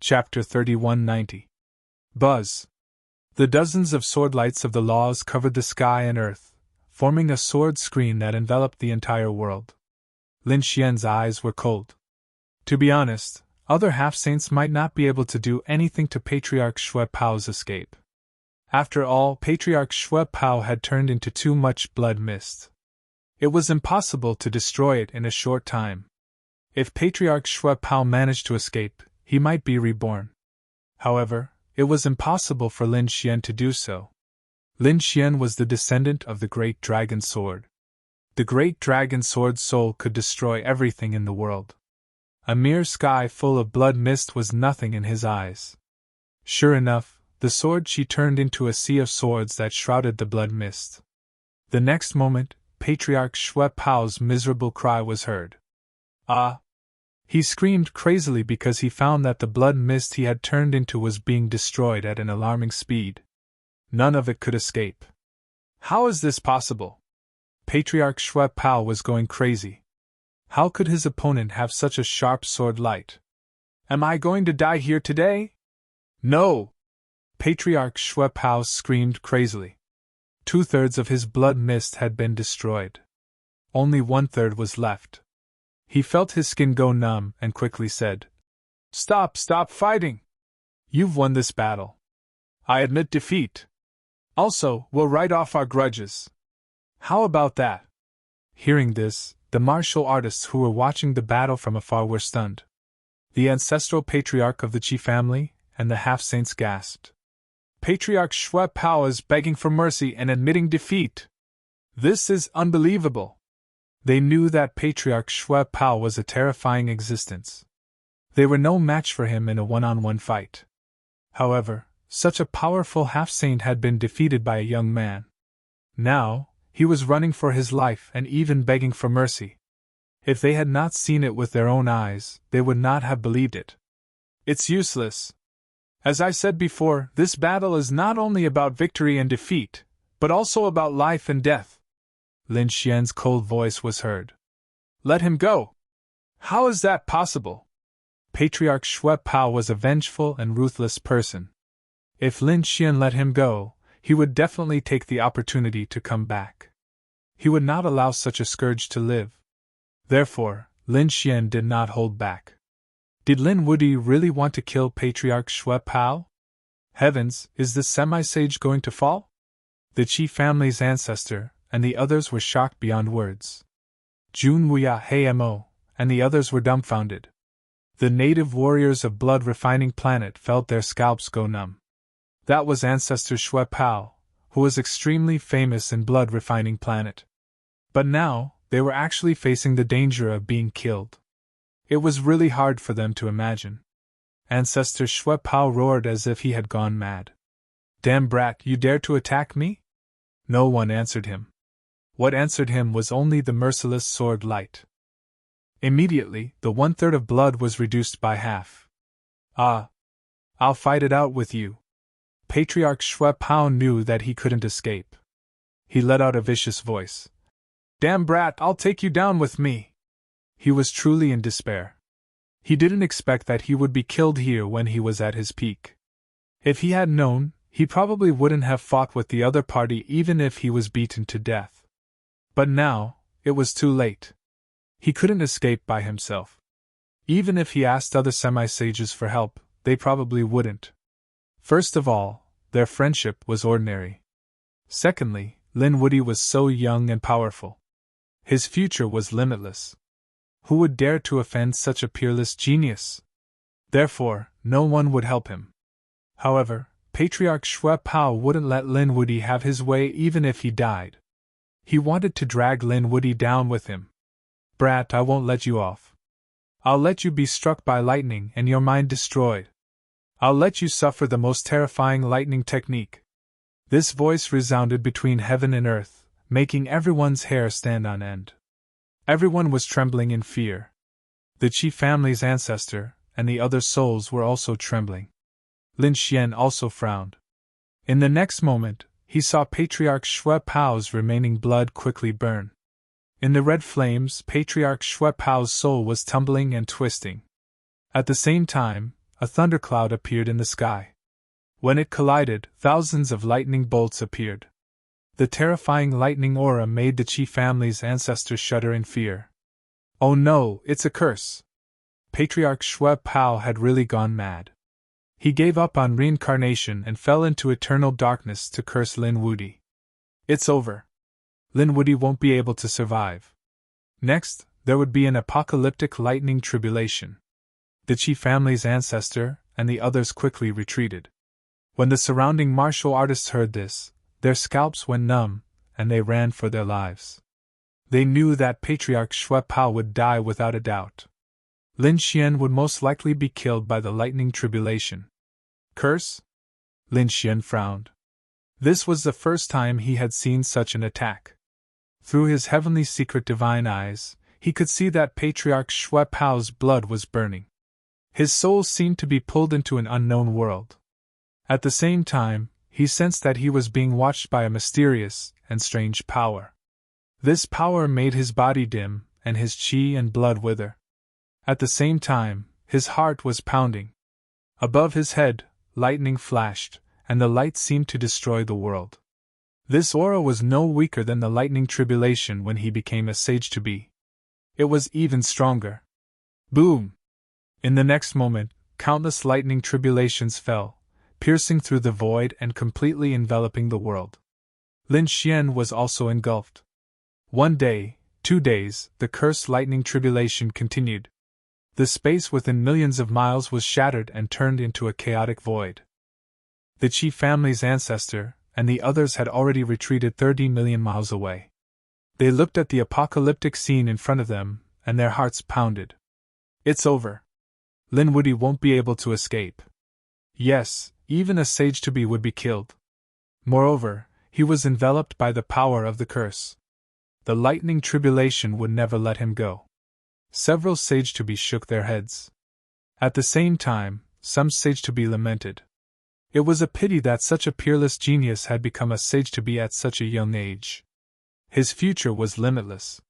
Chapter 3190. Buzz. The dozens of sword lights of the laws covered the sky and earth, forming a sword screen that enveloped the entire world. Lin Xian's eyes were cold. To be honest, other half-saints might not be able to do anything to Patriarch Xue Pao's escape. After all, Patriarch Xue Pao had turned into too much blood mist. It was impossible to destroy it in a short time. If Patriarch Xue Pao managed to escape, he might be reborn. However, it was impossible for Lin Xian to do so. Lin Xian was the descendant of the Great Dragon Sword. The Great Dragon Sword's soul could destroy everything in the world. A mere sky full of blood mist was nothing in his eyes. Sure enough, the sword she turned into a sea of swords that shrouded the blood mist. The next moment, Patriarch Xue Pao's miserable cry was heard. Ah! He screamed crazily because he found that the blood mist he had turned into was being destroyed at an alarming speed. None of it could escape. How is this possible? Patriarch Xue Pao was going crazy. How could his opponent have such a sharp sword light? Am I going to die here today? No! Patriarch Xue Pao screamed crazily. 2/3 of his blood mist had been destroyed. Only 1/3 was left. He felt his skin go numb and quickly said, Stop fighting! You've won this battle. I admit defeat. Also, we'll write off our grudges. How about that? Hearing this, the martial artists who were watching the battle from afar were stunned. The ancestral patriarch of the Qi family and the half-saints gasped. Patriarch Xue Pao is begging for mercy and admitting defeat. This is unbelievable. They knew that Patriarch Xue Pao was a terrifying existence. They were no match for him in a one-on-one fight. However, such a powerful half-saint had been defeated by a young man. Now, he was running for his life and even begging for mercy. If they had not seen it with their own eyes, they would not have believed it. It's useless. As I said before, this battle is not only about victory and defeat, but also about life and death. Lin Xian's cold voice was heard. Let him go! How is that possible? Patriarch Xue Pao was a vengeful and ruthless person. If Lin Xian let him go, he would definitely take the opportunity to come back. He would not allow such a scourge to live. Therefore, Lin Xian did not hold back. Did Lin Wudi really want to kill Patriarch Xue Pao? Heavens, is the semi-sage going to fall? The Qi family's ancestor and the others were shocked beyond words. Jun Wuya Heimo and the others were dumbfounded. The native warriors of Blood Refining Planet felt their scalps go numb. That was Ancestor Xue Pao, who was extremely famous in Blood Refining Planet. But now, they were actually facing the danger of being killed. It was really hard for them to imagine. Ancestor Xue Pao roared as if he had gone mad. Damn brat, you dare to attack me? No one answered him. What answered him was only the merciless sword light. Immediately, the 1/3 of blood was reduced by half. Ah! I'll fight it out with you. Patriarch Xue Pao knew that he couldn't escape. He let out a vicious voice. Damn brat, I'll take you down with me. He was truly in despair. He didn't expect that he would be killed here when he was at his peak. If he had known, he probably wouldn't have fought with the other party even if he was beaten to death. But now, it was too late. He couldn't escape by himself. Even if he asked other semi-sages for help, they probably wouldn't. First of all, their friendship was ordinary. Secondly, Lin Wudi was so young and powerful. His future was limitless. Who would dare to offend such a peerless genius? Therefore, no one would help him. However, Patriarch Xue Pao wouldn't let Lin Wudi have his way even if he died. He wanted to drag Lin Wudi down with him. Brat, I won't let you off. I'll let you be struck by lightning and your mind destroyed. I'll let you suffer the most terrifying lightning technique. This voice resounded between heaven and earth, making everyone's hair stand on end. Everyone was trembling in fear. The Qi family's ancestor and the other souls were also trembling. Lin Xian also frowned. In the next moment, he saw Patriarch Xue Pao's remaining blood quickly burn. In the red flames, Patriarch Xue Pao's soul was tumbling and twisting. At the same time, a thundercloud appeared in the sky. When it collided, thousands of lightning bolts appeared. The terrifying lightning aura made the Qi family's ancestors shudder in fear. Oh no, it's a curse! Patriarch Shui Pao had really gone mad. He gave up on reincarnation and fell into eternal darkness to curse Lin Wudi. It's over. Lin Wudi won't be able to survive. Next, there would be an apocalyptic lightning tribulation. The Qi family's ancestor and the others quickly retreated. When the surrounding martial artists heard this, their scalps went numb, and they ran for their lives. They knew that Patriarch Shui Pao would die without a doubt. Lin Xian would most likely be killed by the lightning tribulation. Curse? Lin Xian frowned. This was the first time he had seen such an attack. Through his heavenly secret divine eyes, he could see that Patriarch Shui Pao's blood was burning. His soul seemed to be pulled into an unknown world. At the same time, he sensed that he was being watched by a mysterious and strange power. This power made his body dim and his qi and blood wither. At the same time, his heart was pounding. Above his head, lightning flashed, and the light seemed to destroy the world. This aura was no weaker than the lightning tribulation when he became a sage-to-be. It was even stronger. Boom! In the next moment, countless lightning tribulations fell, piercing through the void and completely enveloping the world. Lin Xian was also engulfed. 1 day, 2 days, the cursed lightning tribulation continued. The space within millions of miles was shattered and turned into a chaotic void. The Qi family's ancestor and the others had already retreated 30 million miles away. They looked at the apocalyptic scene in front of them, and their hearts pounded. It's over. Lin Wudi won't be able to escape. Yes, even a sage-to-be would be killed. Moreover, he was enveloped by the power of the curse. The lightning tribulation would never let him go. Several sage-to-be shook their heads. At the same time, some sage-to-be lamented. It was a pity that such a peerless genius had become a sage-to-be at such a young age. His future was limitless.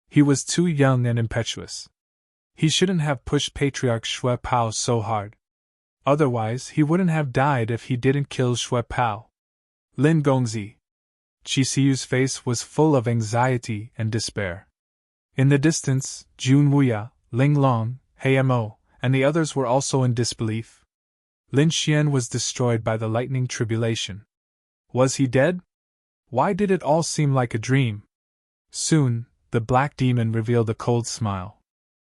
He was too young and impetuous. He shouldn't have pushed Patriarch Shui Pao so hard. Otherwise, he wouldn't have died if he didn't kill Shui Pao. Lin Gongzi. Qi Siyu's face was full of anxiety and despair. In the distance, Jun Wuya, Ling Long, He Mo, and the others were also in disbelief. Lin Xian was destroyed by the lightning tribulation. Was he dead? Why did it all seem like a dream? Soon, the black demon revealed a cold smile.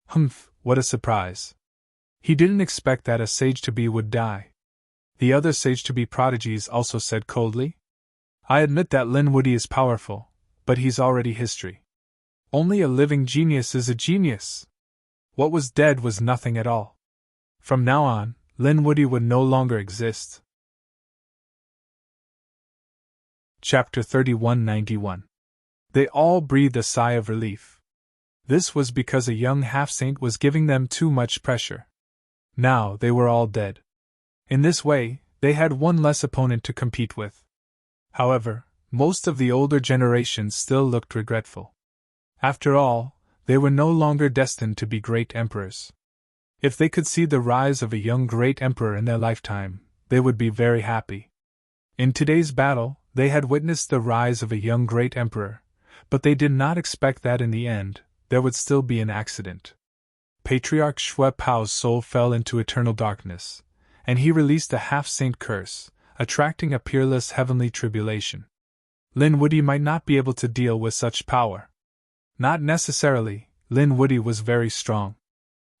Humph, what a surprise. He didn't expect that a sage-to-be would die. The other sage-to-be prodigies also said coldly. I admit that Lin Wudi is powerful, but he's already history. Only a living genius is a genius. What was dead was nothing at all. From now on, Lin Wudi would no longer exist. Chapter 3191. They all breathed a sigh of relief. This was because a young half-saint was giving them too much pressure. Now they were all dead. In this way, they had one less opponent to compete with. However, most of the older generations still looked regretful. After all, they were no longer destined to be great emperors. If they could see the rise of a young great emperor in their lifetime, they would be very happy. In today's battle, they had witnessed the rise of a young great emperor, but they did not expect that in the end, there would still be an accident. Patriarch Shui Pao's soul fell into eternal darkness, and he released a half-saint curse, attracting a peerless heavenly tribulation. Lin Wudi might not be able to deal with such power. Not necessarily, Lin Wudi was very strong.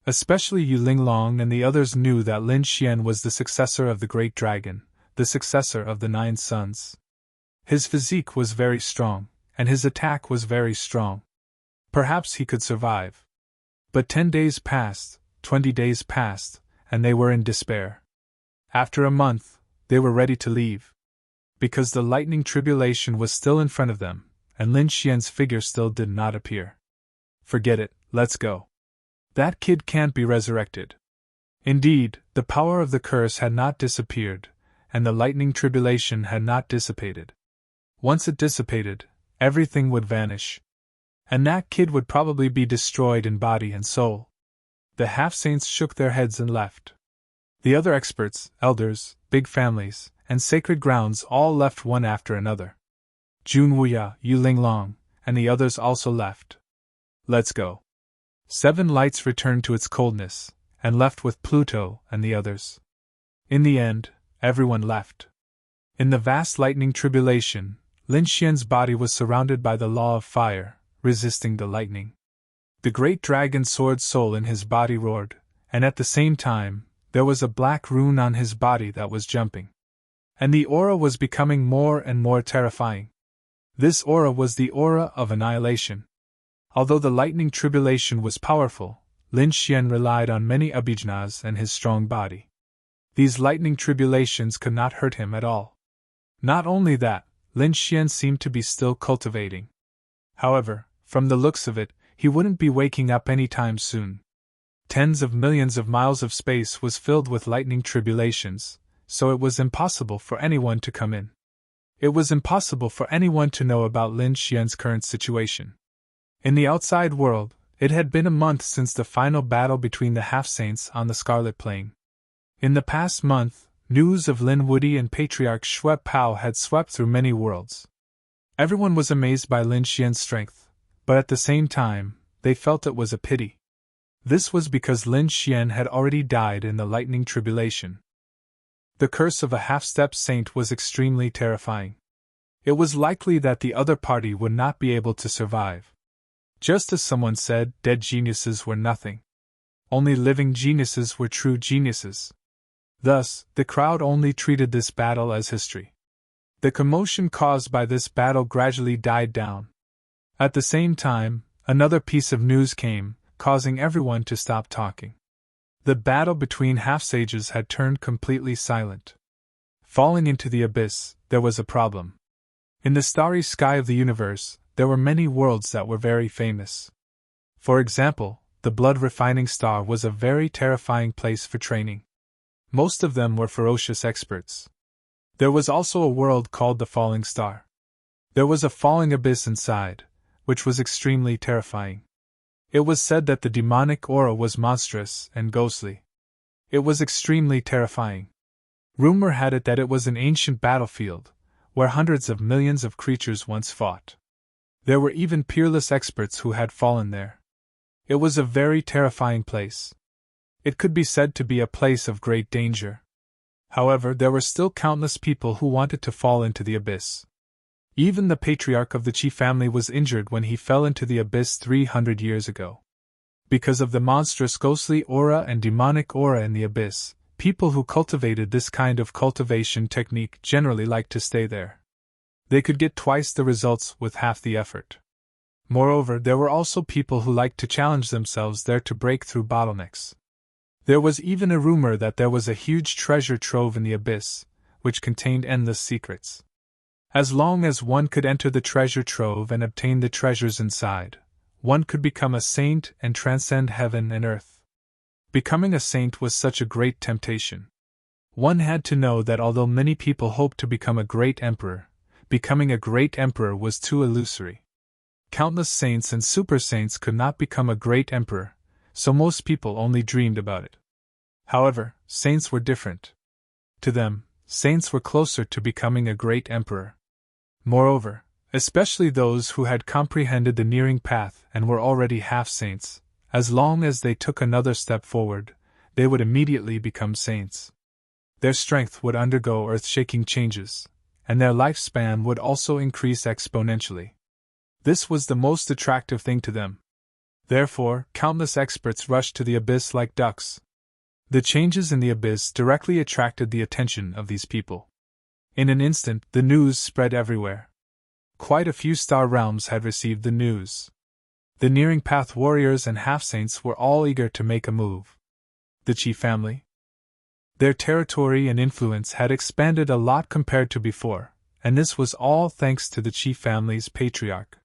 Especially Yu Linglong and the others knew that Lin Xian was the successor of the Great Dragon, the successor of the 9 Sons. His physique was very strong, and his attack was very strong. Perhaps he could survive. But 10 days passed, 20 days passed, and they were in despair. After a month, they were ready to leave. Because the lightning tribulation was still in front of them, and Lin Xian's figure still did not appear. Forget it, let's go. That kid can't be resurrected. Indeed, the power of the curse had not disappeared, and the lightning tribulation had not dissipated. Once it dissipated, everything would vanish. And that kid would probably be destroyed in body and soul. The half-saints shook their heads and left. The other experts, elders, big families, and sacred grounds all left one after another. Jun Wuya, Yu Linglong, and the others also left. Let's go. 7 lights returned to its coldness, and left with Pluto and the others. In the end, everyone left. In the vast lightning tribulation, Lin Xian's body was surrounded by the law of fire, resisting the lightning. The great dragon sword soul in his body roared, and at the same time, there was a black rune on his body that was jumping. And the aura was becoming more and more terrifying. This aura was the aura of annihilation. Although the lightning tribulation was powerful, Lin Xian relied on many abhijnas and his strong body. These lightning tribulations could not hurt him at all. Not only that, Lin Xian seemed to be still cultivating. However, from the looks of it, he wouldn't be waking up any time soon. Tens of millions of miles of space was filled with lightning tribulations, so it was impossible for anyone to come in. It was impossible for anyone to know about Lin Xian's current situation. In the outside world, it had been a month since the final battle between the half-saints on the Scarlet Plain. In the past month, news of Lin Wudi and Patriarch Shui Pao had swept through many worlds. Everyone was amazed by Lin Xian's strength, but at the same time, they felt it was a pity. This was because Lin Xian had already died in the lightning tribulation. The curse of a half-step saint was extremely terrifying. It was likely that the other party would not be able to survive. Just as someone said, dead geniuses were nothing. Only living geniuses were true geniuses. Thus, the crowd only treated this battle as history. The commotion caused by this battle gradually died down. At the same time, another piece of news came, causing everyone to stop talking. The battle between half-sages had turned completely silent. Falling into the abyss, there was a problem. In the starry sky of the universe, there were many worlds that were very famous. For example, the blood-refining star was a very terrifying place for training. Most of them were ferocious experts. There was also a world called the Falling Star. There was a falling abyss inside, which was extremely terrifying. It was said that the demonic aura was monstrous and ghostly. It was extremely terrifying. Rumor had it that it was an ancient battlefield, where hundreds of millions of creatures once fought. There were even peerless experts who had fallen there. It was a very terrifying place. It could be said to be a place of great danger. However, there were still countless people who wanted to fall into the abyss. Even the patriarch of the Qi family was injured when he fell into the abyss 300 years ago. Because of the monstrous ghostly aura and demonic aura in the abyss, people who cultivated this kind of cultivation technique generally liked to stay there. They could get twice the results with half the effort. Moreover, there were also people who liked to challenge themselves there to break through bottlenecks. There was even a rumor that there was a huge treasure trove in the abyss, which contained endless secrets. As long as one could enter the treasure trove and obtain the treasures inside, one could become a saint and transcend heaven and earth. Becoming a saint was such a great temptation. One had to know that although many people hoped to become a great emperor, becoming a great emperor was too illusory. Countless saints and super saints could not become a great emperor, so most people only dreamed about it. However, saints were different. To them, saints were closer to becoming a great emperor. Moreover, especially those who had comprehended the nearing path and were already half-saints, as long as they took another step forward, they would immediately become saints. Their strength would undergo earth-shaking changes, and their lifespan would also increase exponentially. This was the most attractive thing to them. Therefore, countless experts rushed to the abyss like ducks. The changes in the abyss directly attracted the attention of these people. In an instant, the news spread everywhere. Quite a few star realms had received the news. The nearing path warriors and half-saints were all eager to make a move. The Qi family? Their territory and influence had expanded a lot compared to before, and this was all thanks to the Qi family's patriarch.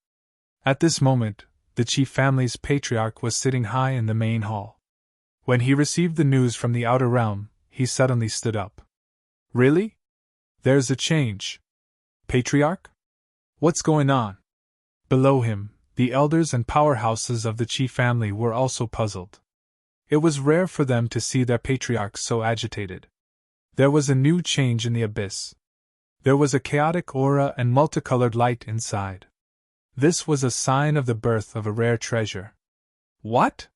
At this moment, the Qi family's patriarch was sitting high in the main hall. When he received the news from the outer realm, he suddenly stood up. Really? There's a change. Patriarch? What's going on? Below him, the elders and powerhouses of the Qi family were also puzzled. It was rare for them to see their patriarch so agitated. There was a new change in the abyss. There was a chaotic aura and multicolored light inside. This was a sign of the birth of a rare treasure. What?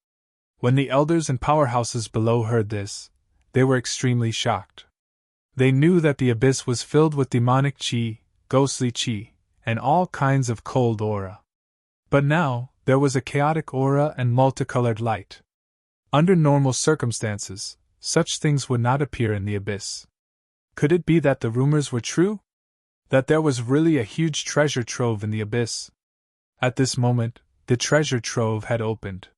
When the elders and powerhouses below heard this, they were extremely shocked. They knew that the abyss was filled with demonic chi, ghostly chi, and all kinds of cold aura. But now, there was a chaotic aura and multicolored light. Under normal circumstances, such things would not appear in the abyss. Could it be that the rumors were true? That there was really a huge treasure trove in the abyss? At this moment, the treasure trove had opened.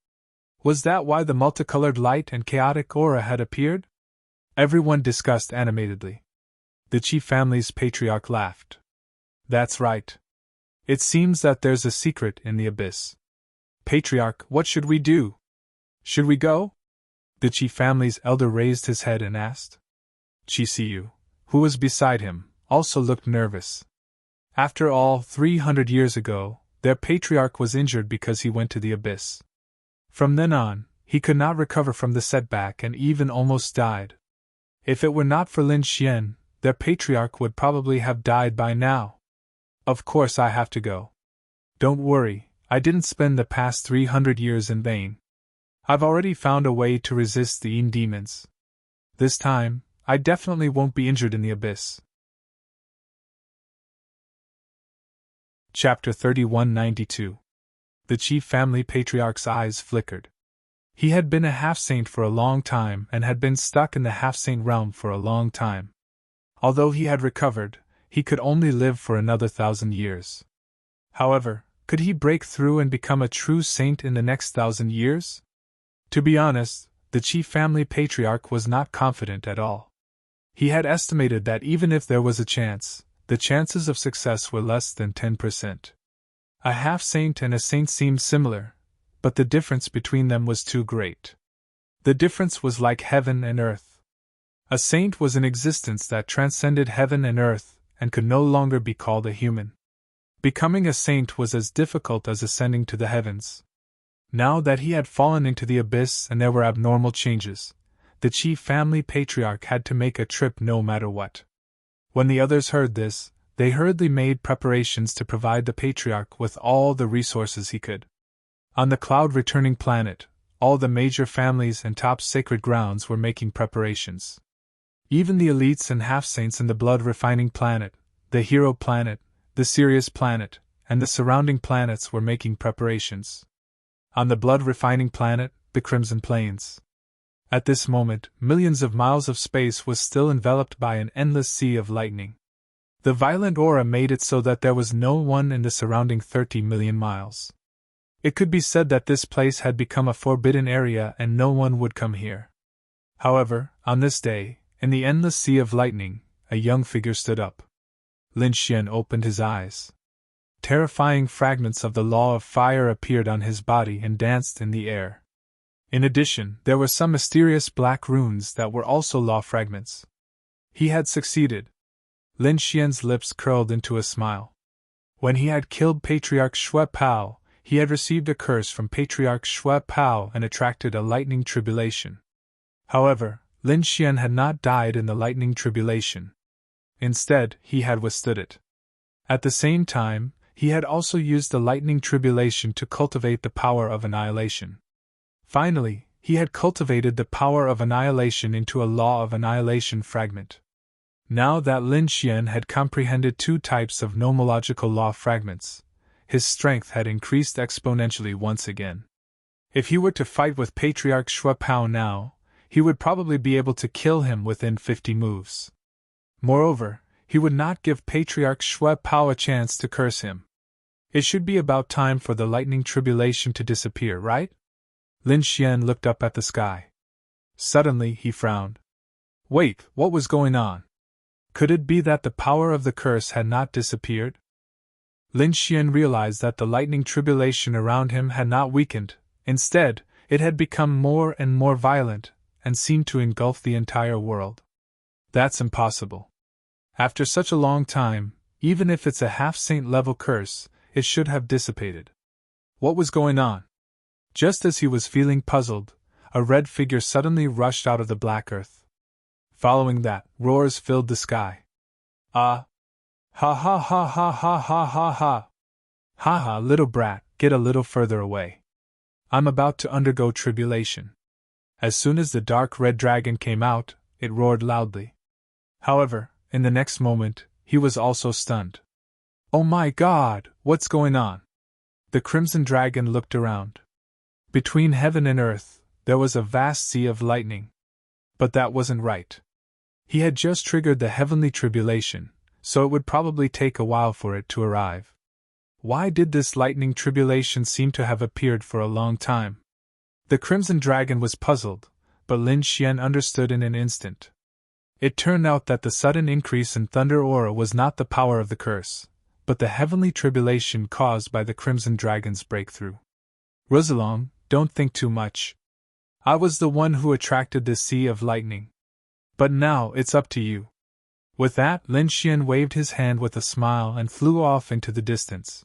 Was that why the multicolored light and chaotic aura had appeared? Everyone discussed animatedly. The Chi family's patriarch laughed. That's right. It seems that there's a secret in the abyss. Patriarch, what should we do? Should we go? The Chi family's elder raised his head and asked. Chi Siu, who was beside him, also looked nervous. After all, 300 years ago, their patriarch was injured because he went to the abyss. From then on, he could not recover from the setback and even almost died. If it were not for Lin Xian, their patriarch would probably have died by now. Of course I have to go. Don't worry, I didn't spend the past 300 years in vain. I've already found a way to resist the Yin demons. This time, I definitely won't be injured in the abyss. Chapter 3192. The Chi family patriarch's eyes flickered. He had been a half-saint for a long time and had been stuck in the half-saint realm for a long time. Although he had recovered, he could only live for another 1,000 years. However, could he break through and become a true saint in the next 1,000 years? To be honest, the Chi family patriarch was not confident at all. He had estimated that even if there was a chance, the chances of success were less than 10%. A half-saint and a saint seemed similar, but the difference between them was too great. The difference was like heaven and earth. A saint was an existence that transcended heaven and earth and could no longer be called a human. Becoming a saint was as difficult as ascending to the heavens. Now that he had fallen into the abyss and there were abnormal changes, the Chi family patriarch had to make a trip no matter what. When the others heard this, they hurriedly made preparations to provide the patriarch with all the resources he could. On the cloud-returning planet, all the major families and top sacred grounds were making preparations. Even the elites and half-saints in the blood-refining planet, the hero planet, the Sirius planet, and the surrounding planets were making preparations. On the blood-refining planet, the Crimson Plains. At this moment, millions of miles of space was still enveloped by an endless sea of lightning. The violent aura made it so that there was no one in the surrounding 30 million miles. It could be said that this place had become a forbidden area and no one would come here. However, on this day, in the endless sea of lightning, a young figure stood up. Lin Xian opened his eyes. Terrifying fragments of the law of fire appeared on his body and danced in the air. In addition, there were some mysterious black runes that were also law fragments. He had succeeded. Lin Xian's lips curled into a smile. When he had killed Patriarch Shui Pao, he had received a curse from Patriarch Shui Pao and attracted a lightning tribulation. However, Lin Xian had not died in the lightning tribulation. Instead, he had withstood it. At the same time, he had also used the lightning tribulation to cultivate the power of annihilation. Finally, he had cultivated the power of annihilation into a law of annihilation fragment. Now that Lin Xian had comprehended two types of nomological law fragments, his strength had increased exponentially once again. If he were to fight with Patriarch Shui Pao now, he would probably be able to kill him within 50 moves. Moreover, he would not give Patriarch Shui Pao a chance to curse him. It should be about time for the lightning tribulation to disappear, right? Lin Xian looked up at the sky. Suddenly, he frowned. Wait, what was going on? Could it be that the power of the curse had not disappeared? Lin Xian realized that the lightning tribulation around him had not weakened. Instead, it had become more and more violent, and seemed to engulf the entire world. That's impossible. After such a long time, even if it's a half-saint level curse, it should have dissipated. What was going on? Just as he was feeling puzzled, a red figure suddenly rushed out of the black earth. Following that, roars filled the sky. Ah! Ha ha ha ha ha ha ha ha! Ha ha, little brat, get a little further away. I'm about to undergo tribulation. As soon as the dark red dragon came out, it roared loudly. However, in the next moment, he was also stunned. Oh my God, what's going on? The crimson dragon looked around. Between heaven and earth, there was a vast sea of lightning. But that wasn't right. He had just triggered the heavenly tribulation, so it would probably take a while for it to arrive. Why did this lightning tribulation seem to have appeared for a long time? The crimson dragon was puzzled, but Lin Xian understood in an instant. It turned out that the sudden increase in thunder aura was not the power of the curse, but the heavenly tribulation caused by the crimson dragon's breakthrough. Rosalong, don't think too much. I was the one who attracted this sea of lightning. But now it's up to you. With that, Lin Xian waved his hand with a smile and flew off into the distance.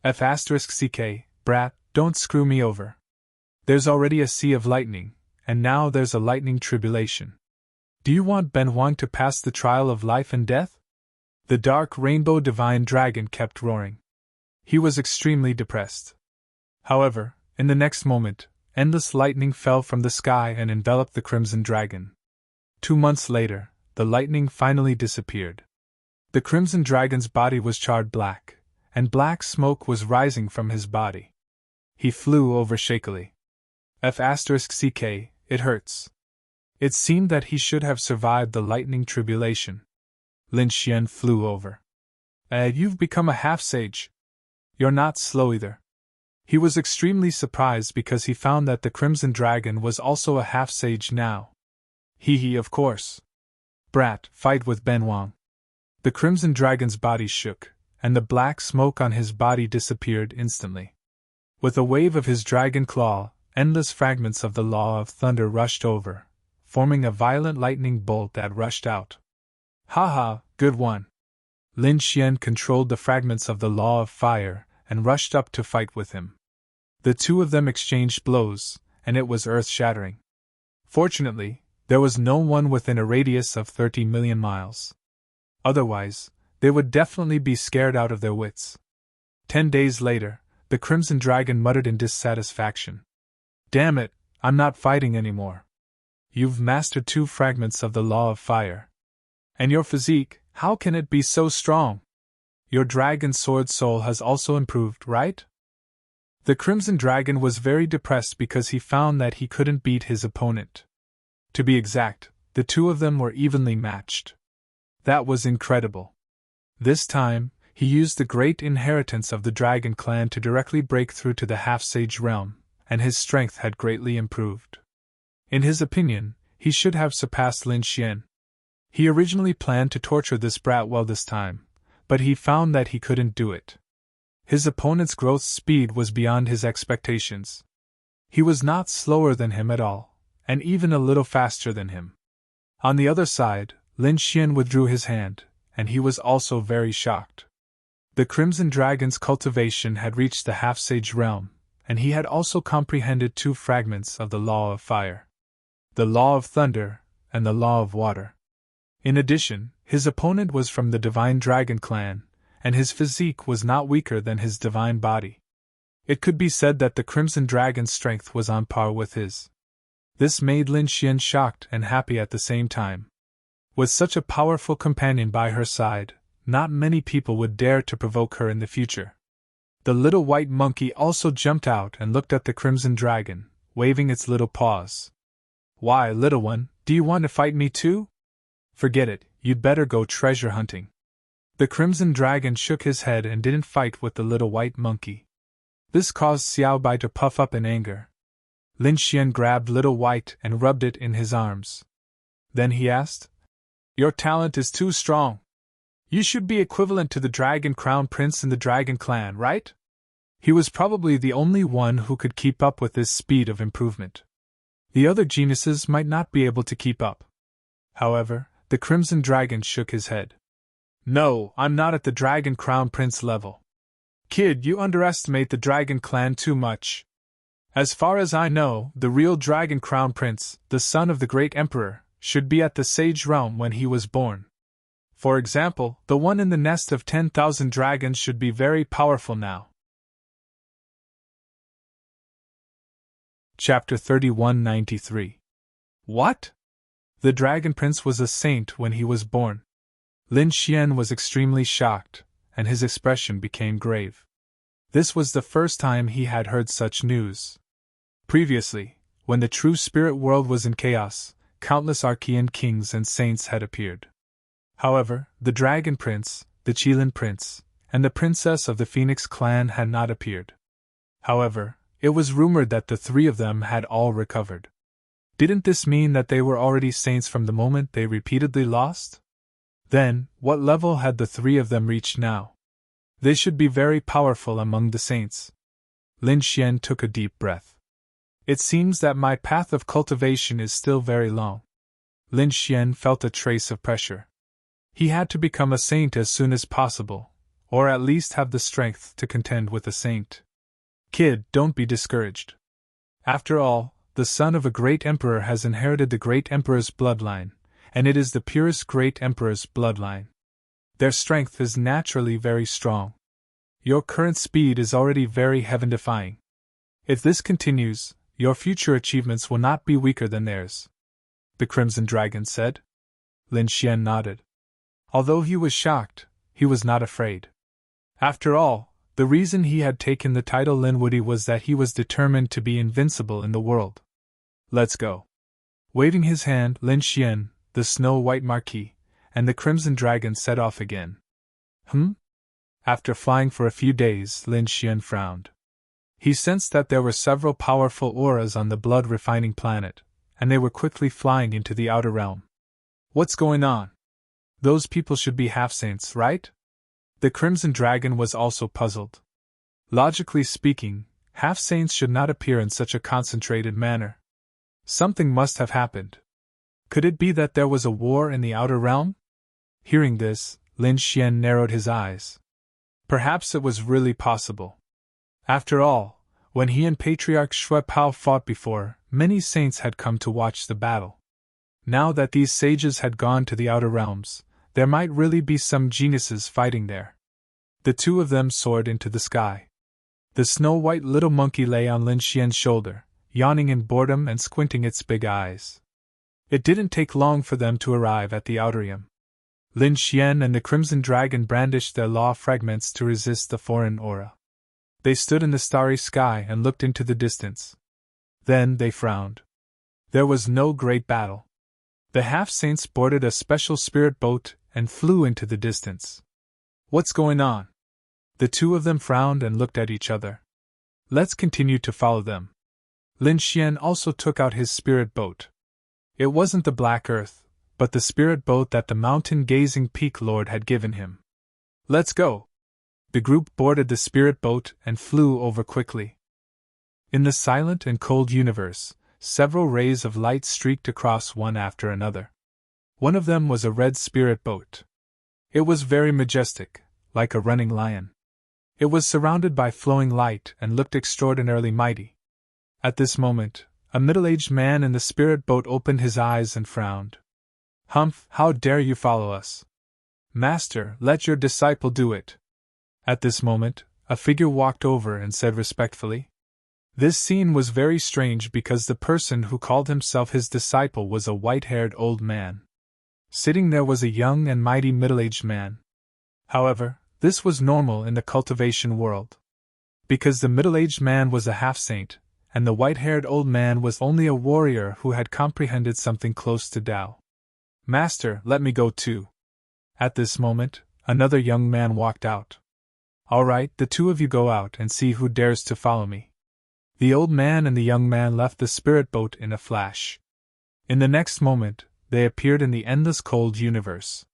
F***ck, brat, don't screw me over. There's already a sea of lightning, and now there's a lightning tribulation. Do you want Ben Huang to pass the trial of life and death? The dark rainbow divine dragon kept roaring. He was extremely depressed. However, in the next moment, endless lightning fell from the sky and enveloped the crimson dragon. 2 months later, the lightning finally disappeared. The crimson dragon's body was charred black, and black smoke was rising from his body. He flew over shakily. F***ck, it hurts. It seemed that he should have survived the lightning tribulation. Lin Xian flew over. You've become a half-sage. You're not slow either. He was extremely surprised because he found that the crimson dragon was also a half-sage now. Hee, of course. Brat, fight with Ben Huang. The crimson dragon's body shook, and the black smoke on his body disappeared instantly. With a wave of his dragon claw, endless fragments of the law of thunder rushed over, forming a violent lightning bolt that rushed out. Ha, good one. Lin Xian controlled the fragments of the law of fire and rushed up to fight with him. The two of them exchanged blows, and it was earth-shattering. Fortunately, there was no one within a radius of 30 million miles. Otherwise, they would definitely be scared out of their wits. 10 days later, the crimson dragon muttered in dissatisfaction. Damn it, I'm not fighting anymore. You've mastered 2 fragments of the law of fire. And your physique, how can it be so strong? Your dragon sword soul has also improved, right? The crimson dragon was very depressed because he found that he couldn't beat his opponent. To be exact, the two of them were evenly matched. That was incredible. This time, he used the great inheritance of the dragon clan to directly break through to the half-sage realm, and his strength had greatly improved. In his opinion, he should have surpassed Lin Xian. He originally planned to torture this brat well this time, but he found that he couldn't do it. His opponent's growth speed was beyond his expectations. He was not slower than him at all, and even a little faster than him. On the other side, Lin Xian withdrew his hand, and he was also very shocked. The Crimson Dragon's cultivation had reached the half-sage realm, and he had also comprehended 2 fragments of the Law of Fire. The Law of Thunder, and the Law of Water. In addition, his opponent was from the Divine Dragon clan, and his physique was not weaker than his divine body. It could be said that the Crimson Dragon's strength was on par with his. This made Lin Xian shocked and happy at the same time. With such a powerful companion by her side, not many people would dare to provoke her in the future. The little white monkey also jumped out and looked at the Crimson Dragon, waving its little paws. Why, little one, do you want to fight me too? Forget it, you'd better go treasure hunting. The Crimson Dragon shook his head and didn't fight with the little white monkey. This caused Xiao Bai to puff up in anger. Lin Xian grabbed Little White and rubbed it in his arms. Then he asked, "Your talent is too strong. You should be equivalent to the Dragon Crown Prince in the Dragon Clan, right?" He was probably the only one who could keep up with this speed of improvement. The other geniuses might not be able to keep up. However, the Crimson Dragon shook his head. "No, I'm not at the Dragon Crown Prince level. Kid, you underestimate the Dragon Clan too much. As far as I know, the real Dragon Crown Prince, the son of the great Emperor, should be at the Sage Realm when he was born. For example, the one in the nest of 10,000 dragons should be very powerful now. Chapter 3193. What? The Dragon Prince was a saint when he was born. Lin Xian was extremely shocked, and his expression became grave. This was the first time he had heard such news. Previously, when the true spirit world was in chaos, countless Archean kings and saints had appeared. However, the Dragon Prince, the Qilin Prince, and the Princess of the Phoenix clan had not appeared. However, it was rumored that the three of them had all recovered. Didn't this mean that they were already saints from the moment they repeatedly lost? Then, what level had the three of them reached now? They should be very powerful among the saints. Lin Xian took a deep breath. It seems that my path of cultivation is still very long. Lin Xian felt a trace of pressure. He had to become a saint as soon as possible, or at least have the strength to contend with a saint. Kid, don't be discouraged. After all, the son of a great emperor has inherited the great emperor's bloodline, and it is the purest great emperor's bloodline. Their strength is naturally very strong. Your current speed is already very heaven-defying. If this continues, your future achievements will not be weaker than theirs. The Crimson Dragon said. Lin Xian nodded. Although he was shocked, he was not afraid. After all, the reason he had taken the title Linwoody was that he was determined to be invincible in the world. Let's go. Waving his hand, Lin Xian, the Snow-White Marquis, and the Crimson Dragon set off again. After flying for a few days, Lin Xian frowned. He sensed that there were several powerful auras on the blood-refining planet, and they were quickly flying into the outer realm. What's going on? Those people should be half-saints, right? The Crimson Dragon was also puzzled. Logically speaking, half-saints should not appear in such a concentrated manner. Something must have happened. Could it be that there was a war in the outer realm? Hearing this, Lin Xian narrowed his eyes. Perhaps it was really possible. After all, when he and Patriarch Shui Pao fought before, many saints had come to watch the battle. Now that these sages had gone to the outer realms, there might really be some geniuses fighting there. The two of them soared into the sky. The snow-white little monkey lay on Lin Xian's shoulder, yawning in boredom and squinting its big eyes. It didn't take long for them to arrive at the outer realm. Lin Xian and the Crimson Dragon brandished their law fragments to resist the foreign aura. They stood in the starry sky and looked into the distance. Then they frowned. There was no great battle. The half-saints boarded a special spirit boat and flew into the distance. What's going on? The two of them frowned and looked at each other. Let's continue to follow them. Lin Xian also took out his spirit boat. It wasn't the Black Earth, but the spirit boat that the mountain-gazing Peak Lord had given him. Let's go! The group boarded the spirit boat and flew over quickly. In the silent and cold universe, several rays of light streaked across one after another. One of them was a red spirit boat. It was very majestic, like a running lion. It was surrounded by flowing light and looked extraordinarily mighty. At this moment, a middle-aged man in the spirit boat opened his eyes and frowned. Humph, how dare you follow us? Master, let your disciple do it. At this moment, a figure walked over and said respectfully. This scene was very strange because the person who called himself his disciple was a white-haired old man. Sitting there was a young and mighty middle-aged man. However, this was normal in the cultivation world. Because the middle-aged man was a half-saint, and the white-haired old man was only a warrior who had comprehended something close to Tao. Master, let me go too. At this moment, another young man walked out. All right, the two of you go out and see who dares to follow me. The old man and the young man left the spirit boat in a flash. In the next moment, they appeared in the endless cold universe.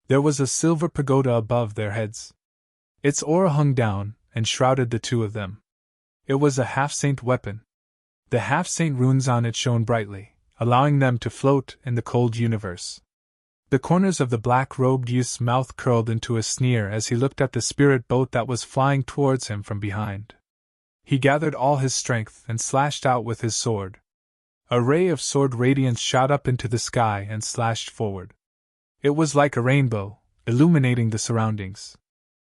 There was a silver pagoda above their heads. Its aura hung down and shrouded the two of them. It was a half-saint weapon. The half-saint runes on it shone brightly, allowing them to float in the cold universe. The corners of the black-robed youth's mouth curled into a sneer as he looked at the spirit boat that was flying towards him from behind. He gathered all his strength and slashed out with his sword. A ray of sword radiance shot up into the sky and slashed forward. It was like a rainbow, illuminating the surroundings.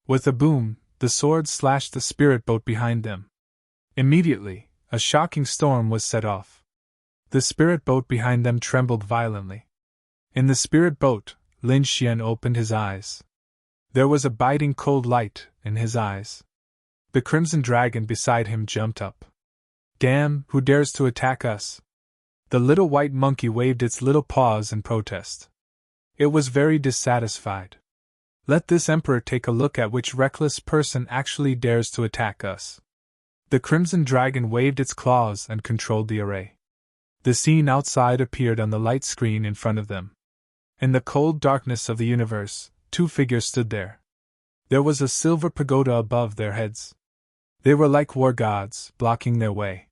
With a boom, the sword slashed the spirit boat behind them. Immediately, a shocking storm was set off. The spirit boat behind them trembled violently. In the spirit boat, Lin Xian opened his eyes. There was a biting cold light in his eyes. The crimson dragon beside him jumped up. Damn, who dares to attack us? The little white monkey waved its little paws in protest. It was very dissatisfied. Let this emperor take a look at which reckless person actually dares to attack us. The crimson dragon waved its claws and controlled the array. The scene outside appeared on the light screen in front of them. In the cold darkness of the universe, two figures stood there. There was a silver pagoda above their heads. They were like war gods, blocking their way.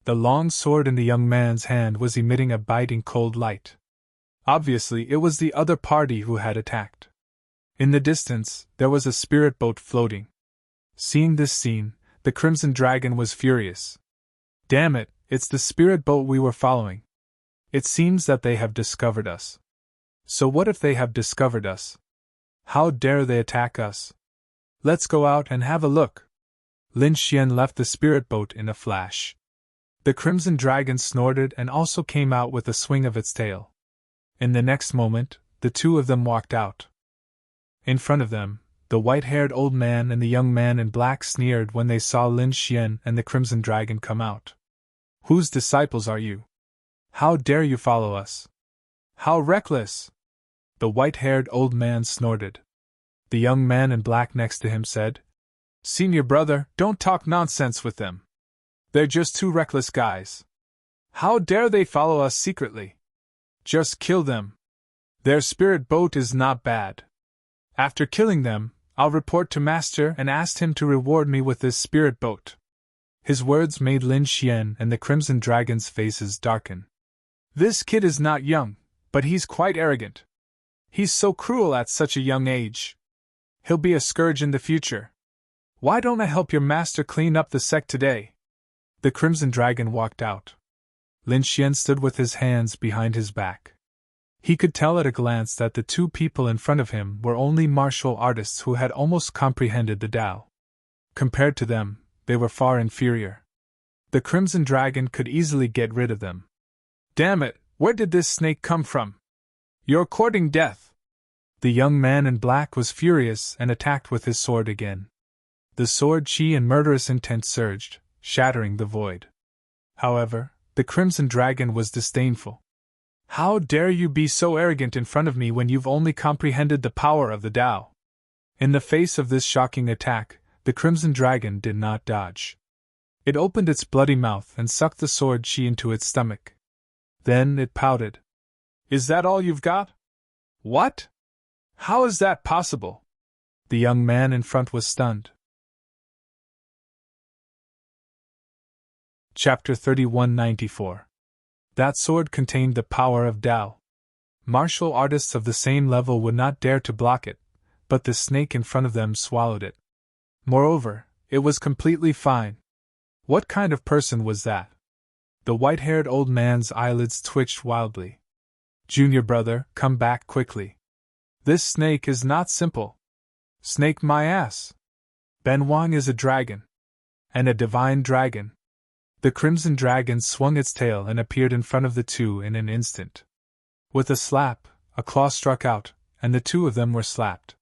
The long sword in the young man's hand was emitting a biting cold light. Obviously, it was the other party who had attacked. In the distance, there was a spirit boat floating. Seeing this scene, the crimson dragon was furious. Damn it, it's the spirit boat we were following. It seems that they have discovered us. So what if they have discovered us? How dare they attack us? Let's go out and have a look. Lin Xian left the spirit boat in a flash. The crimson dragon snorted and also came out with a swing of its tail. In the next moment, the two of them walked out. In front of them, the white-haired old man and the young man in black sneered when they saw Lin Xian and the crimson dragon come out. Whose disciples are you? How dare you follow us? How reckless! The white-haired old man snorted. The young man in black next to him said, Senior brother, don't talk nonsense with them. They're just two reckless guys. How dare they follow us secretly? Just kill them. Their spirit boat is not bad. After killing them, I'll report to Master and ask him to reward me with this spirit boat. His words made Lin Xian and the Crimson Dragon's faces darken. This kid is not young, but he's quite arrogant. He's so cruel at such a young age. He'll be a scourge in the future. Why don't I help your master clean up the sect today? The Crimson Dragon walked out. Lin Xian stood with his hands behind his back. He could tell at a glance that the two people in front of him were only martial artists who had almost comprehended the Tao. Compared to them, they were far inferior. The Crimson Dragon could easily get rid of them. Damn it, where did this snake come from? You're courting death! The young man in black was furious and attacked with his sword again. The sword chi and murderous intent surged, shattering the void. However, the Crimson Dragon was disdainful. How dare you be so arrogant in front of me when you've only comprehended the power of the Tao? In the face of this shocking attack, the Crimson Dragon did not dodge. It opened its bloody mouth and sucked the sword chi into its stomach. Then it pouted. Is that all you've got? What? How is that possible? The young man in front was stunned. Chapter 3194. That sword contained the power of Tao. Martial artists of the same level would not dare to block it, but the snake in front of them swallowed it. Moreover, it was completely fine. What kind of person was that? The white-haired old man's eyelids twitched wildly. Junior brother, come back quickly. This snake is not simple. Snake my ass. Ben Wang is a dragon. And a divine dragon. The Crimson Dragon swung its tail and appeared in front of the two in an instant. With a slap, a claw struck out, and the two of them were slapped.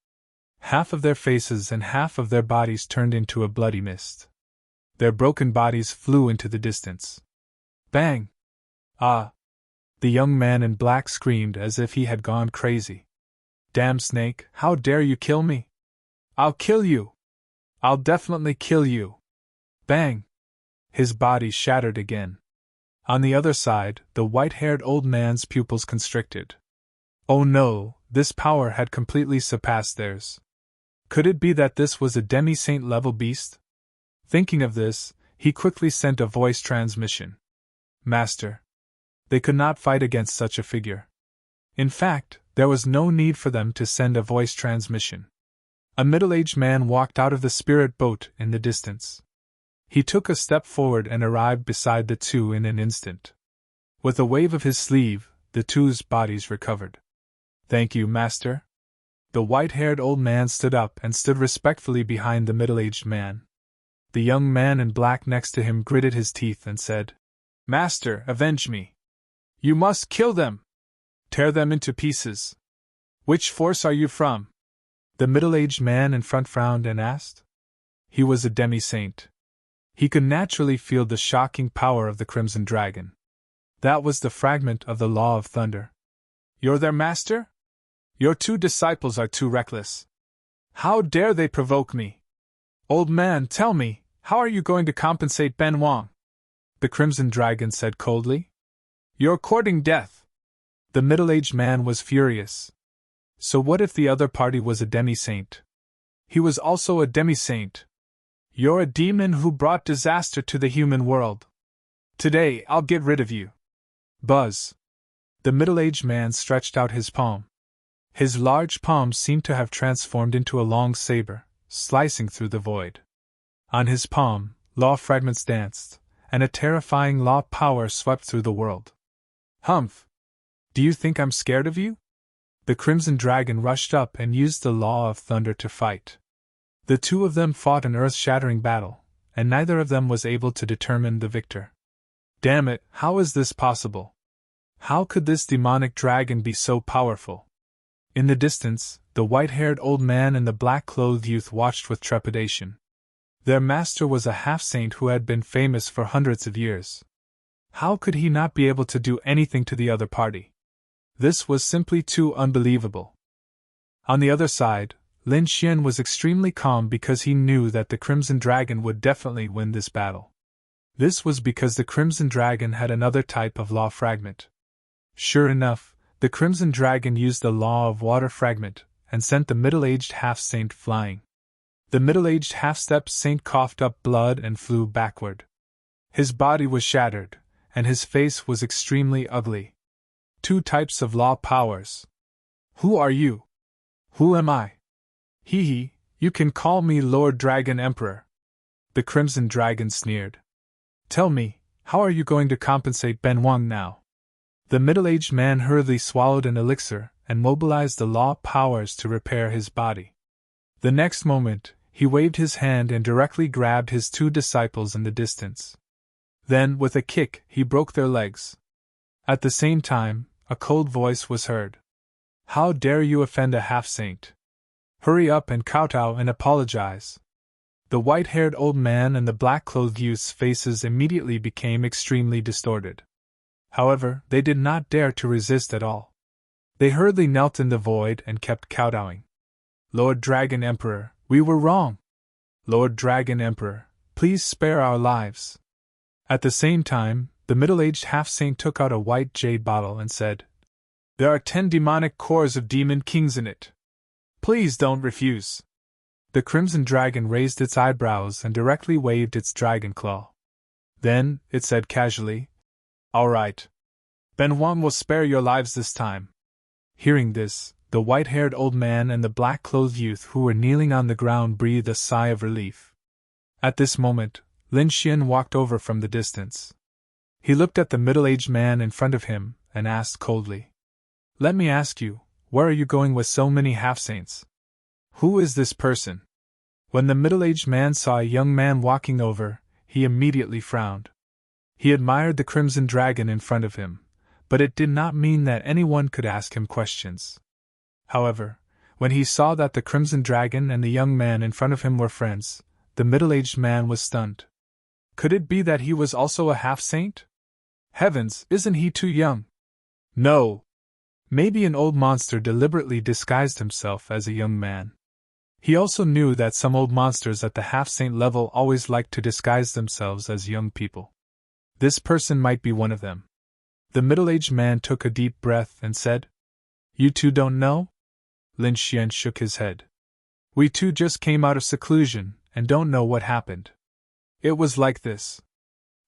Half of their faces and half of their bodies turned into a bloody mist. Their broken bodies flew into the distance. Bang! Ah! The young man in black screamed as if he had gone crazy. Damn snake, how dare you kill me? I'll kill you! I'll definitely kill you! Bang! His body shattered again. On the other side, the white-haired old man's pupils constricted. Oh no, this power had completely surpassed theirs. Could it be that this was a demi-saint level beast? Thinking of this, he quickly sent a voice transmission. Master. They could not fight against such a figure. In fact, there was no need for them to send a voice transmission. A middle-aged man walked out of the spirit boat in the distance. He took a step forward and arrived beside the two in an instant. With a wave of his sleeve, the two's bodies recovered. "Thank you, master." The white-haired old man stood up and stood respectfully behind the middle-aged man. The young man in black next to him gritted his teeth and said, "Master, avenge me. You must kill them. Tear them into pieces. Which force are you from?" The middle-aged man in front frowned and asked. He was a demi-saint. He could naturally feel the shocking power of the Crimson Dragon. That was the fragment of the Law of Thunder. "You're their master? Your two disciples are too reckless. How dare they provoke me? Old man, tell me, how are you going to compensate Ben Wang?" The Crimson Dragon said coldly. "You're courting death." The middle-aged man was furious. So what if the other party was a demi-saint? He was also a demi-saint. "You're a demon who brought disaster to the human world. Today I'll get rid of you." Buzz. The middle-aged man stretched out his palm. His large palm seemed to have transformed into a long saber, slicing through the void. On his palm, law fragments danced, and a terrifying law power swept through the world. "Humph! Do you think I'm scared of you?" The Crimson Dragon rushed up and used the Law of Thunder to fight. The two of them fought an earth-shattering battle, and neither of them was able to determine the victor. Damn it, how is this possible? How could this demonic dragon be so powerful? In the distance, the white-haired old man and the black-clothed youth watched with trepidation. Their master was a half-saint who had been famous for hundreds of years. How could he not be able to do anything to the other party? This was simply too unbelievable. On the other side, Lin Xian was extremely calm because he knew that the Crimson Dragon would definitely win this battle. This was because the Crimson Dragon had another type of law fragment. Sure enough, the Crimson Dragon used the Law of Water fragment and sent the middle-aged half-saint flying. The middle-aged half-step saint coughed up blood and flew backward. His body was shattered, and his face was extremely ugly. Two types of law powers. "Who are you?" "Who am I?" "Hee, you can call me Lord Dragon Emperor." The Crimson Dragon sneered. "Tell me, how are you going to compensate Ben Wang now?" The middle-aged man hurriedly swallowed an elixir and mobilized the law powers to repair his body. The next moment, he waved his hand and directly grabbed his two disciples in the distance. Then, with a kick, he broke their legs. At the same time, a cold voice was heard. "How dare you offend a half-saint? Hurry up and kowtow and apologize." The white-haired old man and the black-clothed youth's faces immediately became extremely distorted. However, they did not dare to resist at all. They hurriedly knelt in the void and kept kowtowing. "Lord Dragon Emperor, we were wrong. Lord Dragon Emperor, please spare our lives." At the same time, the middle-aged half-saint took out a white jade bottle and said, "There are 10 demonic cores of demon kings in it. Please don't refuse." The Crimson Dragon raised its eyebrows and directly waved its dragon claw. Then, it said casually, "All right. Ben Wang will spare your lives this time." Hearing this, the white-haired old man and the black-clothed youth who were kneeling on the ground breathed a sigh of relief. At this moment, Lin Xian walked over from the distance. He looked at the middle-aged man in front of him and asked coldly, "Let me ask you, where are you going with so many half-saints? Who is this person?" When the middle-aged man saw a young man walking over, he immediately frowned. He admired the Crimson Dragon in front of him, but it did not mean that anyone could ask him questions. However, when he saw that the Crimson Dragon and the young man in front of him were friends, the middle-aged man was stunned. Could it be that he was also a half-saint? Heavens, isn't he too young? No! Maybe an old monster deliberately disguised himself as a young man. He also knew that some old monsters at the half-saint level always liked to disguise themselves as young people. This person might be one of them. The middle-aged man took a deep breath and said, "You two don't know?" Lin Xian shook his head. "We two just came out of seclusion and don't know what happened. It was like this.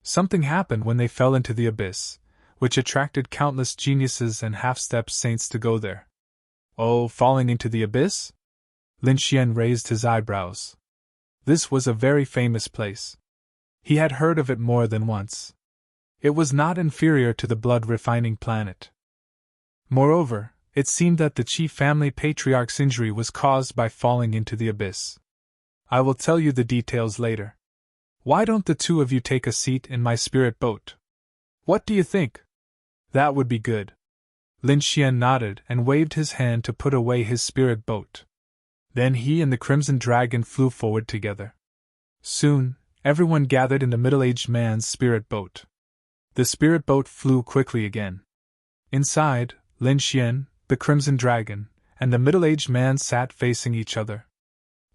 Something happened when they fell into the abyss, which attracted countless geniuses and half-step saints to go there." "Oh, falling into the abyss?" Lin Xian raised his eyebrows. This was a very famous place. He had heard of it more than once. It was not inferior to the blood-refining planet. Moreover, it seemed that the chief family patriarch's injury was caused by falling into the abyss. I will tell you the details later. Why don't the two of you take a seat in my spirit boat? What do you think? That would be good. Lin Xian nodded and waved his hand to put away his spirit boat. Then he and the Crimson Dragon flew forward together. Soon, everyone gathered in the middle-aged man's spirit boat. The spirit boat flew quickly again. Inside, Lin Xian, the Crimson Dragon, and the middle-aged man sat facing each other.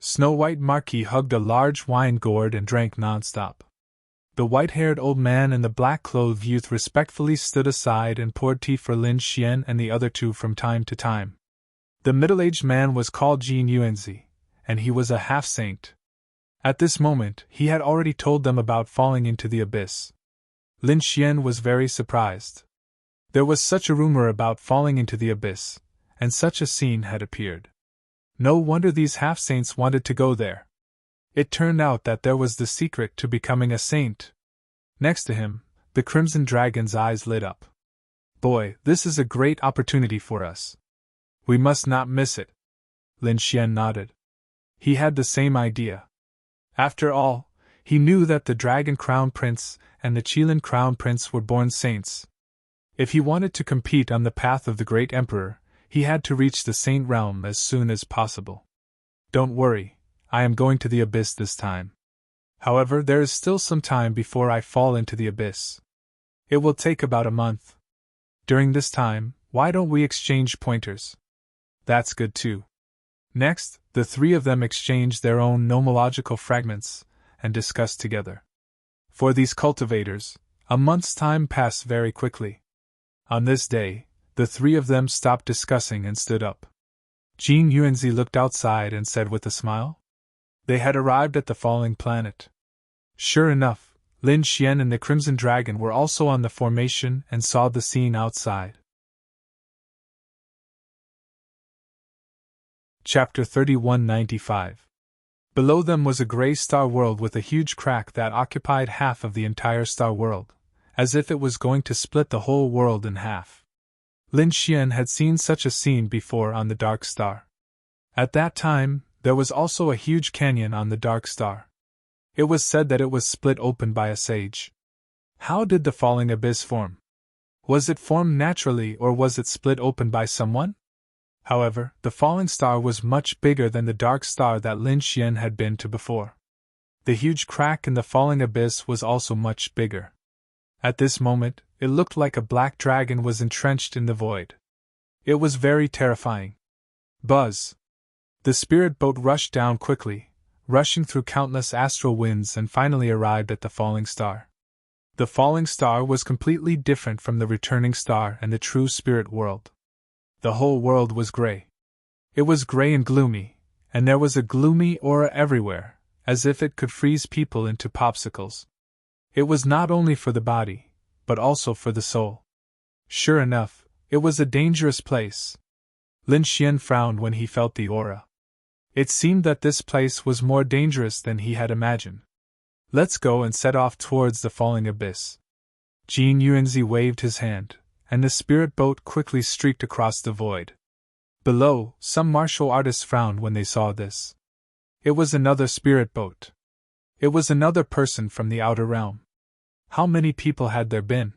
Snow White Marquis hugged a large wine gourd and drank non-stop. The white-haired old man and the black-clothed youth respectfully stood aside and poured tea for Lin Xian and the other two from time to time. The middle-aged man was called Jin Yuanzi, and he was a half-saint. At this moment, he had already told them about falling into the abyss. Lin Xian was very surprised. There was such a rumor about falling into the abyss, and such a scene had appeared. No wonder these half-saints wanted to go there. It turned out that there was the secret to becoming a saint. Next to him, the Crimson Dragon's eyes lit up. Boy, this is a great opportunity for us. We must not miss it. Lin Xian nodded. He had the same idea. After all, he knew that the Dragon Crown Prince and the Qilin Crown Prince were born saints. If he wanted to compete on the path of the great Emperor, he had to reach the saint realm as soon as possible. Don't worry, I am going to the abyss this time. However, there is still some time before I fall into the abyss. It will take about a month. During this time, why don't we exchange pointers? That's good too. Next, the three of them exchanged their own nomological fragments and discussed together. For these cultivators, a month's time passed very quickly. On this day, the three of them stopped discussing and stood up. Jin Yuanzi looked outside and said with a smile, they had arrived at the falling planet. Sure enough, Lin Xian and the Crimson Dragon were also on the formation and saw the scene outside. Chapter 3195. Below them was a gray star world with a huge crack that occupied half of the entire star world, as if it was going to split the whole world in half. Lin Xian had seen such a scene before on the Dark Star. At that time, there was also a huge canyon on the Dark Star. It was said that it was split open by a sage. How did the falling abyss form? Was it formed naturally or was it split open by someone? However, the falling star was much bigger than the dark star that Lin Xian had been to before. The huge crack in the falling abyss was also much bigger. At this moment, it looked like a black dragon was entrenched in the void. It was very terrifying. Buzz! The spirit boat rushed down quickly, rushing through countless astral winds and finally arrived at the falling star. The falling star was completely different from the returning star and the true spirit world. The whole world was gray. It was gray and gloomy, and there was a gloomy aura everywhere, as if it could freeze people into popsicles. It was not only for the body, but also for the soul. Sure enough, it was a dangerous place. Lin Xian frowned when he felt the aura. It seemed that this place was more dangerous than he had imagined. Let's go and set off towards the falling abyss. Jin Yuanzi waved his hand, and the spirit boat quickly streaked across the void. Below, some martial artists frowned when they saw this. It was another spirit boat. It was another person from the outer realm. How many people had there been?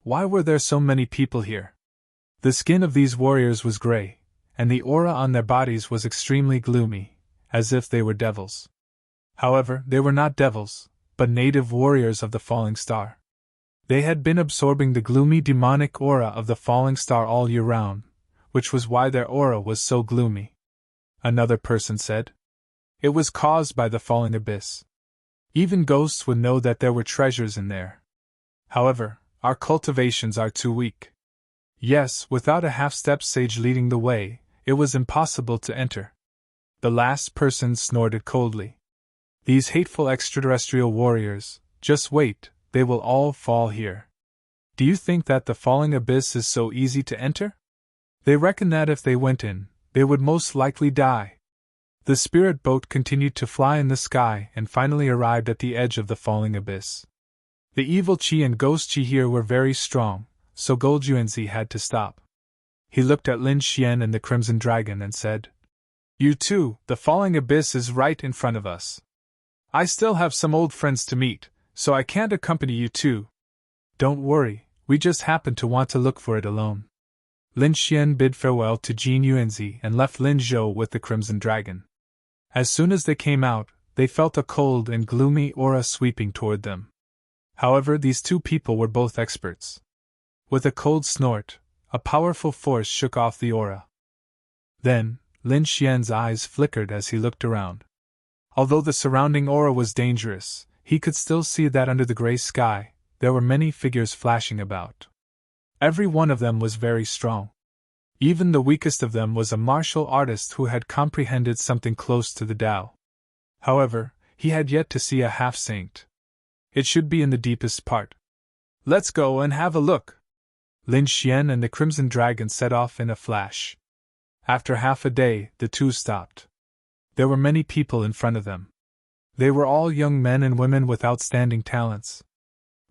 Why were there so many people here? The skin of these warriors was gray, and the aura on their bodies was extremely gloomy, as if they were devils. However, they were not devils, but native warriors of the falling star. They had been absorbing the gloomy demonic aura of the falling star all year round, which was why their aura was so gloomy. Another person said. It was caused by the falling abyss. Even ghosts would know that there were treasures in there. However, our cultivations are too weak. Yes, without a half-step sage leading the way, it was impossible to enter. The last person snorted coldly. These hateful extraterrestrial warriors, just wait, they will all fall here. Do you think that the falling abyss is so easy to enter? They reckon that if they went in, they would most likely die. The spirit boat continued to fly in the sky and finally arrived at the edge of the falling abyss. The evil Qi and ghost Qi here were very strong, so Gold Yuanzi had to stop. He looked at Lin Xian and the Crimson Dragon and said, "You two, the falling abyss is right in front of us. I still have some old friends to meet, so I can't accompany you two. Don't worry, we just happen to want to look for it alone." Lin Xian bid farewell to Jin Yuanzi and left Lin Zhou with the Crimson Dragon. As soon as they came out, they felt a cold and gloomy aura sweeping toward them. However, these two people were both experts. With a cold snort, a powerful force shook off the aura. Then, Lin Xian's eyes flickered as he looked around. Although the surrounding aura was dangerous, he could still see that under the gray sky, there were many figures flashing about. Every one of them was very strong. Even the weakest of them was a martial artist who had comprehended something close to the Tao. However, he had yet to see a half-saint. It should be in the deepest part. "Let's go and have a look." Lin Xian and the Crimson Dragon set off in a flash. After half a day, the two stopped. There were many people in front of them. They were all young men and women with outstanding talents.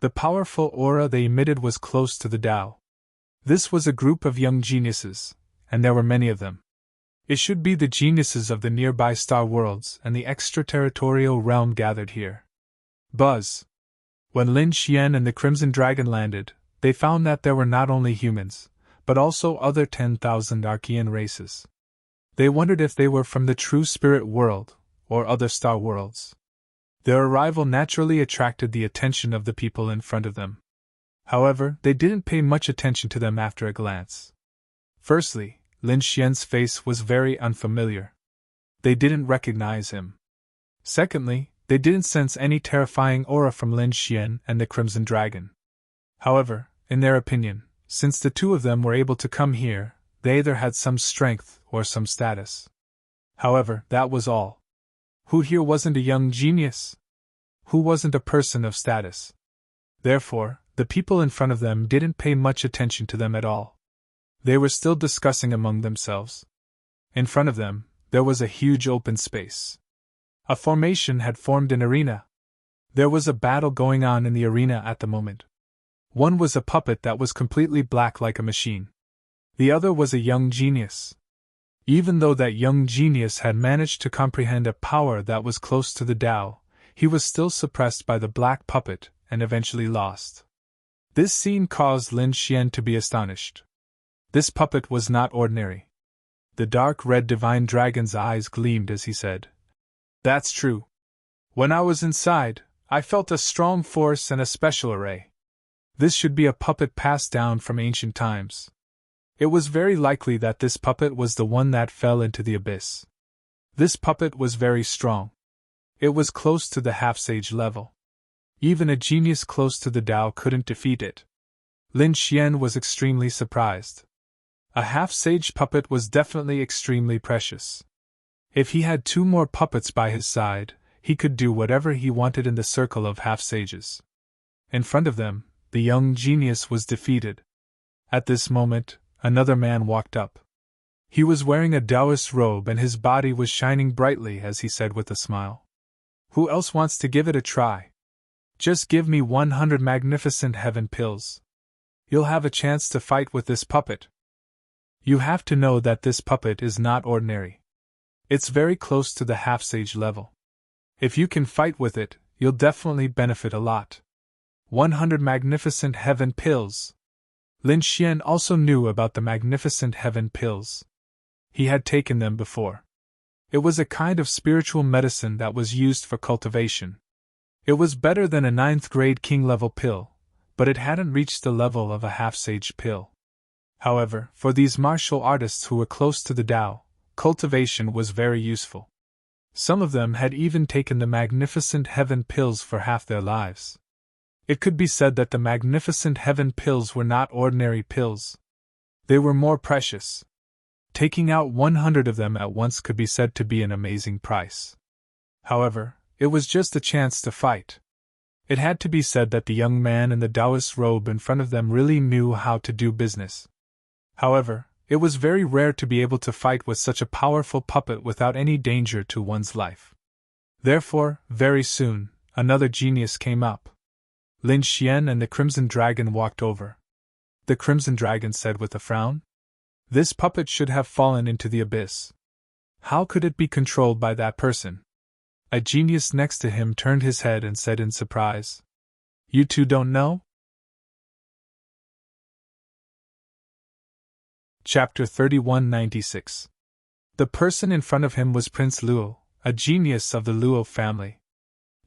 The powerful aura they emitted was close to the Tao. This was a group of young geniuses, and there were many of them. It should be the geniuses of the nearby star worlds and the extraterritorial realm gathered here. Buzz. When Lin Xian and the Crimson Dragon landed, they found that there were not only humans, but also other 10,000 Archean races. They wondered if they were from the true spirit world, or other star worlds. Their arrival naturally attracted the attention of the people in front of them. However, they didn't pay much attention to them after a glance. Firstly, Lin Xian's face was very unfamiliar. They didn't recognize him. Secondly, they didn't sense any terrifying aura from Lin Xian and the Crimson Dragon. However, in their opinion, since the two of them were able to come here, they either had some strength or some status. However, that was all. Who here wasn't a young genius? Who wasn't a person of status? Therefore, the people in front of them didn't pay much attention to them at all. They were still discussing among themselves. In front of them, there was a huge open space. A formation had formed an arena. There was a battle going on in the arena at the moment. One was a puppet that was completely black like a machine. The other was a young genius. Even though that young genius had managed to comprehend a power that was close to the Tao, he was still suppressed by the black puppet and eventually lost. This scene caused Lin Xian to be astonished. This puppet was not ordinary. The dark red divine dragon's eyes gleamed as he said, "That's true. When I was inside, I felt a strong force and a special array. This should be a puppet passed down from ancient times. It was very likely that this puppet was the one that fell into the abyss. This puppet was very strong. It was close to the half-sage level. Even a genius close to the Tao couldn't defeat it." Lin Xian was extremely surprised. A half-sage puppet was definitely extremely precious. If he had two more puppets by his side, he could do whatever he wanted in the circle of half-sages. In front of them, the young genius was defeated. At this moment, another man walked up. He was wearing a Taoist robe and his body was shining brightly as he said with a smile, "Who else wants to give it a try? Just give me 100 magnificent heaven pills. You'll have a chance to fight with this puppet." You have to know that this puppet is not ordinary. It's very close to the half-sage level. If you can fight with it, you'll definitely benefit a lot. 100 magnificent heaven pills. Lin Xian also knew about the magnificent heaven pills. He had taken them before. It was a kind of spiritual medicine that was used for cultivation. It was better than a 9th grade king-level pill, but it hadn't reached the level of a half-sage pill. However, for these martial artists who were close to the Tao, cultivation was very useful. Some of them had even taken the magnificent heaven pills for half their lives. It could be said that the magnificent heaven pills were not ordinary pills. They were more precious. Taking out 100 of them at once could be said to be an amazing price. However, it was just a chance to fight. It had to be said that the young man in the Taoist robe in front of them really knew how to do business. However, It was very rare to be able to fight with such a powerful puppet without any danger to one's life. Therefore, very soon, another genius came up. Lin Xian and the Crimson Dragon walked over. The Crimson Dragon said with a frown, "This puppet should have fallen into the abyss. How could it be controlled by that person?" A genius next to him turned his head and said in surprise, "You two don't know?" Chapter 3196. The person in front of him was Prince Luo, a genius of the Luo family.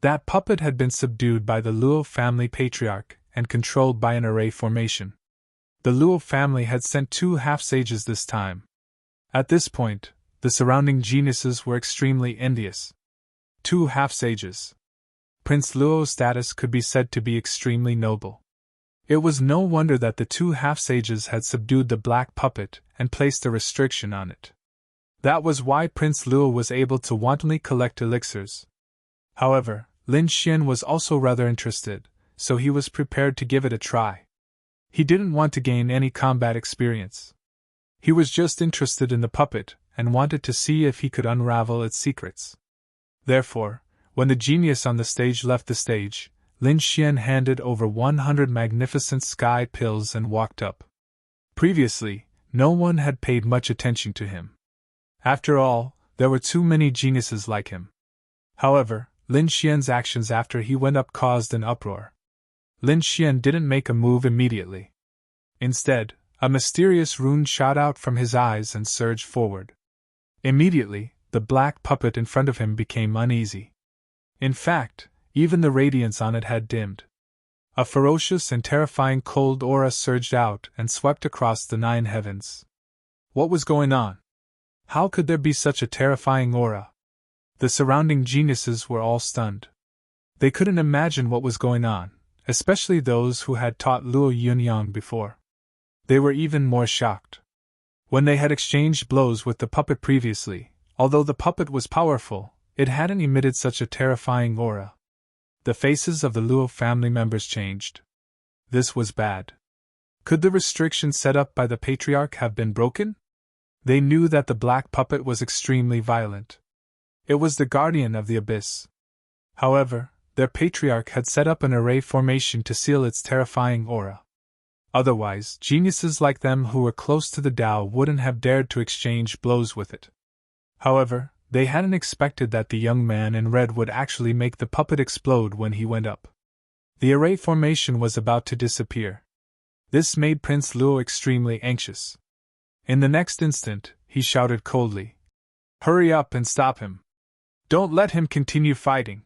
That puppet had been subdued by the Luo family patriarch and controlled by an array formation. The Luo family had sent 2 half-sages this time. At this point, the surrounding geniuses were extremely envious. 2 half-sages. Prince Luo's status could be said to be extremely noble. It was no wonder that the 2 half-sages had subdued the black puppet and placed a restriction on it. That was why Prince Luo was able to wantonly collect elixirs. However, Lin Xian was also rather interested, so he was prepared to give it a try. He didn't want to gain any combat experience. He was just interested in the puppet and wanted to see if he could unravel its secrets. Therefore, when the genius on the stage left the stage, Lin Xian handed over 100 magnificent sky pills and walked up. Previously, no one had paid much attention to him. After all, there were too many geniuses like him. However, Lin Xian's actions after he went up caused an uproar. Lin Xian didn't make a move immediately. Instead, a mysterious rune shot out from his eyes and surged forward. Immediately, the black puppet in front of him became uneasy. In fact, even the radiance on it had dimmed. A ferocious and terrifying cold aura surged out and swept across the 9 heavens. What was going on? How could there be such a terrifying aura? The surrounding geniuses were all stunned. They couldn't imagine what was going on, especially those who had taught Luo Yunyang before. They were even more shocked. When they had exchanged blows with the puppet previously, although the puppet was powerful, it hadn't emitted such a terrifying aura. The faces of the Luo family members changed. This was bad. Could the restriction set up by the patriarch have been broken? They knew that the black puppet was extremely violent. It was the guardian of the abyss. However, their patriarch had set up an array formation to seal its terrifying aura. Otherwise, geniuses like them who were close to the Tao wouldn't have dared to exchange blows with it. However, they hadn't expected that the young man in red would actually make the puppet explode when he went up. The array formation was about to disappear. This made Prince Luo extremely anxious. In the next instant, he shouted coldly, "Hurry up and stop him! Don't let him continue fighting!"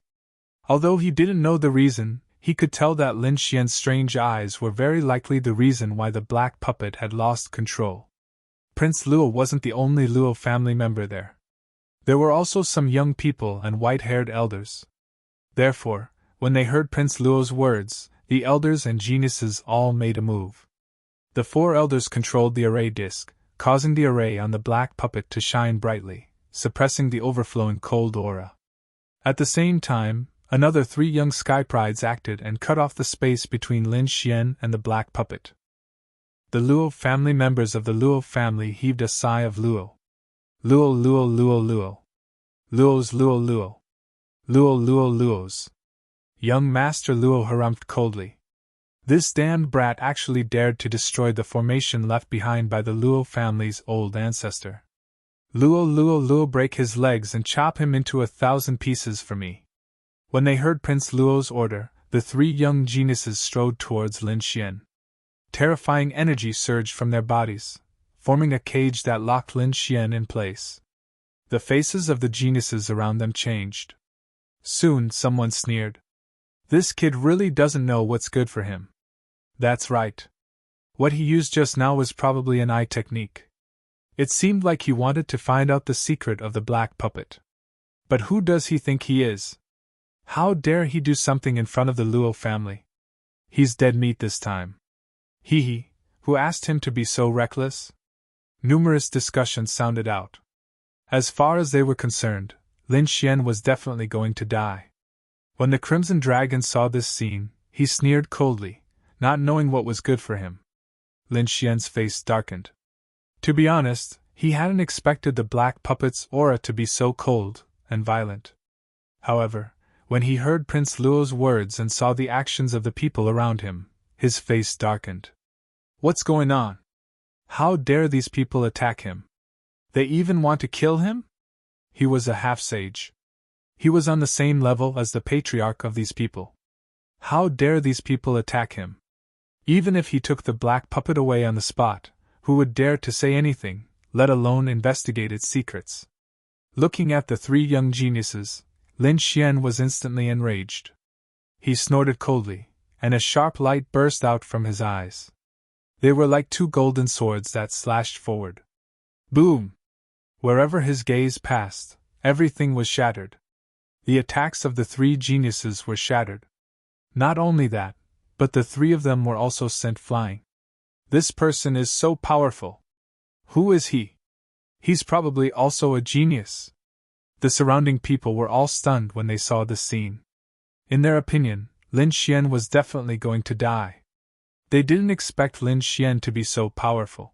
Although he didn't know the reason, he could tell that Lin Xian's strange eyes were very likely the reason why the black puppet had lost control. Prince Luo wasn't the only Luo family member there. There were also some young people and white-haired elders. Therefore, when they heard Prince Luo's words, the elders and geniuses all made a move. The 4 elders controlled the array disk, causing the array on the black puppet to shine brightly, suppressing the overflowing cold aura. At the same time, another 3 young sky prides acted and cut off the space between Lin Xian and the black puppet. The Luo family members of the Luo family heaved a sigh of Luo. Luo Luo Luo Luo. Luo's Luo Luo. Luo Luo Luo's. Young Master Luo harumphed coldly. This damned brat actually dared to destroy the formation left behind by the Luo family's old ancestor. Luo Luo Luo, break his legs and chop him into 1,000 pieces for me. When they heard Prince Luo's order, the 3 young geniuses strode towards Lin Xian. Terrifying energy surged from their bodies, forming a cage that locked Lin Xian in place. The faces of the geniuses around them changed. Soon someone sneered. "This kid really doesn't know what's good for him." That's right. What he used just now was probably an eye technique. It seemed like he wanted to find out the secret of the black puppet. But who does he think he is? How dare he do something in front of the Luo family? He's dead meat this time. He, who asked him to be so reckless? Numerous discussions sounded out. As far as they were concerned, Lin Xian was definitely going to die. When the Crimson Dragon saw this scene, he sneered coldly, not knowing what was good for him. Lin Xian's face darkened. To be honest, he hadn't expected the black puppet's aura to be so cold and violent. However, when he heard Prince Luo's words and saw the actions of the people around him, his face darkened. What's going on? How dare these people attack him? They even want to kill him? He was a half-sage. He was on the same level as the patriarch of these people. How dare these people attack him? Even if he took the black puppet away on the spot, who would dare to say anything, let alone investigate its secrets? Looking at the three young geniuses, Lin Xian was instantly enraged. He snorted coldly, and a sharp light burst out from his eyes. They were like two golden swords that slashed forward. Boom! Wherever his gaze passed, everything was shattered. The attacks of the three geniuses were shattered. Not only that, but the three of them were also sent flying. This person is so powerful. Who is he? He's probably also a genius. The surrounding people were all stunned when they saw this scene. In their opinion, Lin Xian was definitely going to die. They didn't expect Lin Xian to be so powerful.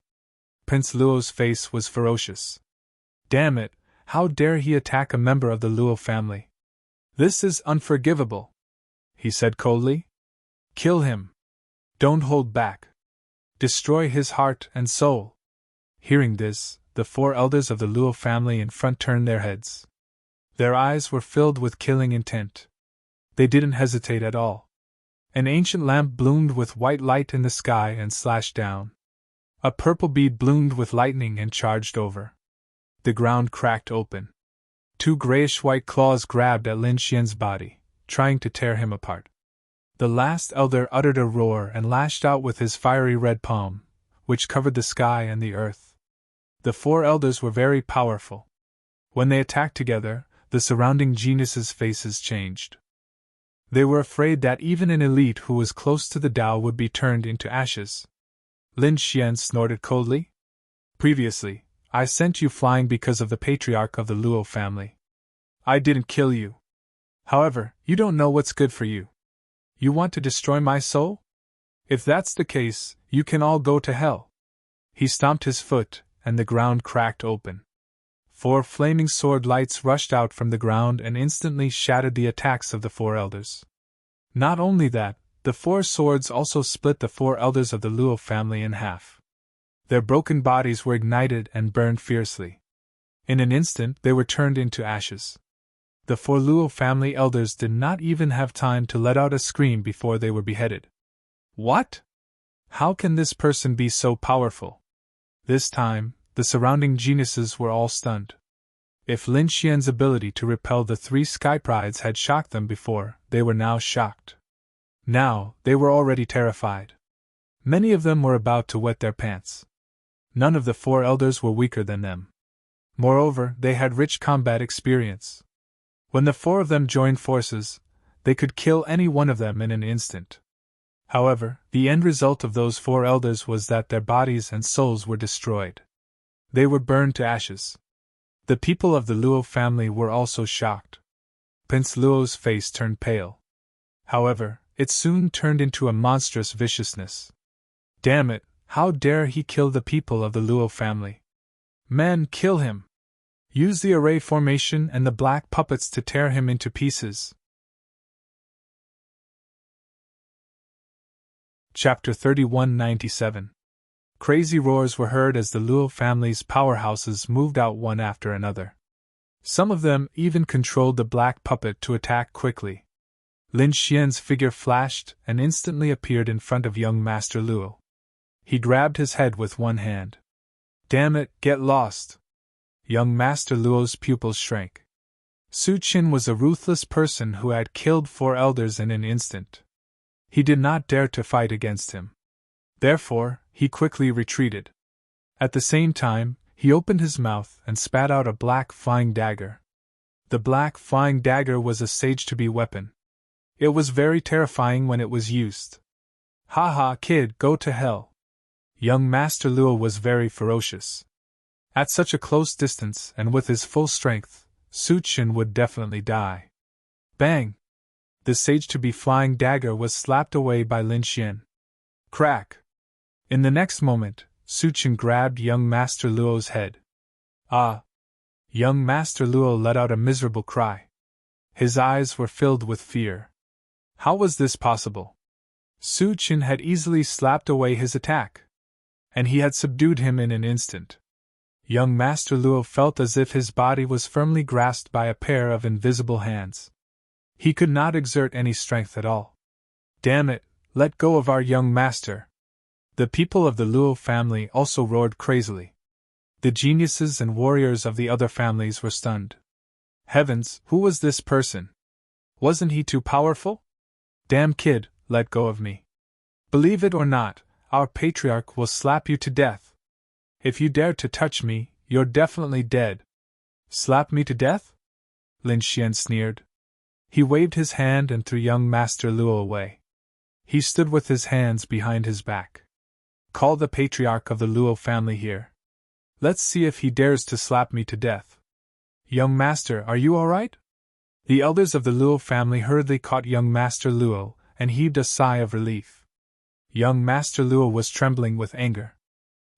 Prince Luo's face was ferocious. Damn it, how dare he attack a member of the Luo family? This is unforgivable, he said coldly. Kill him. Don't hold back. Destroy his heart and soul. Hearing this, the four elders of the Luo family in front turned their heads. Their eyes were filled with killing intent. They didn't hesitate at all. An ancient lamp bloomed with white light in the sky and slashed down. A purple bead bloomed with lightning and charged over. The ground cracked open. Two grayish-white claws grabbed at Lin Xian's body, trying to tear him apart. The last elder uttered a roar and lashed out with his fiery red palm, which covered the sky and the earth. The four elders were very powerful. When they attacked together, the surrounding geniuses' faces changed. They were afraid that even an elite who was close to the Tao would be turned into ashes. Lin Xian snorted coldly. Previously, I sent you flying because of the patriarch of the Luo family. I didn't kill you. However, you don't know what's good for you. You want to destroy my soul? If that's the case, you can all go to hell. He stomped his foot, and the ground cracked open. Four flaming sword lights rushed out from the ground and instantly shattered the attacks of the four elders. Not only that, the four swords also split the four elders of the Luo family in half. Their broken bodies were ignited and burned fiercely. In an instant they were turned into ashes. The four Luo family elders did not even have time to let out a scream before they were beheaded. What? How can this person be so powerful? This time, the surrounding geniuses were all stunned. If Lin Xian's ability to repel the three sky prides had shocked them before, they were now shocked. Now, they were already terrified. Many of them were about to wet their pants. None of the four elders were weaker than them. Moreover, they had rich combat experience. When the four of them joined forces, they could kill any one of them in an instant. However, the end result of those four elders was that their bodies and souls were destroyed. They were burned to ashes. The people of the Luo family were also shocked. Prince Luo's face turned pale. However, it soon turned into a monstrous viciousness. Damn it, how dare he kill the people of the Luo family? Men, kill him! Use the array formation and the black puppets to tear him into pieces. Chapter 3197. Crazy roars were heard as the Luo family's powerhouses moved out one after another. Some of them even controlled the black puppet to attack quickly. Lin Xian's figure flashed and instantly appeared in front of young Master Luo. He grabbed his head with one hand. Damn it, get lost! Young Master Luo's pupils shrank. Su Qin was a ruthless person who had killed four elders in an instant. He did not dare to fight against him. Therefore, he quickly retreated. At the same time, he opened his mouth and spat out a black flying dagger. The black flying dagger was a sage-to-be weapon. It was very terrifying when it was used. Ha ha, kid, go to hell. Young Master Luo was very ferocious. At such a close distance and with his full strength, Su Qin would definitely die. Bang! The sage-to-be flying dagger was slapped away by Lin Xian. Crack! In the next moment, Suchin grabbed young Master Luo's head. Ah! Young Master Luo let out a miserable cry. His eyes were filled with fear. How was this possible? Suchin had easily slapped away his attack, and he had subdued him in an instant. Young Master Luo felt as if his body was firmly grasped by a pair of invisible hands. He could not exert any strength at all. Damn it, let go of our young master! The people of the Luo family also roared crazily. The geniuses and warriors of the other families were stunned. Heavens, who was this person? Wasn't he too powerful? Damn kid, let go of me. Believe it or not, our patriarch will slap you to death. If you dare to touch me, you're definitely dead. Slap me to death? Lin Xian sneered. He waved his hand and threw young Master Luo away. He stood with his hands behind his back. Call the patriarch of the Luo family here. Let's see if he dares to slap me to death. Young Master, are you all right? The elders of the Luo family hurriedly caught young Master Luo and heaved a sigh of relief. Young Master Luo was trembling with anger.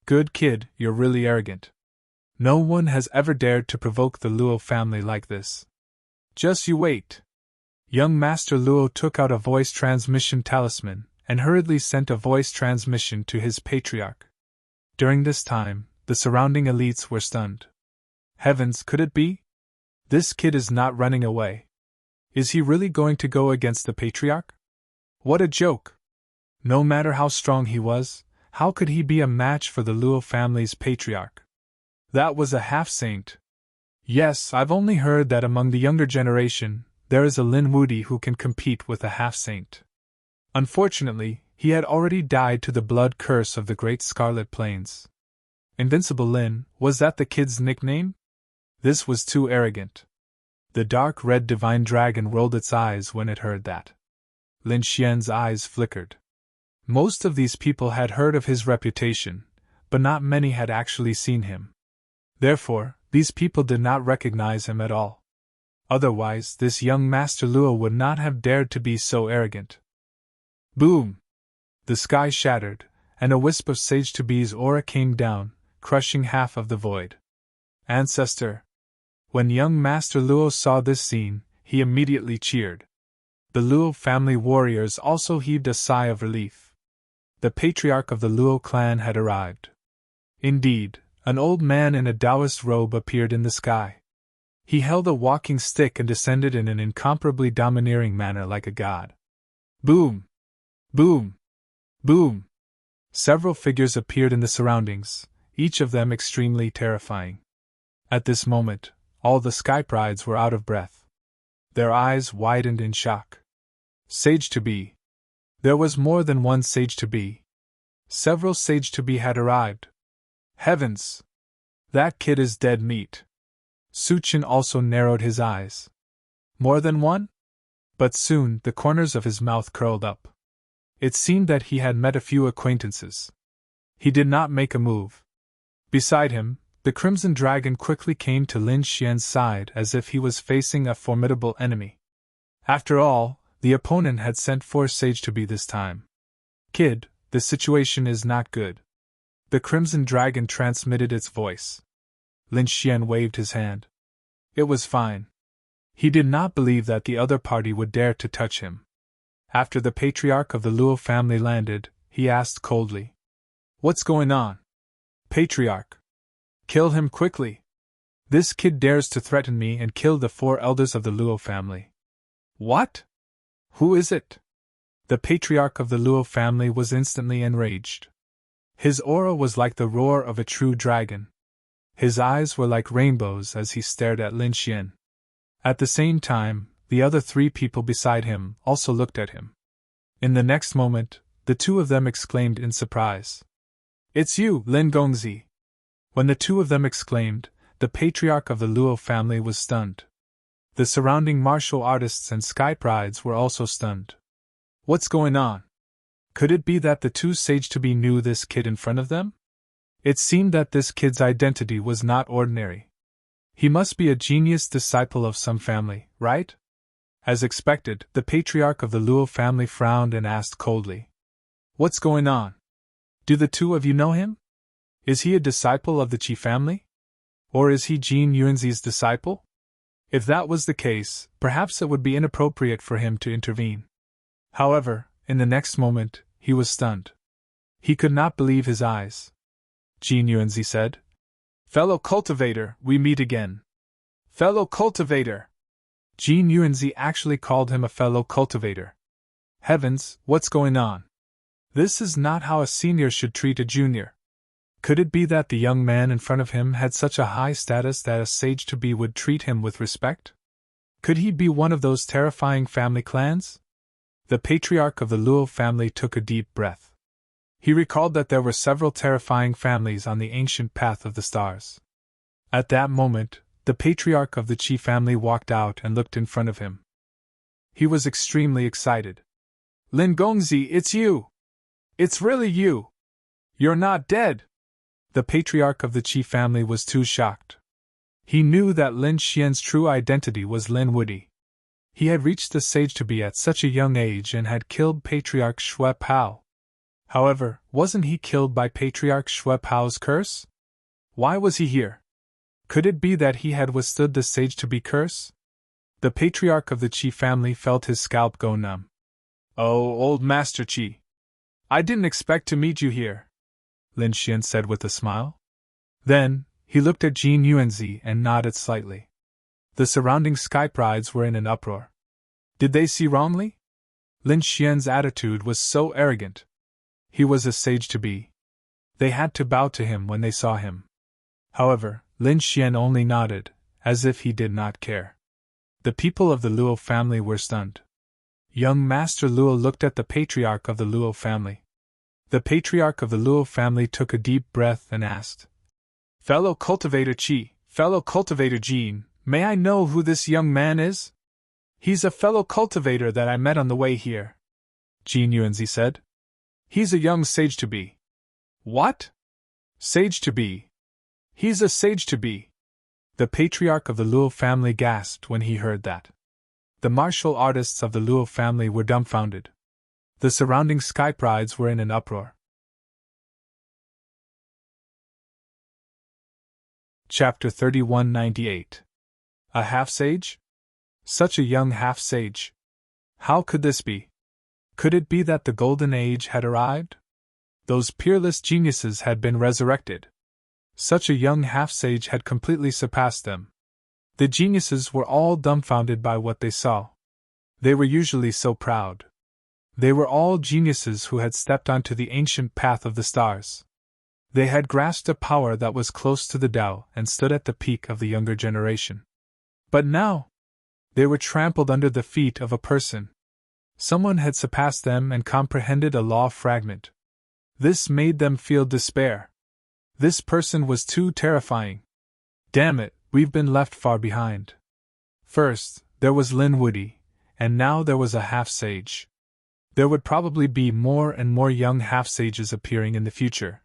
Good kid, you're really arrogant. No one has ever dared to provoke the Luo family like this. Just you wait. Young Master Luo took out a voice transmission talisman and hurriedly sent a voice transmission to his patriarch. During this time, the surrounding elites were stunned. Heavens, could it be? This kid is not running away. Is he really going to go against the patriarch? What a joke! No matter how strong he was, how could he be a match for the Luo family's patriarch? That was a half-saint. Yes, I've only heard that among the younger generation, there is a Lin Wudi who can compete with a half-saint. Unfortunately, he had already died to the blood curse of the Great Scarlet Plains. Invincible Lin, was that the kid's nickname? This was too arrogant. The dark red divine dragon rolled its eyes when it heard that. Lin Xian's eyes flickered. Most of these people had heard of his reputation, but not many had actually seen him. Therefore, these people did not recognize him at all. Otherwise, this young Master Luo would not have dared to be so arrogant. Boom! The sky shattered, and a wisp of Sage to Be's aura came down, crushing half of the void. Ancestor! When young Master Luo saw this scene, he immediately cheered. The Luo family warriors also heaved a sigh of relief. The patriarch of the Luo clan had arrived. Indeed, an old man in a Taoist robe appeared in the sky. He held a walking stick and descended in an incomparably domineering manner like a god. Boom! Boom! Boom! Several figures appeared in the surroundings, each of them extremely terrifying. At this moment, all the sky prides were out of breath. Their eyes widened in shock. Sage to be. There was more than one Sage to be. Several Sage to be had arrived. Heavens! That kid is dead meat. Suchin also narrowed his eyes. More than one? But soon the corners of his mouth curled up. It seemed that he had met a few acquaintances. He did not make a move. Beside him, the Crimson Dragon quickly came to Lin Xian's side as if he was facing a formidable enemy. After all, the opponent had sent 4 Sage to be this time. Kid, the situation is not good. The Crimson Dragon transmitted its voice. Lin Xian waved his hand. It was fine. He did not believe that the other party would dare to touch him. After the patriarch of the Luo family landed, he asked coldly, "What's going on?" "Patriarch. Kill him quickly. This kid dares to threaten me and kill the 4 elders of the Luo family." "What? Who is it?" The patriarch of the Luo family was instantly enraged. His aura was like the roar of a true dragon. His eyes were like rainbows as he stared at Lin Xian. At the same time, the other 3 people beside him also looked at him. In the next moment, the 2 of them exclaimed in surprise. "It's you, Lin Gongzi!" When the 2 of them exclaimed, the patriarch of the Luo family was stunned. The surrounding martial artists and sky prides were also stunned. What's going on? Could it be that the 2 Sage to be knew this kid in front of them? It seemed that this kid's identity was not ordinary. He must be a genius disciple of some family, right? As expected, the patriarch of the Luo family frowned and asked coldly, "What's going on? Do the 2 of you know him?" Is he a disciple of the Qi family? Or is he Jin Yuanzi's disciple? If that was the case, perhaps it would be inappropriate for him to intervene. However, in the next moment, he was stunned. He could not believe his eyes. Jin Yuanzi said, "Fellow cultivator, we meet again." Fellow cultivator! Jin Yuanzi actually called him a fellow cultivator. Heavens, what's going on? This is not how a senior should treat a junior. Could it be that the young man in front of him had such a high status that a sage-to-be would treat him with respect? Could he be one of those terrifying family clans? The patriarch of the Luo family took a deep breath. He recalled that there were several terrifying families on the ancient path of the stars. At that moment, the patriarch of the Qi family walked out and looked in front of him. He was extremely excited. "Lin Gongzi, it's you! It's really you! You're not dead!" The patriarch of the Qi family was too shocked. He knew that Lin Xian's true identity was Lin Wudi. He had reached the sage-to-be at such a young age and had killed Patriarch Xue Pao. However, wasn't he killed by Patriarch Xue Pao's curse? Why was he here? Could it be that he had withstood the sage-to-be curse? The patriarch of the Qi family felt his scalp go numb. "Oh, old Master Qi! I didn't expect to meet you here," Lin Xian said with a smile. Then, he looked at Jin Yuanzi and nodded slightly. The surrounding skybrides were in an uproar. Did they see wrongly? Lin Xian's attitude was so arrogant. He was a sage-to-be. They had to bow to him when they saw him. However, Lin Xian only nodded, as if he did not care. The people of the Luo family were stunned. Young Master Luo looked at the patriarch of the Luo family. The patriarch of the Luo family took a deep breath and asked, "Fellow cultivator Qi, fellow cultivator Jin, may I know who this young man is?" "He's a fellow cultivator that I met on the way here," Jin Yuanzi said. "He's a young sage-to-be." "What? Sage-to-be? He's a sage-to-be!" The patriarch of the Luo family gasped when he heard that. The martial artists of the Luo family were dumbfounded. The surrounding skybrides were in an uproar. Chapter 3198. A half-sage? Such a young half-sage. How could this be? Could it be that the golden age had arrived? Those peerless geniuses had been resurrected. Such a young half-sage had completely surpassed them. The geniuses were all dumbfounded by what they saw. They were usually so proud. They were all geniuses who had stepped onto the ancient path of the stars. They had grasped a power that was close to the Tao and stood at the peak of the younger generation. But now, they were trampled under the feet of a person. Someone had surpassed them and comprehended a law fragment. This made them feel despair. This person was too terrifying. Damn it, we've been left far behind. First, there was Lin Wudi, and now there was a half-sage. There would probably be more and more young half-sages appearing in the future.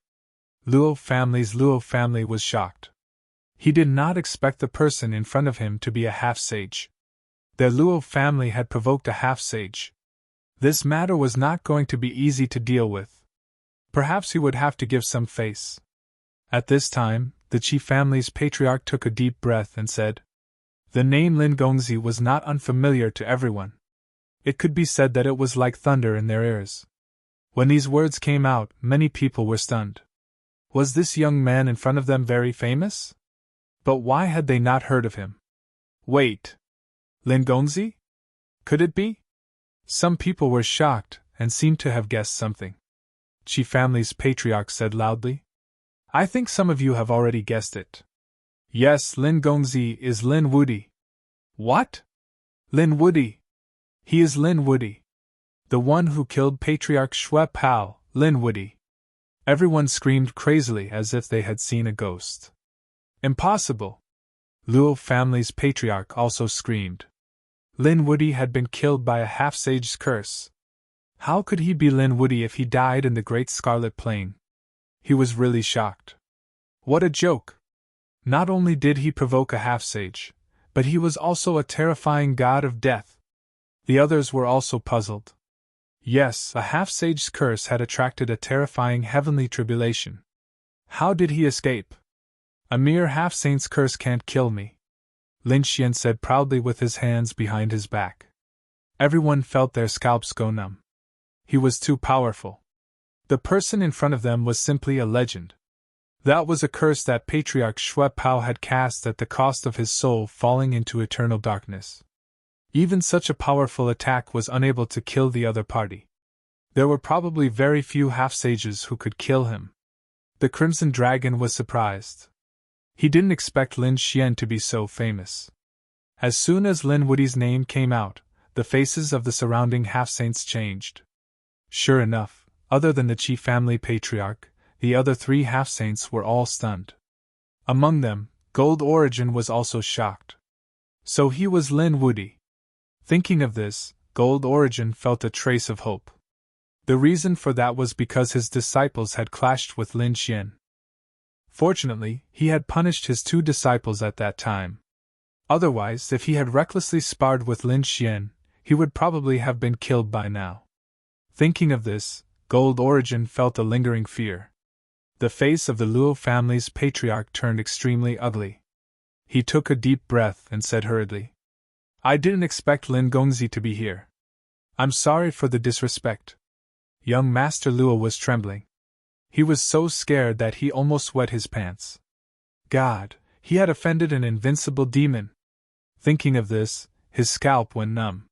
Luo family was shocked. He did not expect the person in front of him to be a half-sage. Their Luo family had provoked a half-sage. This matter was not going to be easy to deal with. Perhaps he would have to give some face. At this time, the Qi family's patriarch took a deep breath and said, "The name Lin Gongzi was not unfamiliar to everyone. It could be said that it was like thunder in their ears." When these words came out, many people were stunned. Was this young man in front of them very famous? But why had they not heard of him? Wait. Lin Gongzi? Could it be? Some people were shocked and seemed to have guessed something. Qi family's patriarch said loudly, "I think some of you have already guessed it. Yes, Lin Gongzi is Lin Wudi." What? Lin Wudi? He is Lin Wudi. The one who killed Patriarch Xue Pao, Lin Wudi. Everyone screamed crazily as if they had seen a ghost. Impossible! Luo family's patriarch also screamed. Lin Wudi had been killed by a half-sage's curse. How could he be Lin Wudi if he died in the Great Scarlet Plain? He was really shocked. What a joke! Not only did he provoke a half-sage, but he was also a terrifying god of death. The others were also puzzled. Yes, a half-sage's curse had attracted a terrifying heavenly tribulation. How did he escape? A mere half-saint's curse can't kill me, Lin Xian said proudly with his hands behind his back. Everyone felt their scalps go numb. He was too powerful. The person in front of them was simply a legend. That was a curse that Patriarch Xue Pao had cast at the cost of his soul falling into eternal darkness. Even such a powerful attack was unable to kill the other party. There were probably very few half-sages who could kill him. The Crimson Dragon was surprised. He didn't expect Lin Xian to be so famous. As soon as Lin Wudi's name came out, the faces of the surrounding half-saints changed. Sure enough, other than the Qi family patriarch, the other 3 half-saints were all stunned. Among them, Gold Origin was also shocked. So he was Lin Wudi. Thinking of this, Gold Origin felt a trace of hope. The reason for that was because his disciples had clashed with Lin Xian. Fortunately, he had punished his 2 disciples at that time. Otherwise, if he had recklessly sparred with Lin Xian, he would probably have been killed by now. Thinking of this, Gold Origin felt a lingering fear. The face of the Luo family's patriarch turned extremely ugly. He took a deep breath and said hurriedly, "I didn't expect Lin Gongzi to be here. I'm sorry for the disrespect." Young Master Luo was trembling. He was so scared that he almost wet his pants. God, he had offended an invincible demon. Thinking of this, his scalp went numb.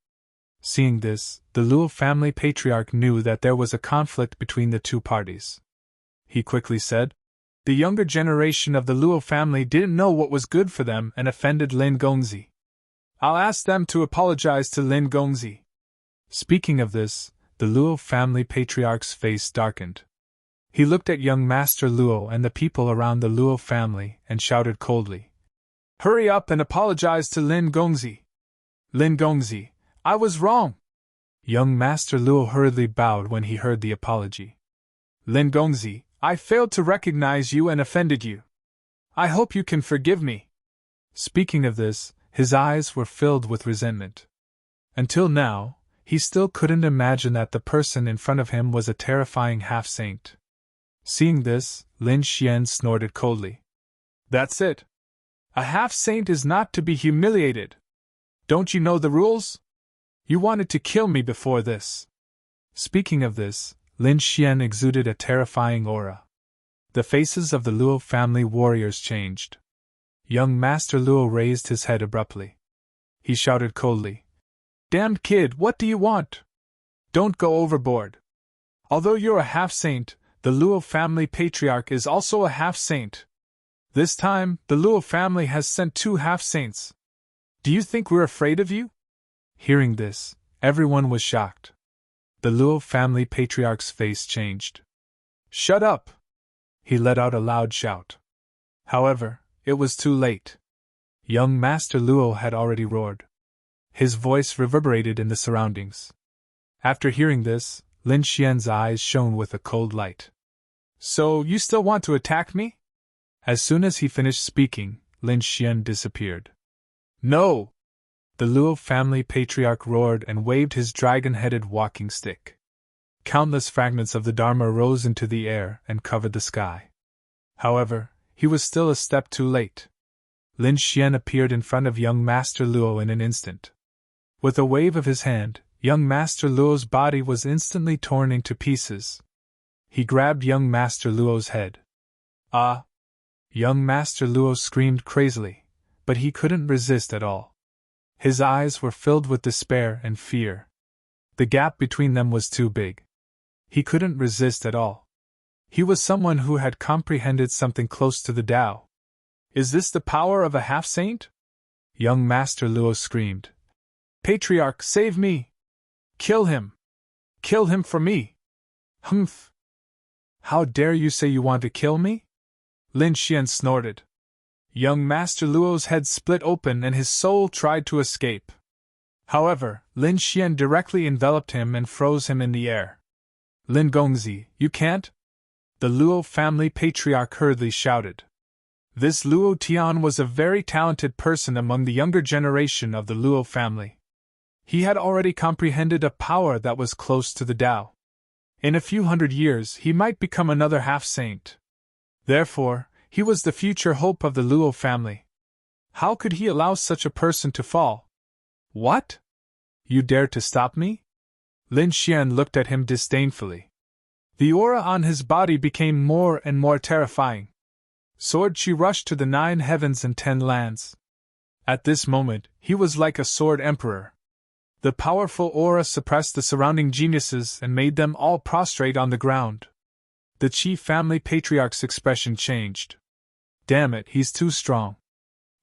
Seeing this, the Luo family patriarch knew that there was a conflict between the 2 parties. He quickly said, "The younger generation of the Luo family didn't know what was good for them and offended Lin Gongzi. I'll ask them to apologize to Lin Gongzi." Speaking of this, the Luo family patriarch's face darkened. He looked at young Master Luo and the people around the Luo family and shouted coldly, "Hurry up and apologize to Lin Gongzi. Lin Gongzi, I was wrong." Young Master Luo hurriedly bowed when he heard the apology. "Lin Gongzi, I failed to recognize you and offended you. I hope you can forgive me." Speaking of this, his eyes were filled with resentment. Until now, he still couldn't imagine that the person in front of him was a terrifying half-saint. Seeing this, Lin Xian snorted coldly. "That's it. A half-saint is not to be humiliated. Don't you know the rules? You wanted to kill me before this." Speaking of this, Lin Xian exuded a terrifying aura. The faces of the Luo family warriors changed. Young Master Luo raised his head abruptly. He shouted coldly, "Damned kid, what do you want? Don't go overboard. Although you're a half-saint, the Luo family patriarch is also a half-saint. This time, the Luo family has sent 2 half-saints. Do you think we're afraid of you?" Hearing this, everyone was shocked. The Luo family patriarch's face changed. "Shut up!" He let out a loud shout. However, it was too late. Young Master Luo had already roared. His voice reverberated in the surroundings. After hearing this, Lin Xian's eyes shone with a cold light. "So, you still want to attack me?" As soon as he finished speaking, Lin Xian disappeared. "No!" The Luo family patriarch roared and waved his dragon-headed walking stick. Countless fragments of the Dharma rose into the air and covered the sky. However, he was still a step too late. Lin Xian appeared in front of young Master Luo in an instant. With a wave of his hand, young Master Luo's body was instantly torn into pieces. He grabbed young Master Luo's head. "Ah!" Young Master Luo screamed crazily, but he couldn't resist at all. His eyes were filled with despair and fear. The gap between them was too big. He couldn't resist at all. He was someone who had comprehended something close to the Tao. "Is this the power of a half-saint?" Young Master Luo screamed. "Patriarch, save me! Kill him! Kill him for me!" "Humph! How dare you say you want to kill me?" Lin Xian snorted. Young Master Luo's head split open and his soul tried to escape. However, Lin Xian directly enveloped him and froze him in the air. "Lin Gongzi, you can't?" The Luo family patriarch hurriedly shouted. This Luo Tian was a very talented person among the younger generation of the Luo family. He had already comprehended a power that was close to the Tao. In a few hundred years he might become another half-saint. Therefore, he was the future hope of the Luo family. How could he allow such a person to fall? What? You dare to stop me? Lin Xian looked at him disdainfully. The aura on his body became more and more terrifying. Sword Chi rushed to the 9 heavens and 10 lands. At this moment, he was like a sword emperor. The powerful aura suppressed the surrounding geniuses and made them all prostrate on the ground. The Qi family patriarch's expression changed. Damn it, he's too strong.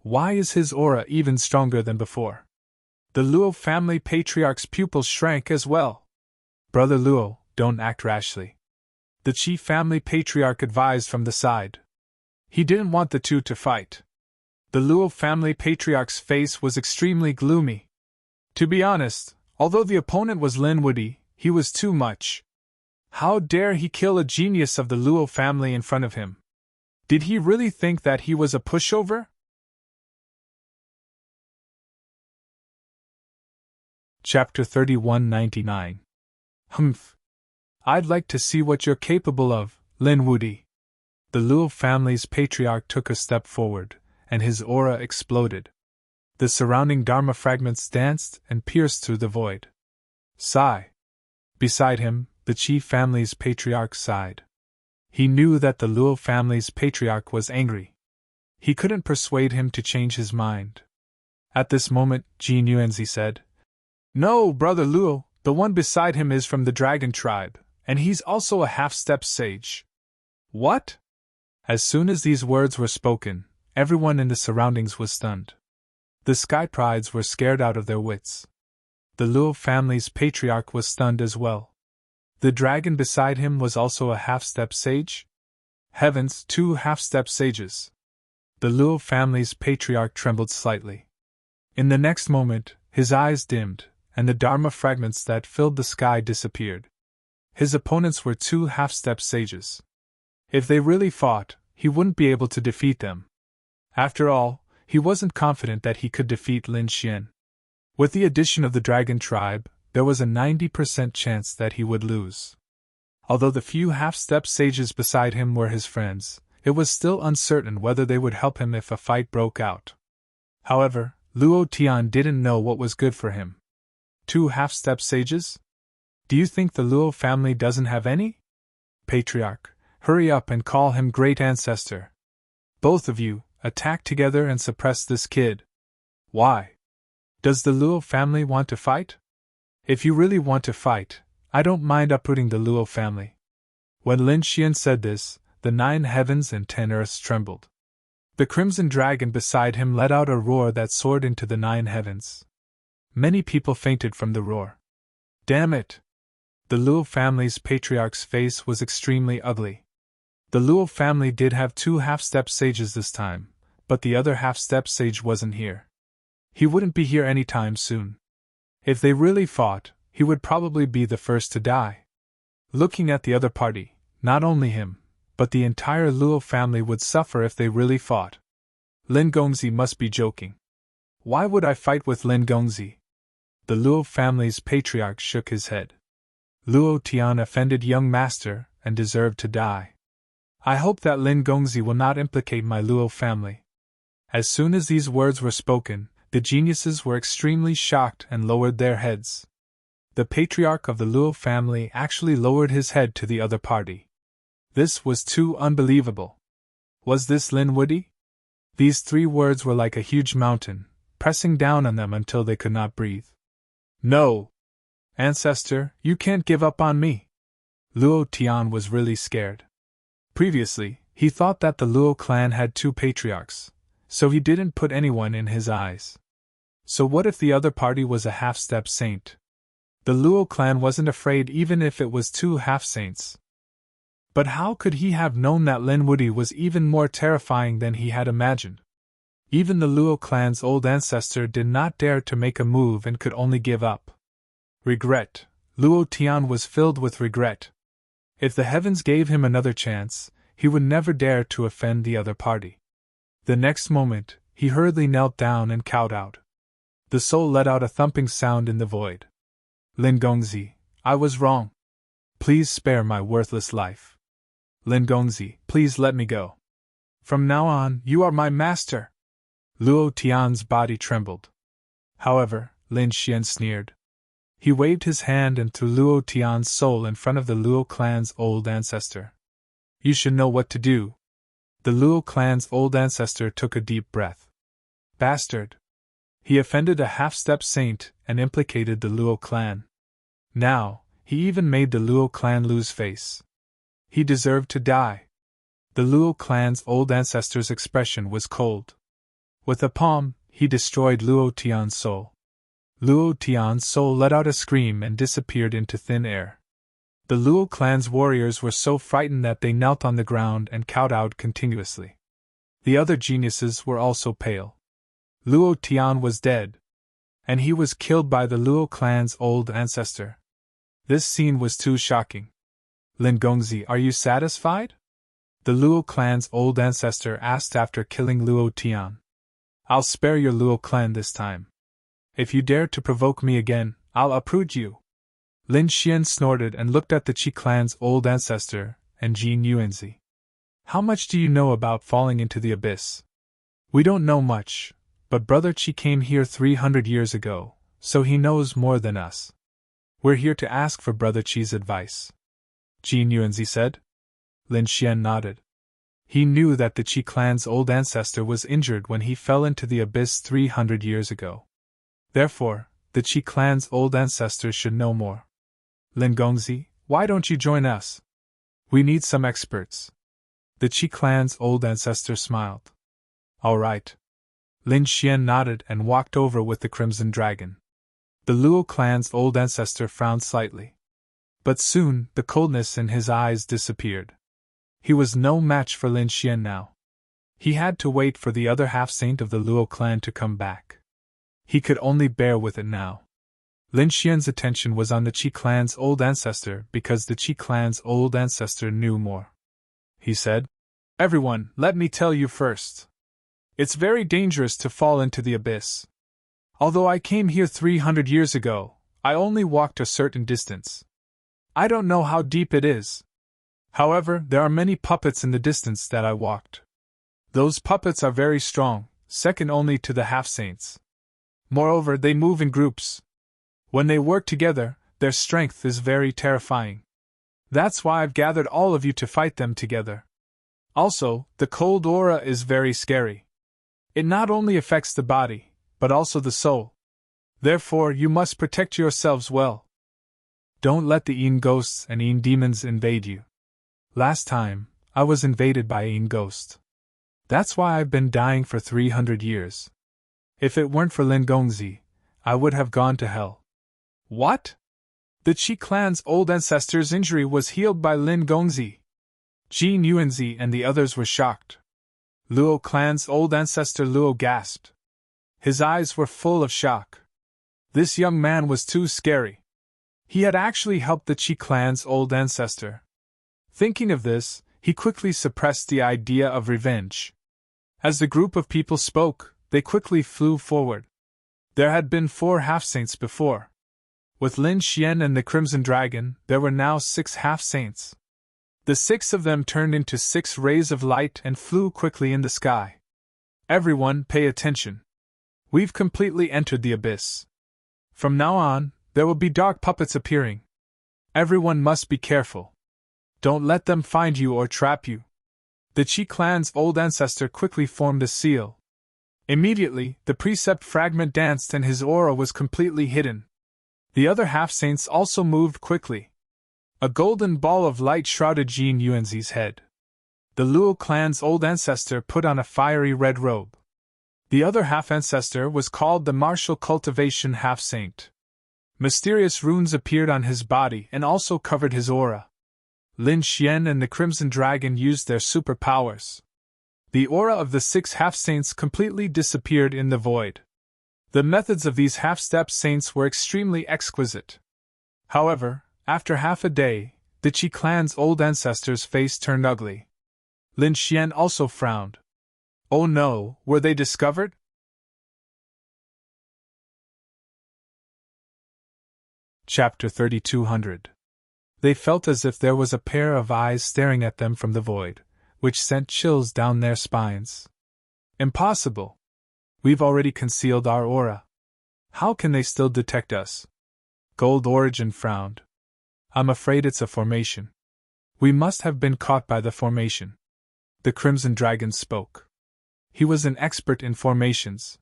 Why is his aura even stronger than before? The Luo family patriarch's pupils shrank as well. Brother Luo, don't act rashly. The Qi family patriarch advised from the side. He didn't want the two to fight. The Luo family patriarch's face was extremely gloomy. To be honest, although the opponent was Lin Wude, he was too much. How dare he kill a genius of the Luo family in front of him? Did he really think that he was a pushover? Chapter 3199. Humph. I'd like to see what you're capable of, Lin Wude. The Luo family's patriarch took a step forward, and his aura exploded. The surrounding Dharma fragments danced and pierced through the void. Sigh. Beside him, the Qi family's patriarch sighed. He knew that the Luo family's patriarch was angry. He couldn't persuade him to change his mind. At this moment, Jin Yuanzi said, "No, Brother Luo, the one beside him is from the dragon tribe, and he's also a half-step sage." What? As soon as these words were spoken, everyone in the surroundings was stunned. The Sky Prides were scared out of their wits. The Luo family's patriarch was stunned as well. The dragon beside him was also a half-step sage? Heavens, 2 half-step sages! The Luo family's patriarch trembled slightly. In the next moment, his eyes dimmed, and the Dharma fragments that filled the sky disappeared. His opponents were 2 half-step sages. If they really fought, he wouldn't be able to defeat them. After all, he wasn't confident that he could defeat Lin Xian. With the addition of the dragon tribe, there was a 90% chance that he would lose. Although the few half-step sages beside him were his friends, it was still uncertain whether they would help him if a fight broke out. However, Luo Tian didn't know what was good for him. 2 half-step sages? Do you think the Luo family doesn't have any? Patriarch, hurry up and call him Great Ancestor. Both of you, attack together and suppress this kid. Why? Does the Luo family want to fight? If you really want to fight, I don't mind uprooting the Luo family. When Lin Xian said this, the 9 heavens and 10 earths trembled. The crimson dragon beside him let out a roar that soared into the 9 heavens. Many people fainted from the roar. Damn it! The Luo family's patriarch's face was extremely ugly. The Luo family did have 2 half-step sages this time, but the other half-step sage wasn't here. He wouldn't be here anytime soon. If they really fought, he would probably be the first to die. Looking at the other party, not only him, but the entire Luo family would suffer if they really fought. Lin Gongzi must be joking. Why would I fight with Lin Gongzi? The Luo family's patriarch shook his head. Luo Tian offended young master and deserved to die. I hope that Lin Gongzi will not implicate my Luo family. As soon as these words were spoken, the geniuses were extremely shocked and lowered their heads. The patriarch of the Luo family actually lowered his head to the other party. This was too unbelievable. Was this Lin Wude? These 3 words were like a huge mountain, pressing down on them until they could not breathe. No! Ancestor, you can't give up on me! Luo Tian was really scared. Previously, he thought that the Luo clan had 2 patriarchs, so he didn't put anyone in his eyes. So what if the other party was a half-step saint? The Luo clan wasn't afraid even if it was 2 half-saints. But how could he have known that Lin Wude was even more terrifying than he had imagined? Even the Luo clan's old ancestor did not dare to make a move and could only give up. Regret. Luo Tian was filled with regret. If the heavens gave him another chance, he would never dare to offend the other party. The next moment, he hurriedly knelt down and cowed out. The soul let out a thumping sound in the void. Lin Gongzi, I was wrong. Please spare my worthless life. Lin Gongzi, please let me go. From now on, you are my master. Luo Tian's body trembled. However, Lin Xian sneered. He waved his hand and threw Luo Tian's soul in front of the Luo clan's old ancestor. You should know what to do. The Luo clan's old ancestor took a deep breath. Bastard! He offended a half-step saint and implicated the Luo clan. Now, he even made the Luo clan lose face. He deserved to die. The Luo clan's old ancestor's expression was cold. With a palm, he destroyed Luo Tian's soul. Luo Tian's soul let out a scream and disappeared into thin air. The Luo clan's warriors were so frightened that they knelt on the ground and kowtowed continuously. The other geniuses were also pale. Luo Tian was dead, and he was killed by the Luo clan's old ancestor. This scene was too shocking. Lin Gongzi, are you satisfied? The Luo clan's old ancestor asked after killing Luo Tian. I'll spare your Luo clan this time. If you dare to provoke me again, I'll uproot you. Lin Xian snorted and looked at the Qi clan's old ancestor and Jin Yuanzi. How much do you know about falling into the abyss? We don't know much, but Brother Qi came here 300 years ago, so he knows more than us. We're here to ask for Brother Qi's advice. Jin Yuanzi said. Lin Xian nodded. He knew that the Qi clan's old ancestor was injured when he fell into the abyss 300 years ago. Therefore, the Qi clan's old ancestor should know more. Lin Gongzi, why don't you join us? We need some experts. The Qi clan's old ancestor smiled. All right. Lin Xian nodded and walked over with the Crimson Dragon. The Luo clan's old ancestor frowned slightly. But soon, the coldness in his eyes disappeared. He was no match for Lin Xian now. He had to wait for the other half-saint of the Luo clan to come back. He could only bear with it now. Lin Xian's attention was on the Qi clan's old ancestor because the Qi clan's old ancestor knew more. He said, Everyone, let me tell you first. It's very dangerous to fall into the abyss. Although I came here 300 years ago, I only walked a certain distance. I don't know how deep it is. However, there are many puppets in the distance that I walked. Those puppets are very strong, second only to the half-saints. Moreover, they move in groups. When they work together, their strength is very terrifying. That's why I've gathered all of you to fight them together. Also, the cold aura is very scary. It not only affects the body, but also the soul. Therefore, you must protect yourselves well. Don't let the Yin ghosts and Yin demons invade you. Last time, I was invaded by a Yin ghost. That's why I've been dying for 300 years. If it weren't for Lin Gongzi, I would have gone to hell. What? The Qi clan's old ancestor's injury was healed by Lin Gongzi. Jin Yuanzi and the others were shocked. Luo clan's old ancestor Luo gasped. His eyes were full of shock. This young man was too scary. He had actually helped the Qi clan's old ancestor. Thinking of this, he quickly suppressed the idea of revenge. As the group of people spoke, they quickly flew forward. There had been 4 half-saints before. With Lin Xian and the Crimson Dragon, there were now 6 half-saints. The 6 of them turned into 6 rays of light and flew quickly in the sky. Everyone, pay attention. We've completely entered the abyss. From now on, there will be dark puppets appearing. Everyone must be careful. Don't let them find you or trap you. The Qi clan's old ancestor quickly formed a seal. Immediately, the precept fragment danced and his aura was completely hidden. The other half-saints also moved quickly. A golden ball of light shrouded Jin Yuanzi's head. The Luo clan's old ancestor put on a fiery red robe. The other half-ancestor was called the martial cultivation half-saint. Mysterious runes appeared on his body and also covered his aura. Lin Xian and the Crimson Dragon used their superpowers. The aura of the 6 half-saints completely disappeared in the void. The methods of these half-step saints were extremely exquisite. However, after half a day, the Qi clan's old ancestor's face turned ugly. Lin Xian also frowned. Oh no, were they discovered? Chapter 3200. They felt as if there was a pair of eyes staring at them from the void, which sent chills down their spines. Impossible! We've already concealed our aura. How can they still detect us? Gold Origin frowned. I'm afraid it's a formation. We must have been caught by the formation. The Crimson Dragon spoke. He was an expert in formations.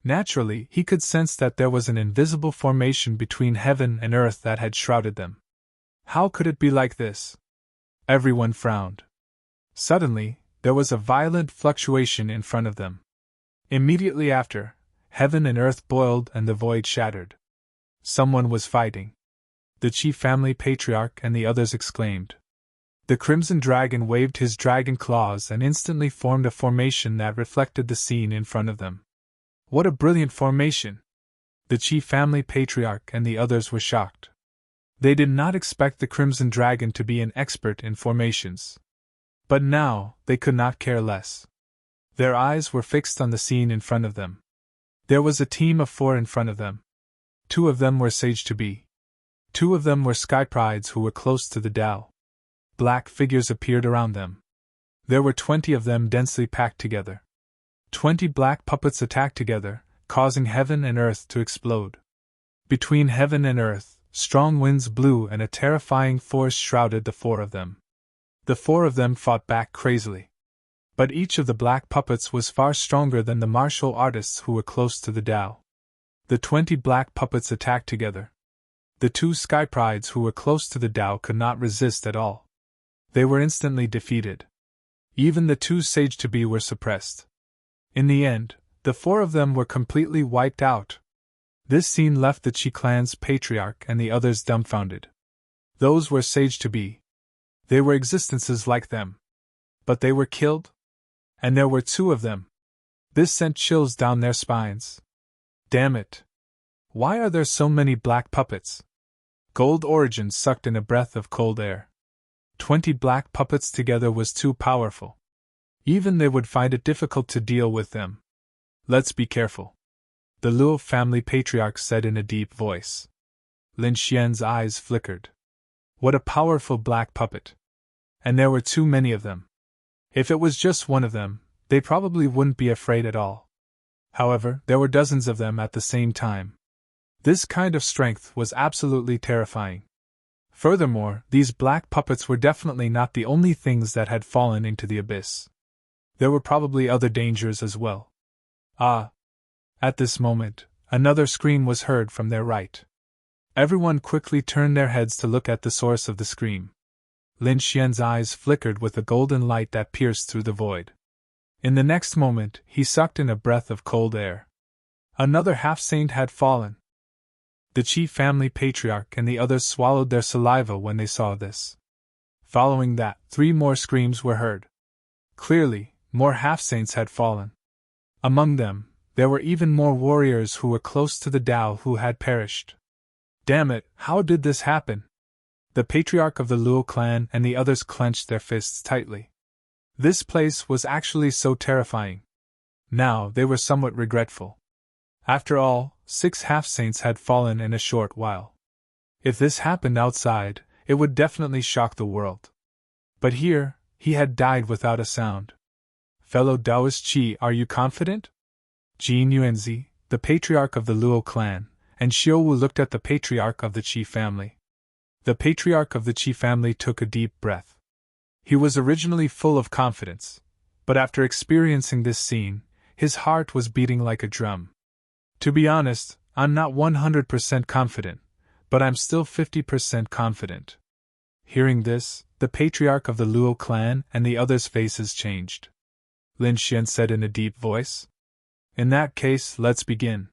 Naturally, he could sense that there was an invisible formation between heaven and earth that had shrouded them. How could it be like this? Everyone frowned. Suddenly, there was a violent fluctuation in front of them. Immediately after, heaven and earth boiled and the void shattered. Someone was fighting. The chief family patriarch and the others exclaimed. The Crimson Dragon waved his dragon claws and instantly formed a formation that reflected the scene in front of them. What a brilliant formation! The chief family patriarch and the others were shocked. They did not expect the Crimson Dragon to be an expert in formations. But now, they could not care less. Their eyes were fixed on the scene in front of them. There was a team of 4 in front of them. 2 of them were sage-to-be. 2 of them were sky prides who were close to the Tao. Black figures appeared around them. There were 20 of them densely packed together. 20 black puppets attacked together, causing heaven and earth to explode. Between heaven and earth, strong winds blew and a terrifying force shrouded the 4 of them. The 4 of them fought back crazily. But each of the black puppets was far stronger than the martial artists who were close to the Tao. The 20 black puppets attacked together. The 2 sky prides who were close to the Tao could not resist at all. They were instantly defeated. Even the 2 sage-to-be were suppressed. In the end, the 4 of them were completely wiped out. This scene left the Qi clan's patriarch and the others dumbfounded. Those were sage-to-be. They were existences like them. But they were killed? And there were 2 of them. This sent chills down their spines. Damn it! Why are there so many black puppets? Gold Origin sucked in a breath of cold air. 20 black puppets together was too powerful. Even they would find it difficult to deal with them. Let's be careful. The Luo family patriarch said in a deep voice. Lin Xian's eyes flickered. What a powerful black puppet. And there were too many of them. If it was just one of them, they probably wouldn't be afraid at all. However, there were dozens of them at the same time. This kind of strength was absolutely terrifying. Furthermore, these black puppets were definitely not the only things that had fallen into the abyss. There were probably other dangers as well. Ah! At this moment, another scream was heard from their right. Everyone quickly turned their heads to look at the source of the scream. Lin Xian's eyes flickered with a golden light that pierced through the void. In the next moment, he sucked in a breath of cold air. Another half-saint had fallen. The chief family patriarch and the others swallowed their saliva when they saw this. Following that, 3 more screams were heard. Clearly, more half-saints had fallen. Among them, there were even more warriors who were close to the Tao who had perished. Damn it, how did this happen? The patriarch of the Luo clan and the others clenched their fists tightly. This place was actually so terrifying. Now they were somewhat regretful. After all, 6 half-saints had fallen in a short while. If this happened outside, it would definitely shock the world. But here, he had died without a sound. Fellow Taoist Qi, are you confident? Jin Yuanzi, the patriarch of the Luo clan, and Xiu Wu looked at the patriarch of the Qi family. The patriarch of the Qi family took a deep breath. He was originally full of confidence, but after experiencing this scene, his heart was beating like a drum. To be honest, I'm not 100% confident, but I'm still 50% confident. Hearing this, the patriarch of the Luo clan and the others' faces changed. Lin Xian said in a deep voice. In that case, let's begin.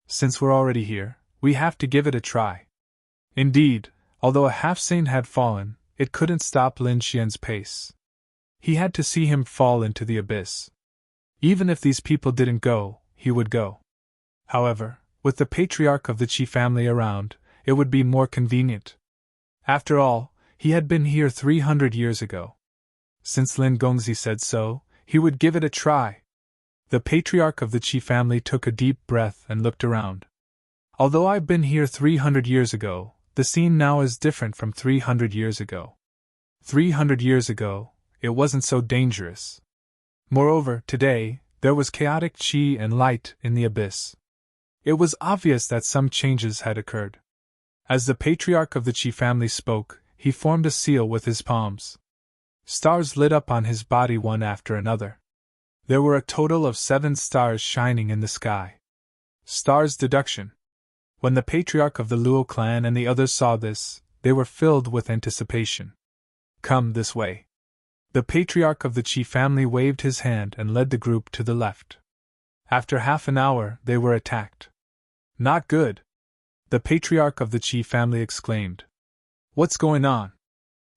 Since we're already here, we have to give it a try. Indeed, although a half-saint had fallen, it couldn't stop Lin Xian's pace. He had to see him fall into the abyss. Even if these people didn't go, he would go. However, with the patriarch of the Qi family around, it would be more convenient. After all, he had been here 300 years ago. Since Lin Gongzi said so, he would give it a try. The patriarch of the Qi family took a deep breath and looked around. Although I've been here 300 years ago, the scene now is different from 300 years ago. 300 years ago, it wasn't so dangerous. Moreover, today, there was chaotic chi and light in the abyss. It was obvious that some changes had occurred. As the patriarch of the Chi family spoke, he formed a seal with his palms. Stars lit up on his body one after another. There were a total of 7 stars shining in the sky. Stars deduction. When the patriarch of the Luo clan and the others saw this, they were filled with anticipation. Come this way. The patriarch of the Chi family waved his hand and led the group to the left. After half an hour, they were attacked. Not good. The patriarch of the Chi family exclaimed. What's going on?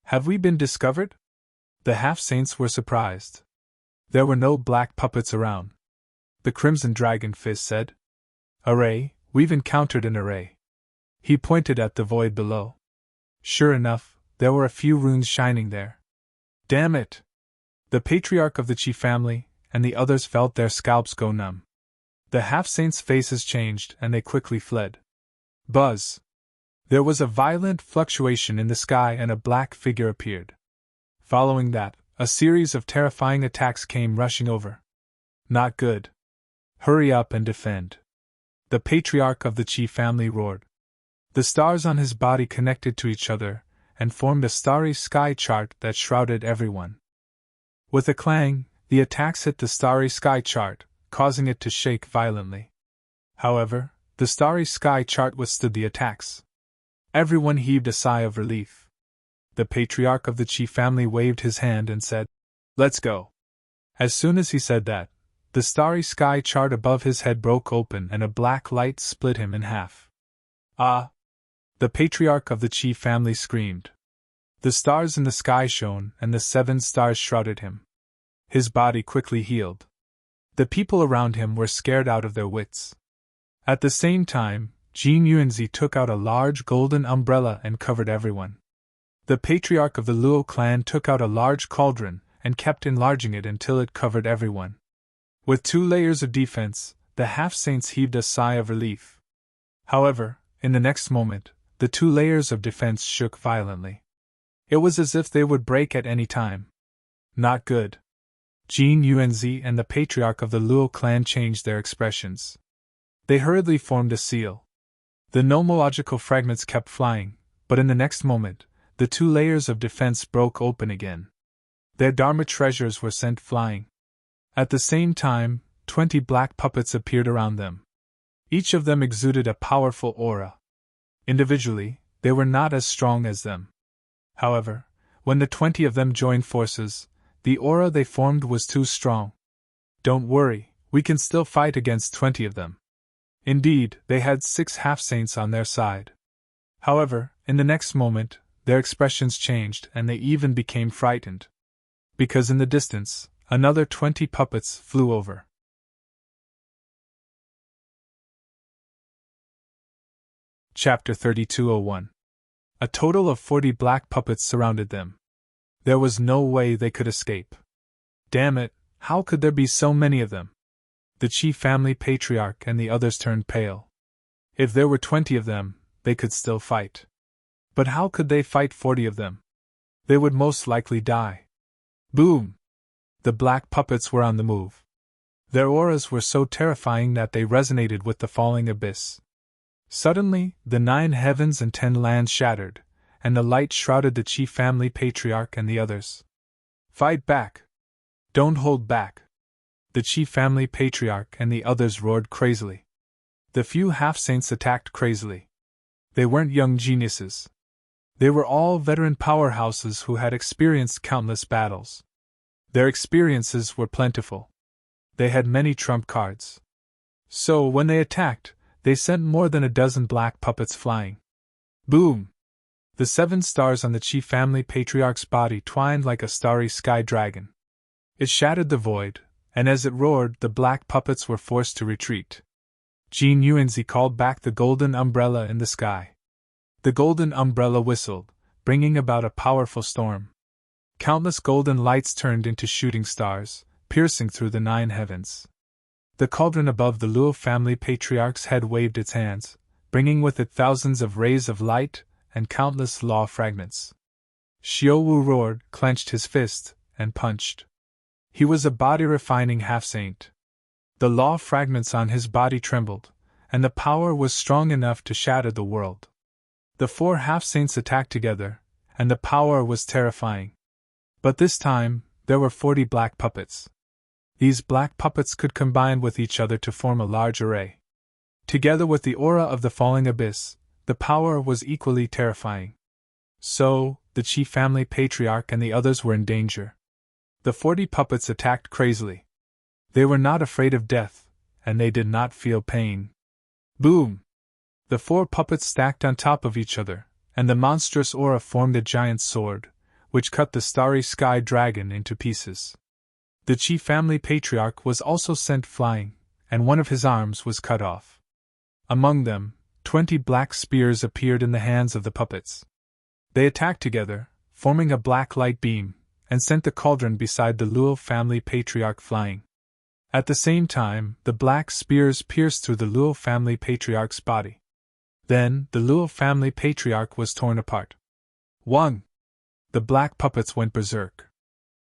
Have we been discovered? The half-saints were surprised. There were no black puppets around. The Crimson Dragon Fist said. Array, we've encountered an array. He pointed at the void below. Sure enough, there were a few runes shining there. Damn it! The patriarch of the Chi family and the others felt their scalps go numb. The half-saints' faces changed and they quickly fled. Buzz! There was a violent fluctuation in the sky and a black figure appeared. Following that, a series of terrifying attacks came rushing over. Not good. Hurry up and defend. The patriarch of the Chi family roared. The stars on his body connected to each other and formed a starry sky chart that shrouded everyone. With a clang, the attacks hit the starry sky chart, causing it to shake violently. However, the starry sky chart withstood the attacks. Everyone heaved a sigh of relief. The patriarch of the Chi family waved his hand and said, Let's go. As soon as he said that, the starry sky chart above his head broke open and a black light split him in half. Ah! The patriarch of the Chi family screamed. The stars in the sky shone and the 7 stars shrouded him. His body quickly healed. The people around him were scared out of their wits. At the same time, Jin Yuanzi took out a large golden umbrella and covered everyone. The patriarch of the Luo clan took out a large cauldron and kept enlarging it until it covered everyone. With 2 layers of defense, the half-saints heaved a sigh of relief. However, in the next moment, the 2 layers of defense shook violently. It was as if they would break at any time. Not good. Jin Yuanzi and the patriarch of the Luo clan changed their expressions. They hurriedly formed a seal. The nomological fragments kept flying, but in the next moment, the 2 layers of defense broke open again. Their Dharma treasures were sent flying. At the same time, 20 black puppets appeared around them. Each of them exuded a powerful aura. Individually, they were not as strong as them. However, when the 20 of them joined forces, the aura they formed was too strong. Don't worry, we can still fight against 20 of them. Indeed, they had 6 half-saints on their side. However, in the next moment, their expressions changed and they even became frightened. Because in the distance, another 20 puppets flew over. Chapter 3201. A total of 40 black puppets surrounded them. There was no way they could escape. Damn it, how could there be so many of them? The Chi family patriarch and the others turned pale. If there were 20 of them, they could still fight. But how could they fight 40 of them? They would most likely die. Boom! The black puppets were on the move. Their auras were so terrifying that they resonated with the falling abyss. Suddenly, the 9 heavens and 10 lands shattered, and the light shrouded the Chi family patriarch and the others. Fight back! Don't hold back! The Chi family patriarch and the others roared crazily. The few half-saints attacked crazily. They weren't young geniuses. They were all veteran powerhouses who had experienced countless battles. Their experiences were plentiful. They had many trump cards. So, when they attacked, they sent more than a dozen black puppets flying. Boom! The 7 stars on the Chi family patriarch's body twined like a starry sky dragon. It shattered the void, and as it roared, the black puppets were forced to retreat. Jin Yuanzi called back the golden umbrella in the sky. The golden umbrella whistled, bringing about a powerful storm. Countless golden lights turned into shooting stars, piercing through the 9 heavens. The cauldron above the Luo family patriarch's head waved its hands, bringing with it thousands of rays of light and countless law fragments. Xiao Wu roared, clenched his fist, and punched. He was a body-refining half-saint. The law fragments on his body trembled, and the power was strong enough to shatter the world. The 4 half-saints attacked together, and the power was terrifying. But this time, there were 40 black puppets. These black puppets could combine with each other to form a large array. Together with the aura of the falling abyss, the power was equally terrifying. So, the chief family patriarch and the others were in danger. The 40 puppets attacked crazily. They were not afraid of death, and they did not feel pain. Boom! The 4 puppets stacked on top of each other, and the monstrous aura formed a giant sword, which cut the starry sky dragon into pieces. The chief family patriarch was also sent flying, and one of his arms was cut off. Among them, 20 black spears appeared in the hands of the puppets. They attacked together, forming a black light beam, and sent the cauldron beside the Luo family patriarch flying. At the same time, the black spears pierced through the Luo family patriarch's body. Then, the Luo family patriarch was torn apart. 1. The black puppets went berserk.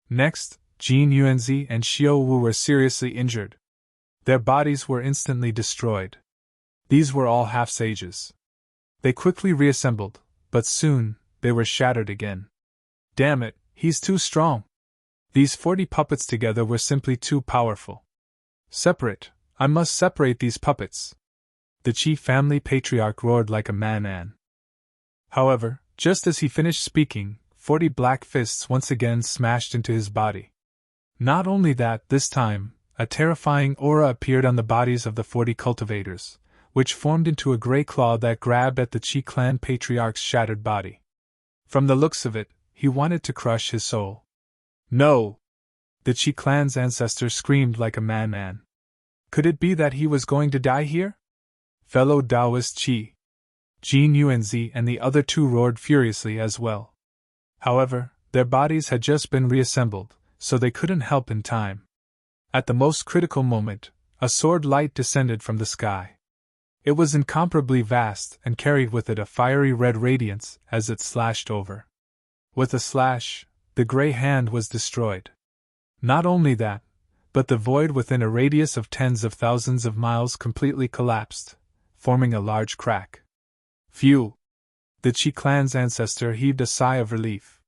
Next, Jin Yuanzi and Xiao Wu were seriously injured. Their bodies were instantly destroyed. These were all half-sages. They quickly reassembled, but soon, they were shattered again. Damn it, he's too strong. These 40 puppets together were simply too powerful. Separate, I must separate these puppets. The chief family patriarch roared like a madman. However, just as he finished speaking, 40 black fists once again smashed into his body. Not only that, this time, a terrifying aura appeared on the bodies of the 40 cultivators, which formed into a grey claw that grabbed at the Qi clan patriarch's shattered body. From the looks of it, he wanted to crush his soul. No! The Qi clan's ancestor screamed like a madman. Could it be that he was going to die here? Fellow Taoist Qi, Jin Yuanzi and the other 2 roared furiously as well. However, their bodies had just been reassembled, so they couldn't help in time. At the most critical moment, a sword light descended from the sky. It was incomparably vast and carried with it a fiery red radiance as it slashed over. With a slash, the grey hand was destroyed. Not only that, but the void within a radius of tens of thousands of miles completely collapsed, forming a large crack. Phew! The Qi clan's ancestor heaved a sigh of relief.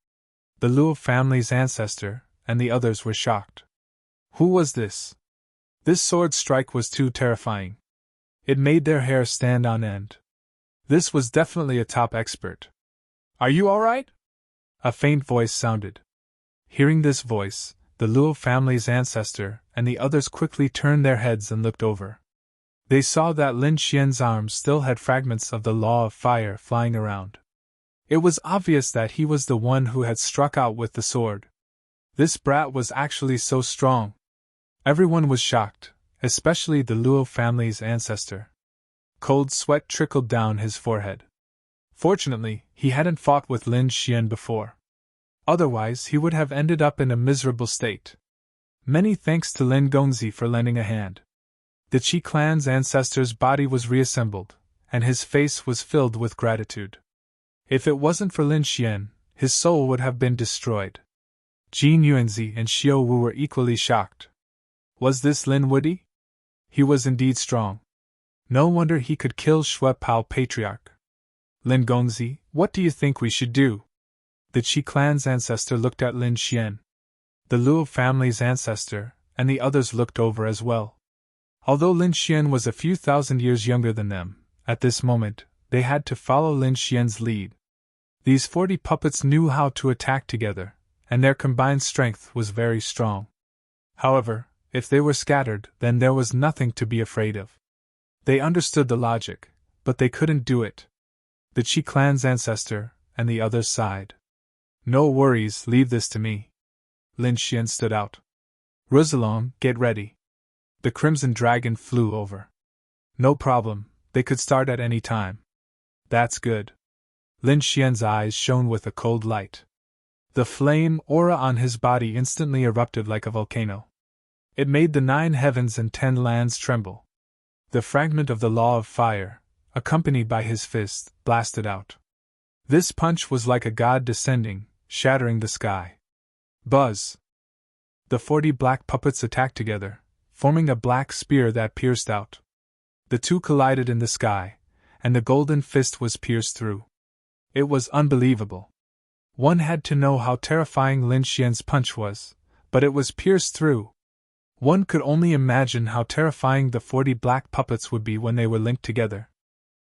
The Luo family's ancestor and the others were shocked. Who was this? This sword strike was too terrifying. It made their hair stand on end. This was definitely a top expert. Are you all right? A faint voice sounded. Hearing this voice, the Luo family's ancestor and the others quickly turned their heads and looked over. They saw that Lin Xian's arms still had fragments of the Law of Fire flying around. It was obvious that he was the one who had struck out with the sword. This brat was actually so strong. Everyone was shocked, especially the Luo family's ancestor. Cold sweat trickled down his forehead. Fortunately, he hadn't fought with Lin Xian before. Otherwise, he would have ended up in a miserable state. Many thanks to Lin Gongzi for lending a hand. The Qi clan's ancestor's body was reassembled, and his face was filled with gratitude. If it wasn't for Lin Xian, his soul would have been destroyed. Jin Yuanzi and Xiao Wu were equally shocked. Was this Lin Wudi? He was indeed strong. No wonder he could kill Shui Pao Patriarch. Lin Gongzi, what do you think we should do? The Qi clan's ancestor looked at Lin Xian. The Luo family's ancestor and the others looked over as well. Although Lin Xian was a few thousand years younger than them, at this moment, they had to follow Lin Xian's lead. These 40 puppets knew how to attack together, and their combined strength was very strong. However, if they were scattered, then there was nothing to be afraid of. They understood the logic, but they couldn't do it. The Qi clan's ancestor and the others sighed. No worries, leave this to me. Lin Xian stood out. Rosalong, get ready. The Crimson Dragon flew over. No problem, they could start at any time. That's good. Lin Xian's eyes shone with a cold light. The flame aura on his body instantly erupted like a volcano. It made the 9 heavens and 10 lands tremble. The fragment of the Law of Fire, accompanied by his fist, blasted out. This punch was like a god descending, shattering the sky. Buzz! The 40 black puppets attacked together, forming a black spear that pierced out. The two collided in the sky, and the golden fist was pierced through. It was unbelievable. One had to know how terrifying Lin Xian's punch was, but it was pierced through. One could only imagine how terrifying the 40 black puppets would be when they were linked together.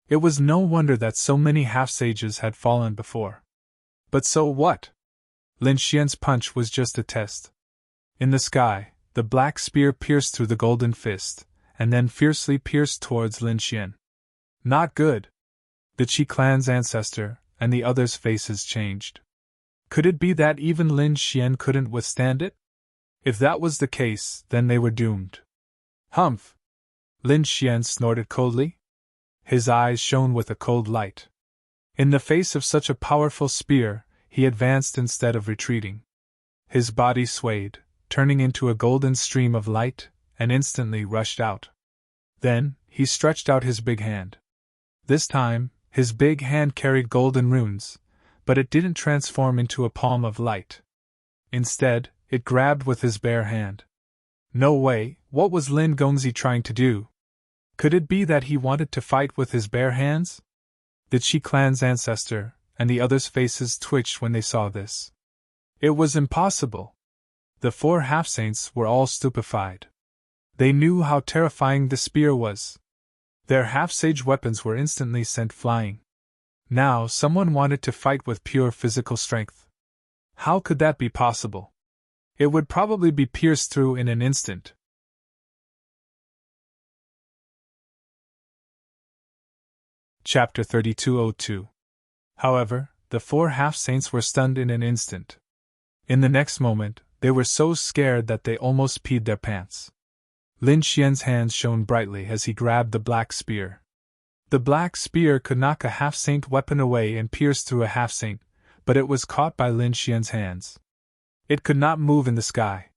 It was no wonder that so many half-sages had fallen before. But so what? Lin Xian's punch was just a test. In the sky, the black spear pierced through the golden fist, and then fiercely pierced towards Lin Xian. Not good. The Qi clan's ancestor, and the others' faces changed. Could it be that even Lin Xian couldn't withstand it? If that was the case, then they were doomed. Humph! Lin Xian snorted coldly. His eyes shone with a cold light. In the face of such a powerful spear, he advanced instead of retreating. His body swayed, turning into a golden stream of light, and instantly rushed out. Then, he stretched out his big hand. This time, his big hand carried golden runes, but it didn't transform into a palm of light. Instead, it grabbed with his bare hand. No way, what was Lin Gongzi trying to do? Could it be that he wanted to fight with his bare hands? The Qi clan's ancestor, and the others' faces twitched when they saw this. It was impossible. The 4 half-saints were all stupefied. They knew how terrifying the spear was. Their half-sage weapons were instantly sent flying. Now someone wanted to fight with pure physical strength. How could that be possible? It would probably be pierced through in an instant. Chapter 3202. However, the 4 half-saints were stunned in an instant. In the next moment, they were so scared that they almost peed their pants. Lin Xian's hands shone brightly as he grabbed the black spear. The black spear could knock a half-saint weapon away and pierce through a half-saint, but it was caught by Lin Xian's hands. It could not move in the sky.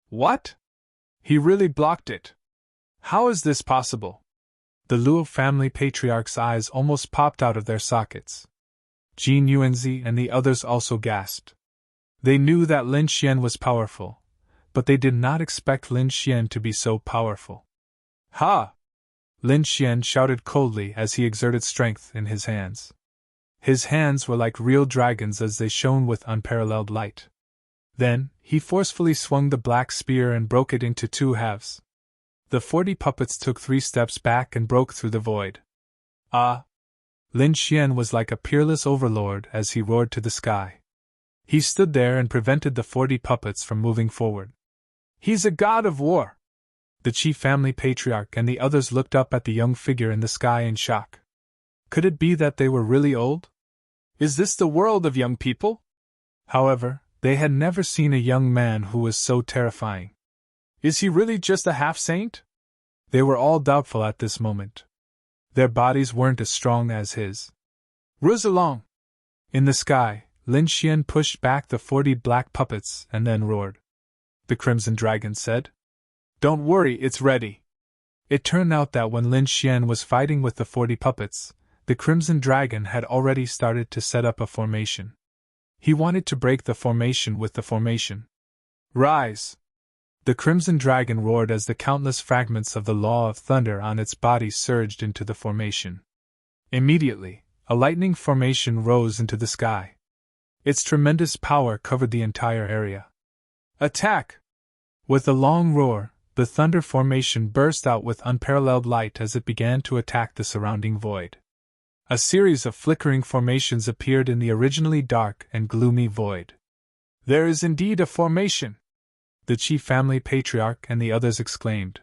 What? He really blocked it. How is this possible? The Luo family patriarch's eyes almost popped out of their sockets. Jin Yuanzi and the others also gasped. They knew that Lin Xian was powerful, but they did not expect Lin Xian to be so powerful. Ha! Lin Xian shouted coldly as he exerted strength in his hands. His hands were like real dragons as they shone with unparalleled light. Then, he forcefully swung the black spear and broke it into 2 halves. The 40 puppets took 3 steps back and broke through the void. Ah! Lin Xian was like a peerless overlord as he roared to the sky. He stood there and prevented the 40 puppets from moving forward. He's a god of war! The Qi family patriarch and the others looked up at the young figure in the sky in shock. Could it be that they were really old? Is this the world of young people? However, they had never seen a young man who was so terrifying. Is he really just a half-saint? They were all doubtful at this moment. Their bodies weren't as strong as his. Ruz along! In the sky, Lin Xian pushed back the 40 black puppets and then roared. The Crimson Dragon said, "Don't worry, it's ready." It turned out that when Lin Xian was fighting with the 40 puppets, the Crimson Dragon had already started to set up a formation. He wanted to break the formation with the formation. Rise! The Crimson Dragon roared as the countless fragments of the Law of Thunder on its body surged into the formation. Immediately, a lightning formation rose into the sky. Its tremendous power covered the entire area. Attack! With a long roar, the Thunder formation burst out with unparalleled light as it began to attack the surrounding void. A series of flickering formations appeared in the originally dark and gloomy void. There is indeed a formation! The Qi family patriarch and the others exclaimed.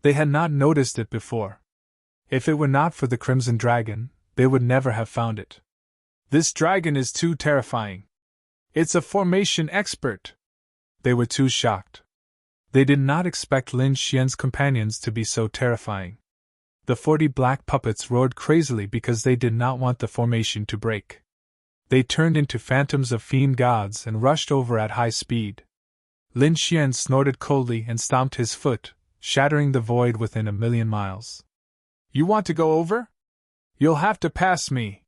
They had not noticed it before. If it were not for the Crimson Dragon, they would never have found it. This dragon is too terrifying. It's a formation expert. They were too shocked. They did not expect Lin Xian's companions to be so terrifying. The 40 black puppets roared crazily because they did not want the formation to break. They turned into phantoms of fiend gods and rushed over at high speed. Lin Xian snorted coldly and stomped his foot, shattering the void within 1,000,000 miles. You want to go over? You'll have to pass me.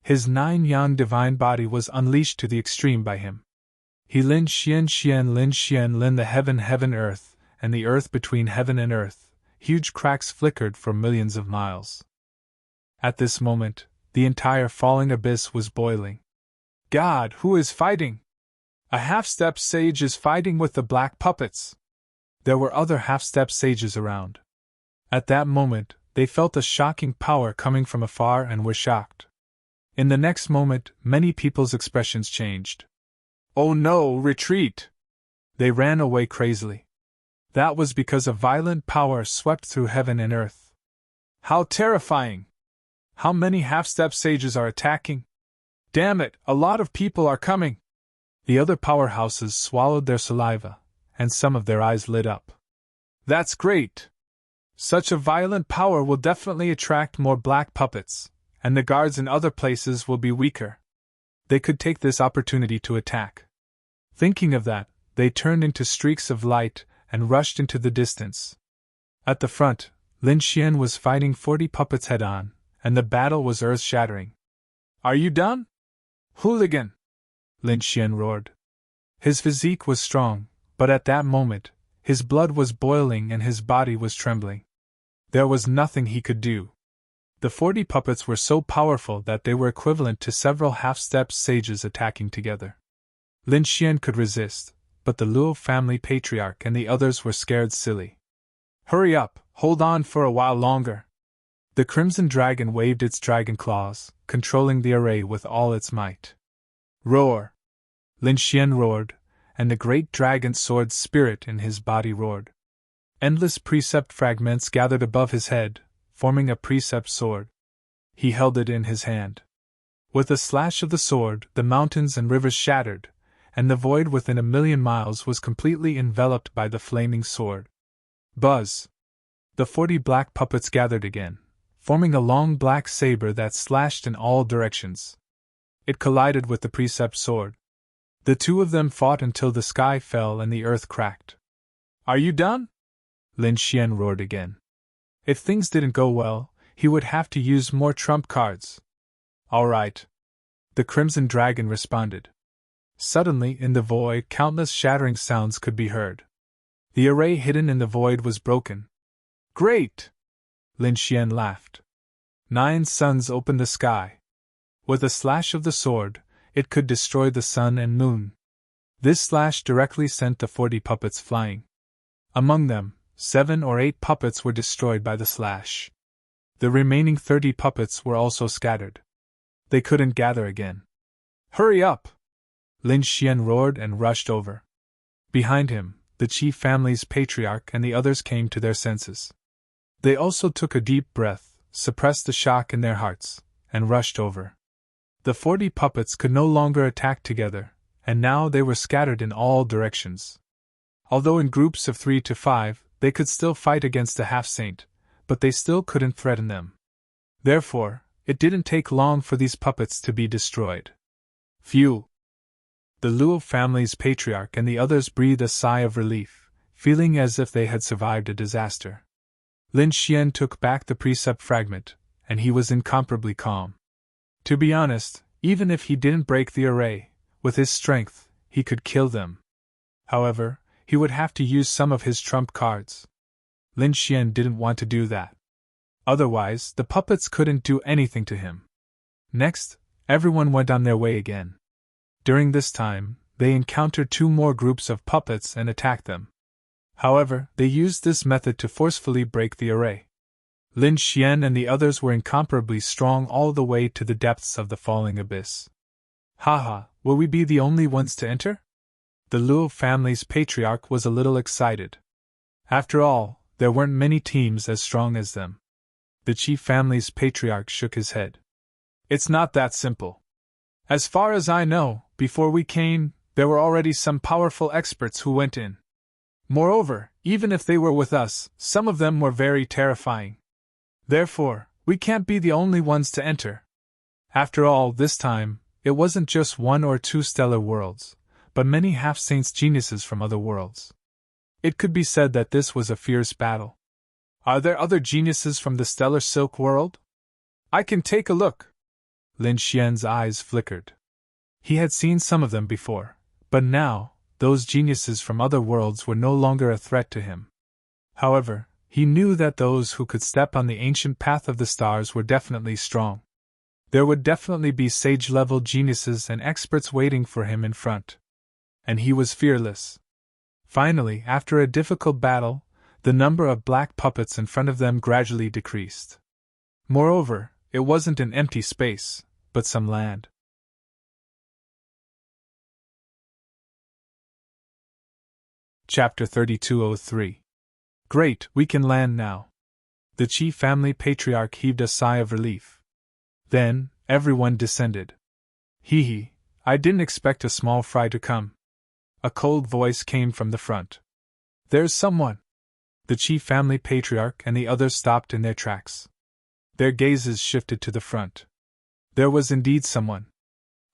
His 9-yan divine body was unleashed to the extreme by him. He Lin Xian Lin the heaven earth, and the earth between heaven and earth, huge cracks flickered for millions of miles. At this moment, the entire falling abyss was boiling. God, who is fighting? A half-step sage is fighting with the black puppets. There were other half-step sages around. At that moment, they felt a shocking power coming from afar and were shocked. In the next moment, many people's expressions changed. Oh no, retreat! They ran away crazily. That was because a violent power swept through heaven and earth. How terrifying! How many half-step sages are attacking? Damn it, a lot of people are coming! The other powerhouses swallowed their saliva, and some of their eyes lit up. That's great! Such a violent power will definitely attract more black puppets, and the guards in other places will be weaker. They could take this opportunity to attack. Thinking of that, they turned into streaks of light and rushed into the distance. At the front, Lin Xian was fighting 40 puppets head-on, and the battle was earth-shattering. Are you done? Hooligan! Lin Xian roared. His physique was strong, but at that moment, his blood was boiling and his body was trembling. There was nothing he could do. The 40 puppets were so powerful that they were equivalent to several half-step sages attacking together. Lin Xian could resist, but the Luo family patriarch and the others were scared silly. Hurry up, hold on for a while longer. The Crimson Dragon waved its dragon claws, controlling the array with all its might. Roar! Lin Xian roared, and the great dragon sword spirit in his body roared. Endless precept fragments gathered above his head, forming a precept sword. He held it in his hand. With a slash of the sword, the mountains and rivers shattered, and the void within 1,000,000 miles was completely enveloped by the flaming sword. Buzz! The 40 black puppets gathered again, forming a long black saber that slashed in all directions. It collided with the precept sword. The two of them fought until the sky fell and the earth cracked. Are you done? Lin Xian roared again. If things didn't go well, he would have to use more trump cards. All right. The Crimson Dragon responded. Suddenly, in the void, countless shattering sounds could be heard. The array hidden in the void was broken. Great! Lin Xian laughed. 9 suns opened the sky. With a slash of the sword, it could destroy the sun and moon. This slash directly sent the 40 puppets flying. Among them, 7 or 8 puppets were destroyed by the slash. The remaining 30 puppets were also scattered. They couldn't gather again. Hurry up! Lin Xian roared and rushed over. Behind him, the chief family's patriarch and the others came to their senses. They also took a deep breath, suppressed the shock in their hearts, and rushed over. The 40 puppets could no longer attack together, and now they were scattered in all directions. Although in groups of 3 to 5, they could still fight against the half-saint, but they still couldn't threaten them. Therefore, it didn't take long for these puppets to be destroyed. Phew! The Luo family's patriarch and the others breathed a sigh of relief, feeling as if they had survived a disaster. Lin Xian took back the precept fragment, and he was incomparably calm. To be honest, even if he didn't break the array, with his strength, he could kill them. However, he would have to use some of his trump cards. Lin Xian didn't want to do that. Otherwise, the puppets couldn't do anything to him. Next, everyone went on their way again. During this time, they encountered 2 more groups of puppets and attacked them. However, they used this method to forcefully break the array. Lin Xian and the others were incomparably strong all the way to the depths of the falling abyss. Haha, will we be the only ones to enter? The Luo family's patriarch was a little excited. After all, there weren't many teams as strong as them. The chief family's patriarch shook his head. It's not that simple. As far as I know, before we came, there were already some powerful experts who went in. Moreover, even if they were with us, some of them were very terrifying. Therefore, we can't be the only ones to enter. After all, this time, it wasn't just 1 or 2 stellar worlds, but many half-saints geniuses from other worlds. It could be said that this was a fierce battle. Are there other geniuses from the stellar silk world? I can take a look. Lin Xian's eyes flickered. He had seen some of them before, But now, those geniuses from other worlds were no longer a threat to him. However, he knew that those who could step on the ancient path of the stars were definitely strong. There would definitely be sage-level geniuses and experts waiting for him in front. And he was fearless. Finally, after a difficult battle, the number of black puppets in front of them gradually decreased. Moreover, it wasn't an empty space, but some land. Chapter 3203. Great, we can land now. The chief family patriarch heaved a sigh of relief. Then, everyone descended. Hee, I didn't expect a small fry to come. A cold voice came from the front. There's someone. The chief family patriarch and the others stopped in their tracks. Their gazes shifted to the front. There was indeed someone.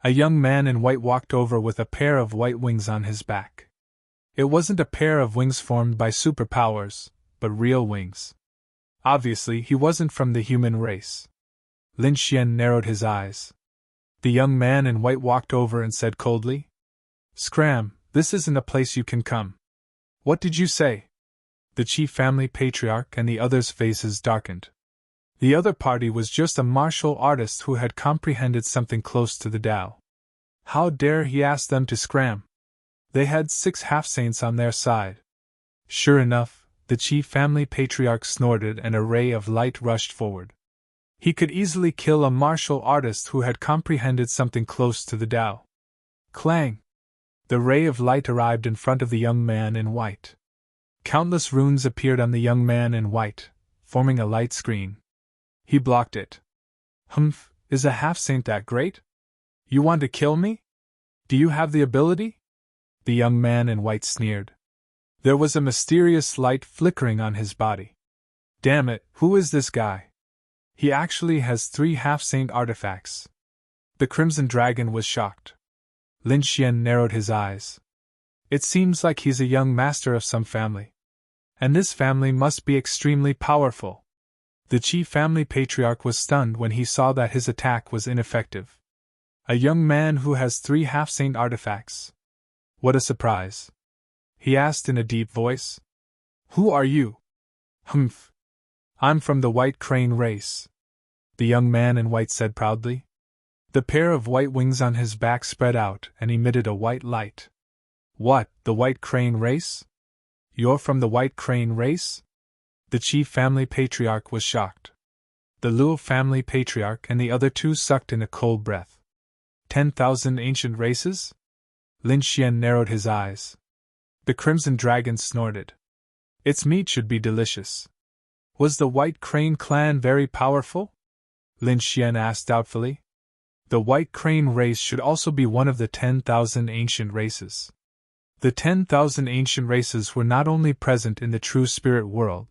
A young man in white walked over with a pair of white wings on his back. It wasn't a pair of wings formed by superpowers, but real wings. Obviously, he wasn't from the human race. Lin Xian narrowed his eyes. The young man in white walked over and said coldly, Scram, this isn't a place you can come. What did you say? The chief family patriarch and the others' faces darkened. The other party was just a martial artist who had comprehended something close to the Tao. How dare he ask them to scram? They had 6 half-saints on their side. Sure enough, the chief family patriarch snorted and a ray of light rushed forward. He could easily kill a martial artist who had comprehended something close to the Tao. Clang! The ray of light arrived in front of the young man in white. Countless runes appeared on the young man in white, forming a light screen. He blocked it. Humph, is a half-saint that great? You want to kill me? Do you have the ability? The young man in white sneered. There was a mysterious light flickering on his body. Damn it, who is this guy? He actually has 3 half-saint artifacts. The Crimson Dragon was shocked. Lin Xian narrowed his eyes. It seems like he's a young master of some family. And this family must be extremely powerful. The chief family patriarch was stunned when he saw that his attack was ineffective. A young man who has 3 half-saint artifacts. What a surprise. He asked in a deep voice. Who are you? Humph. I'm from the White Crane race. The young man in white said proudly. The pair of white wings on his back spread out and emitted a white light. What, the White Crane race? You're from the White Crane race? The chief family patriarch was shocked. The Luo family patriarch and the other 2 sucked in a cold breath. 10,000 ancient races? Lin Xian narrowed his eyes. The Crimson Dragon snorted. Its meat should be delicious. Was the White Crane clan very powerful? Lin Xian asked doubtfully. The White Crane race should also be one of the 10,000 ancient races. The 10,000 ancient races were not only present in the true spirit world,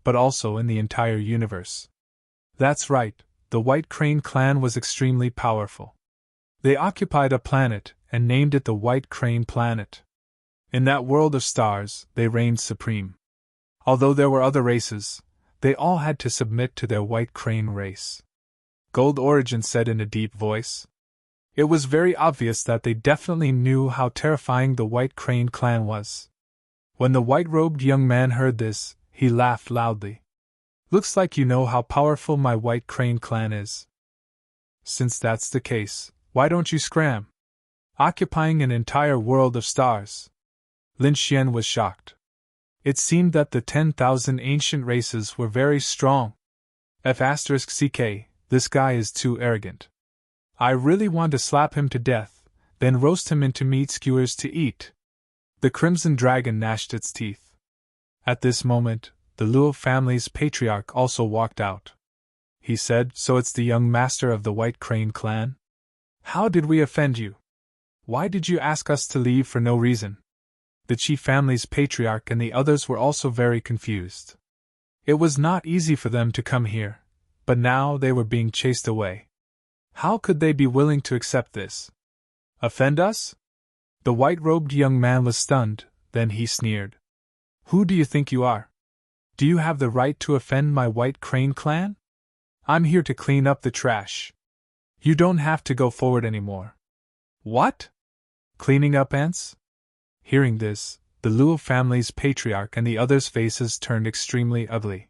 but also in the entire universe. That's right, the White Crane clan was extremely powerful. They occupied a planet and named it the White Crane Planet. In that world of stars, they reigned supreme. Although there were other races, they all had to submit to their White Crane race. Gold Origin said in a deep voice. It was very obvious that they definitely knew how terrifying the White Crane clan was. When the white-robed young man heard this, he laughed loudly. Looks like you know how powerful my White Crane clan is. Since that's the case, why don't you scram? Occupying an entire world of stars. Lin Xian was shocked. It seemed that the 10,000 ancient races were very strong. F***ck, this guy is too arrogant. I really want to slap him to death, then roast him into meat skewers to eat. The Crimson Dragon gnashed its teeth. At this moment, the Luo family's patriarch also walked out. He said, So it's the young master of the White Crane clan? How did we offend you? Why did you ask us to leave for no reason? The chief family's patriarch and the others were also very confused. It was not easy for them to come here, but now they were being chased away. How could they be willing to accept this? Offend us? The white-robed young man was stunned, then he sneered. Who do you think you are? Do you have the right to offend my White Crane clan? I'm here to clean up the trash. You don't have to go forward anymore. What? Cleaning up ants? Hearing this, the Luo family's patriarch and the others' faces turned extremely ugly.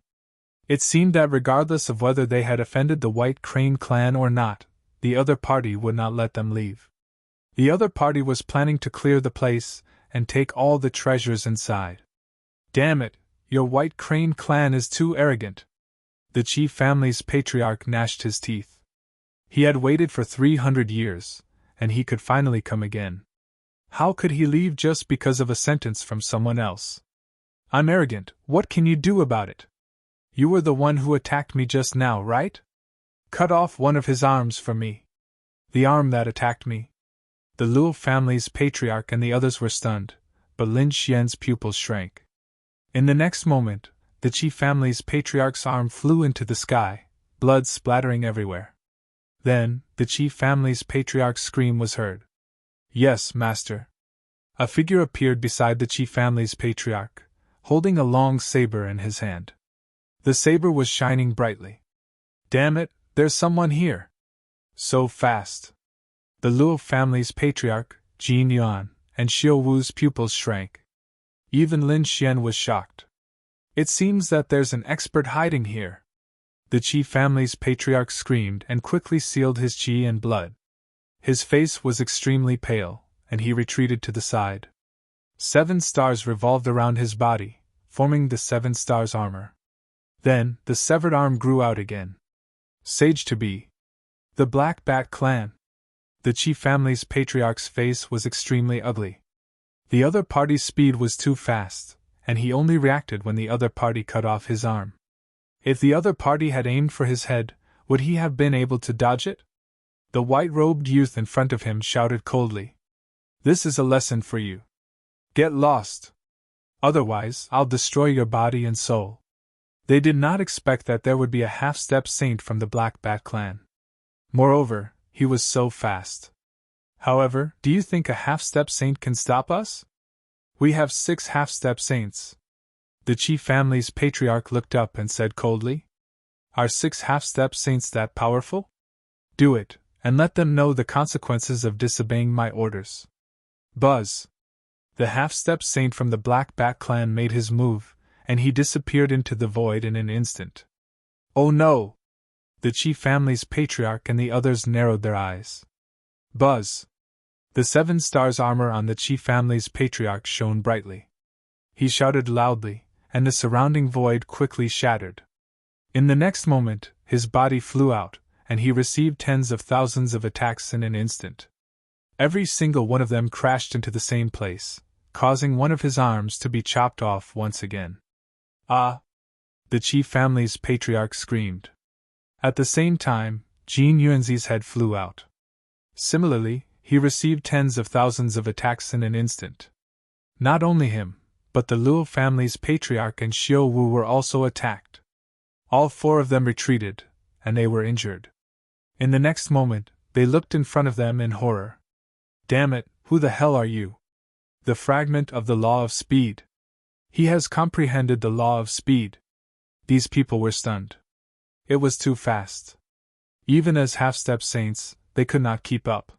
It seemed that regardless of whether they had offended the White Crane clan or not, the other party would not let them leave. The other party was planning to clear the place and take all the treasures inside. Damn it, your White Crane clan is too arrogant. The chief family's patriarch gnashed his teeth. He had waited for 300 years, and he could finally come again. How could he leave just because of a sentence from someone else? I'm arrogant, what can you do about it? You were the one who attacked me just now, right? Cut off one of his arms for me. The arm that attacked me. The Luo family's patriarch and the others were stunned, but Lin Xian's pupils shrank. In the next moment, the chief family's patriarch's arm flew into the sky, blood splattering everywhere. Then, the chief family's patriarch's scream was heard. Yes, master. A figure appeared beside the chief family's patriarch, holding a long saber in his hand. The saber was shining brightly. Damn it, there's someone here. So fast. The Luo family's patriarch, Jin Yuan, and Xiao Wu's pupils shrank. Even Lin Xian was shocked. It seems that there's an expert hiding here. The chief family's patriarch screamed and quickly sealed his qi and blood. His face was extremely pale, and he retreated to the side. 7 stars revolved around his body, forming the 7 stars armor. Then, the severed arm grew out again. Sage to be. The Black Bat clan. The chief family's patriarch's face was extremely ugly. The other party's speed was too fast, and he only reacted when the other party cut off his arm. If the other party had aimed for his head, would he have been able to dodge it? The white-robed youth in front of him shouted coldly. This is a lesson for you. Get lost. Otherwise, I'll destroy your body and soul. They did not expect that there would be a half-step saint from the Black Bat clan. Moreover, he was so fast. However, do you think a half-step saint can stop us? We have 6 half-step saints. The chief family's patriarch looked up and said coldly, Are 6 half-step saints that powerful? Do it, and let them know the consequences of disobeying my orders. Buzz! The half-step saint from the Black Bat clan made his move, and he disappeared into the void in an instant. Oh no! The chief family's patriarch and the others narrowed their eyes. Buzz! The 7 stars armor on the chief family's patriarch shone brightly. He shouted loudly, and the surrounding void quickly shattered. In the next moment, his body flew out, and he received tens of thousands of attacks in an instant. Every single one of them crashed into the same place, causing one of his arms to be chopped off once again. Ah! The chief family's patriarch screamed. At the same time, Jin Yuanzi's head flew out. Similarly, he received tens of thousands of attacks in an instant. Not only him, but the Luo family's patriarch and Xiao Wu were also attacked. All 4 of them retreated, and they were injured. In the next moment, they looked in front of them in horror. Damn it, who the hell are you? The fragment of the law of speed. He has comprehended the law of speed. These people were stunned. It was too fast. Even as half-step saints, they could not keep up.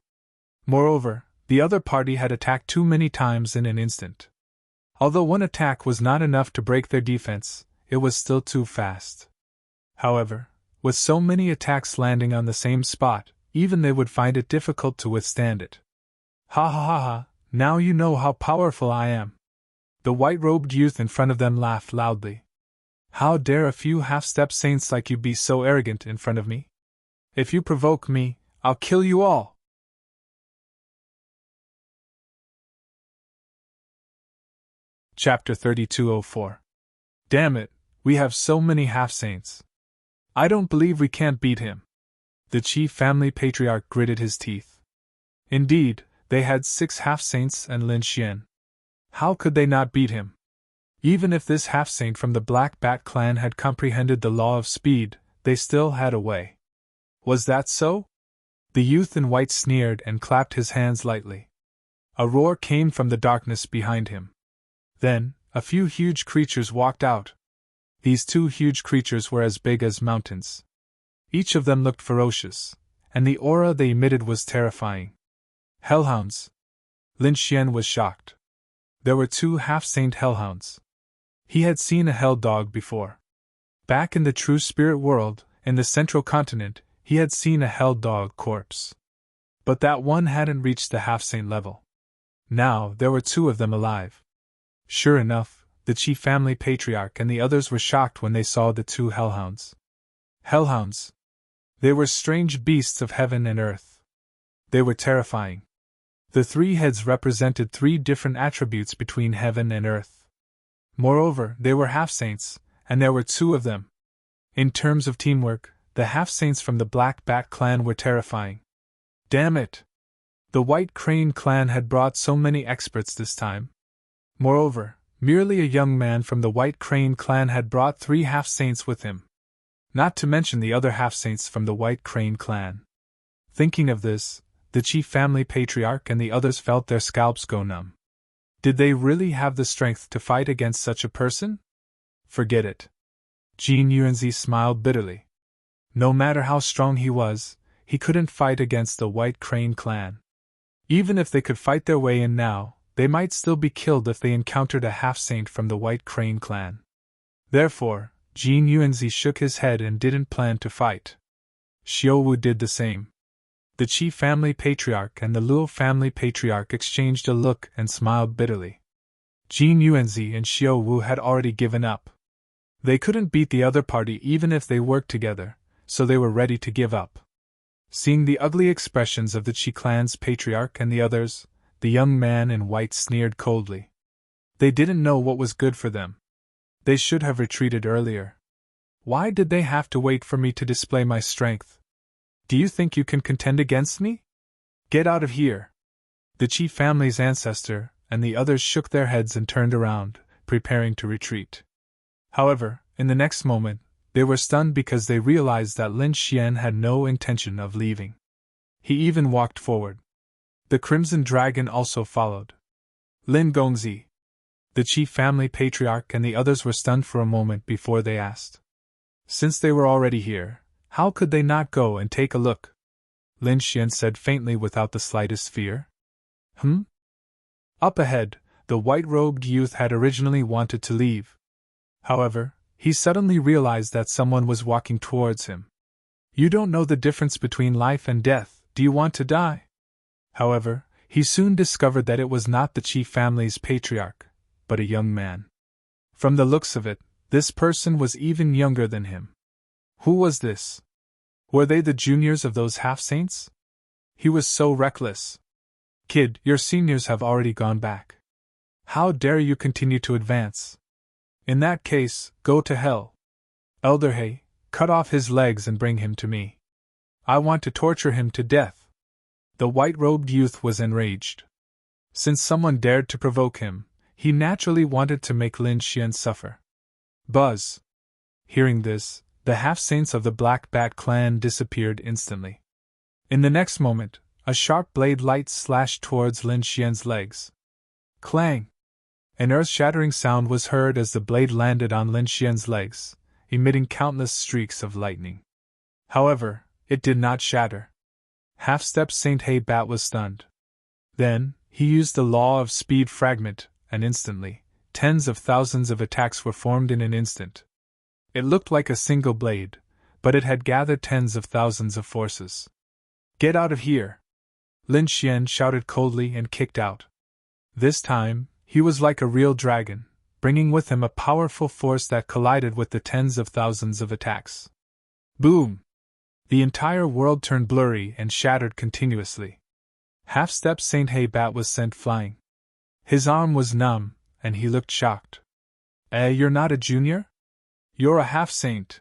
Moreover, the other party had attacked too many times in an instant. Although one attack was not enough to break their defense, it was still too fast. However, with so many attacks landing on the same spot, even they would find it difficult to withstand it. Ha ha ha ha, now you know how powerful I am. The white-robed youth in front of them laughed loudly. How dare a few half-step saints like you be so arrogant in front of me? If you provoke me, I'll kill you all. Chapter 3204. Damn it, we have so many half-saints. I don't believe we can't beat him. The chief family patriarch gritted his teeth. Indeed, they had 6 half-saints and Lin Xian. How could they not beat him? Even if this half-saint from the Black Bat clan had comprehended the law of speed, they still had a way. Was that so? The youth in white sneered and clapped his hands lightly. A roar came from the darkness behind him. Then, a few huge creatures walked out. These 2 huge creatures were as big as mountains. Each of them looked ferocious, and the aura they emitted was terrifying. Hellhounds! Lin Xian was shocked. There were 2 half-saint hellhounds. He had seen a hell dog before. Back in the true spirit world, in the central continent, he had seen a hell dog corpse. But that one hadn't reached the half-saint level. Now, there were 2 of them alive. Sure enough, the chief family patriarch and the others were shocked when they saw the 2 hellhounds. Hellhounds! They were strange beasts of heaven and earth. They were terrifying. The 3 heads represented 3 different attributes between heaven and earth. Moreover, they were half-saints, and there were 2 of them. In terms of teamwork, the half-saints from the Black Bat clan were terrifying. Damn it! The White Crane clan had brought so many experts this time. Moreover, merely a young man from the White Crane clan had brought 3 half-saints with him. Not to mention the other half-saints from the White Crane clan. Thinking of this, the chief family patriarch and the others felt their scalps go numb. Did they really have the strength to fight against such a person? Forget it. Jin Yuanzi smiled bitterly. No matter how strong he was, he couldn't fight against the White Crane clan. Even if they could fight their way in now, they might still be killed if they encountered a half-saint from the White Crane clan. Therefore, Jin Yuanzi shook his head and didn't plan to fight. Xiao Wu did the same. The chief family patriarch and the Luo family patriarch exchanged a look and smiled bitterly. Jin Yuanzi and Xiao Wu had already given up. They couldn't beat the other party even if they worked together, so they were ready to give up. Seeing the ugly expressions of the Qi clan's patriarch and the others, the young man in white sneered coldly. They didn't know what was good for them. They should have retreated earlier. Why did they have to wait for me to display my strength? Do you think you can contend against me? Get out of here! The Qi family's ancestor and the others shook their heads and turned around, preparing to retreat. However, in the next moment, they were stunned because they realized that Lin Xian had no intention of leaving. He even walked forward. The Crimson Dragon also followed. Lin Gongzi. The chief family patriarch and the others were stunned for a moment before they asked. Since they were already here, how could they not go and take a look? Lin Xian said faintly without the slightest fear. Up ahead, the white-robed youth had originally wanted to leave. However, he suddenly realized that someone was walking towards him. You don't know the difference between life and death, do you want to die? However, he soon discovered that it was not the chief family's patriarch, but a young man. From the looks of it, this person was even younger than him. Who was this? Were they the juniors of those half-saints? He was so reckless. Kid, your seniors have already gone back. How dare you continue to advance? In that case, go to hell. Elder He, cut off his legs and bring him to me. I want to torture him to death. The white-robed youth was enraged. Since someone dared to provoke him, he naturally wanted to make Lin Xian suffer. Buzz! Hearing this, the half-saints of the Black Bat clan disappeared instantly. In the next moment, a sharp blade light slashed towards Lin Xian's legs. Clang! An earth-shattering sound was heard as the blade landed on Lin Xian's legs, emitting countless streaks of lightning. However, it did not shatter. Half-step Saint He Bat was stunned. Then, he used the law of speed fragment, and instantly, tens of thousands of attacks were formed in an instant. It looked like a single blade, but it had gathered tens of thousands of forces. Get out of here! Lin Xian shouted coldly and kicked out. This time, he was like a real dragon, bringing with him a powerful force that collided with the tens of thousands of attacks. Boom! The entire world turned blurry and shattered continuously. Half-step Saint He Bat was sent flying. His arm was numb, and he looked shocked. You're not a junior? You're a half-saint.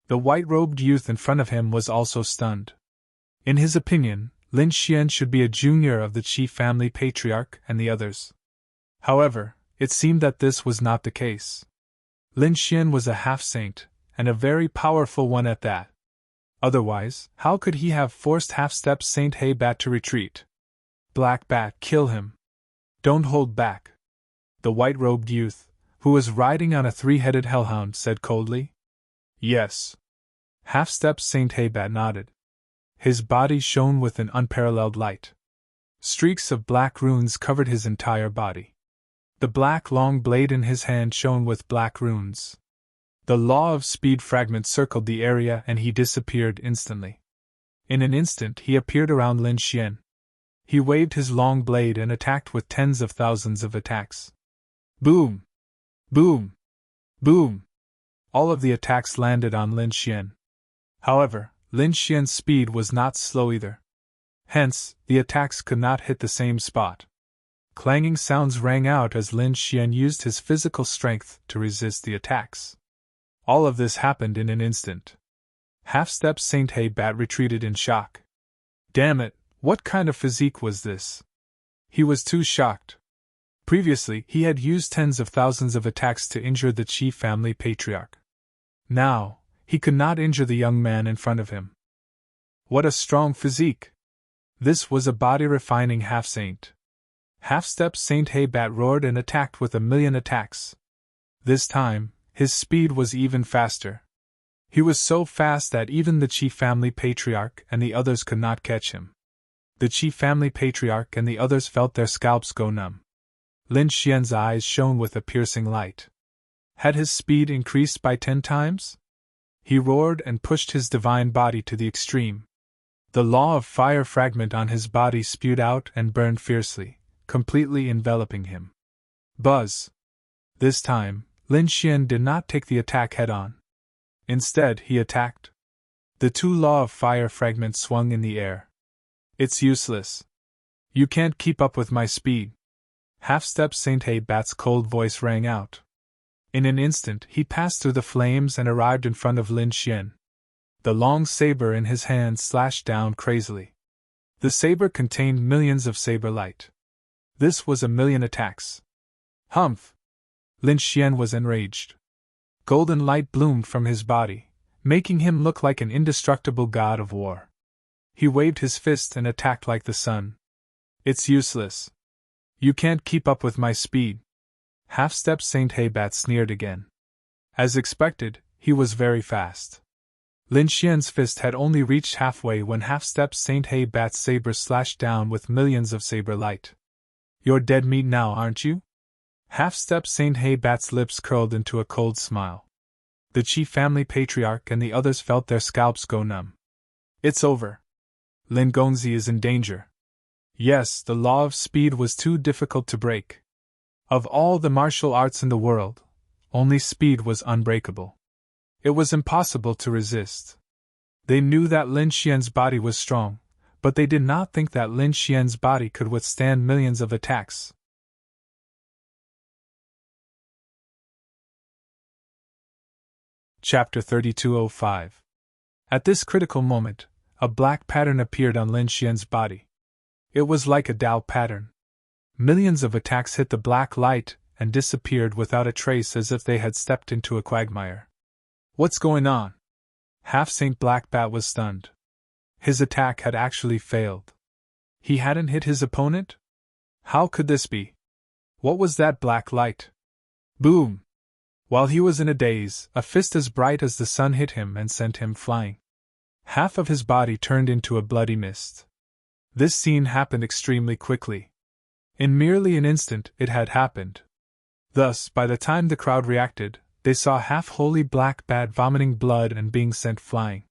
The white-robed youth in front of him was also stunned. In his opinion, Lin Xian should be a junior of the chief family patriarch and the others. However, it seemed that this was not the case. Lin Xian was a half-saint, and a very powerful one at that. Otherwise, how could he have forced half-step Saint He Bat to retreat? Black Bat, kill him. Don't hold back. The white-robed youth, who was riding on a three-headed hellhound, said coldly. Yes. Half-step Saint He Bat nodded. His body shone with an unparalleled light. Streaks of black runes covered his entire body. The black long blade in his hand shone with black runes. The law of speed fragment circled the area and he disappeared instantly. In an instant he appeared around Lin Xian. He waved his long blade and attacked with tens of thousands of attacks. Boom! Boom! Boom! All of the attacks landed on Lin Xian. However, Lin Xian's speed was not slow either. Hence, the attacks could not hit the same spot. Clanging sounds rang out as Lin Xian used his physical strength to resist the attacks. All of this happened in an instant. Half-step Saint He Bat retreated in shock. Damn it, what kind of physique was this? He was too shocked. Previously, he had used tens of thousands of attacks to injure the Qi family patriarch. Now, he could not injure the young man in front of him. What a strong physique! This was a body-refining half-saint. Half-step Saint He Bat roared and attacked with 1,000,000 attacks. This time, his speed was even faster. He was so fast that even the Qi family patriarch and the others could not catch him. The Qi family patriarch and the others felt their scalps go numb. Lin Xian's eyes shone with a piercing light. Had his speed increased by 10 times? He roared and pushed his divine body to the extreme. The law of fire fragment on his body spewed out and burned fiercely, completely enveloping him. Buzz! This time, Lin Xian did not take the attack head-on. Instead, he attacked. The 2 law of fire fragments swung in the air. It's useless. You can't keep up with my speed. Half-step Saint He Bat's cold voice rang out. In an instant, he passed through the flames and arrived in front of Lin Xian. The long saber in his hand slashed down crazily. The saber contained millions of saber light. This was 1,000,000 attacks. Humph! Lin Xian was enraged. Golden light bloomed from his body, making him look like an indestructible god of war. He waved his fist and attacked like the sun. It's useless. You can't keep up with my speed. Half-step Saint He Bat sneered again. As expected, he was very fast. Lin Xian's fist had only reached halfway when half-step Saint He Bat's saber slashed down with millions of saber light. You're dead meat now, aren't you? Half-step Saint He Bat's lips curled into a cold smile. The Qi family patriarch and the others felt their scalps go numb. It's over. Lin Gongzi is in danger. Yes, the law of speed was too difficult to break. Of all the martial arts in the world, only speed was unbreakable. It was impossible to resist. They knew that Lin Xian's body was strong, but they did not think that Lin Xian's body could withstand millions of attacks. Chapter 3205. At this critical moment, a black pattern appeared on Lin Xian's body. It was like a Dao pattern. Millions of attacks hit the black light and disappeared without a trace as if they had stepped into a quagmire. What's going on? Half-Saint Black Bat was stunned. His attack had actually failed. He hadn't hit his opponent? How could this be? What was that black light? Boom! While he was in a daze, a fist as bright as the sun hit him and sent him flying. Half of his body turned into a bloody mist. This scene happened extremely quickly. In merely an instant, it had happened. Thus, by the time the crowd reacted, they saw half-holy Black Bat vomiting blood and being sent flying.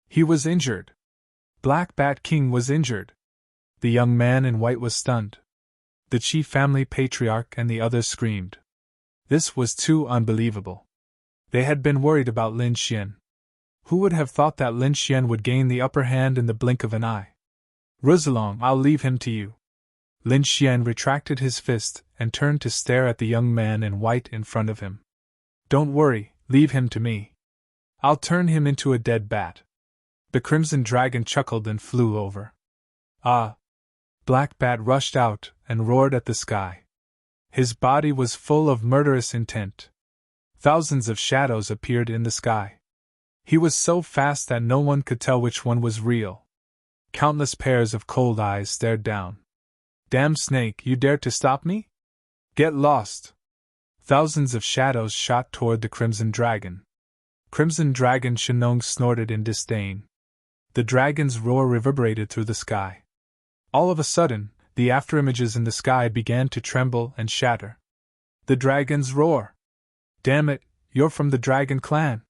He was injured. Black Bat King was injured. The young man in white was stunned. The Qi family patriarch and the others screamed. This was too unbelievable. They had been worried about Lin Xian. Who would have thought that Lin Xian would gain the upper hand in the blink of an eye? Rosalong, I'll leave him to you. Lin Xian retracted his fist and turned to stare at the young man in white in front of him. Don't worry, leave him to me. I'll turn him into a dead bat. The Crimson Dragon chuckled and flew over. Ah! Black Bat rushed out and roared at the sky. His body was full of murderous intent. Thousands of shadows appeared in the sky. He was so fast that no one could tell which one was real. Countless pairs of cold eyes stared down. Damn snake, you dare to stop me? Get lost! Thousands of shadows shot toward the Crimson Dragon. Crimson Dragon Shenong snorted in disdain. The dragon's roar reverberated through the sky. All of a sudden, The afterimages in the sky began to tremble and shatter. The dragons roar! Damn it, you're from the dragon clan!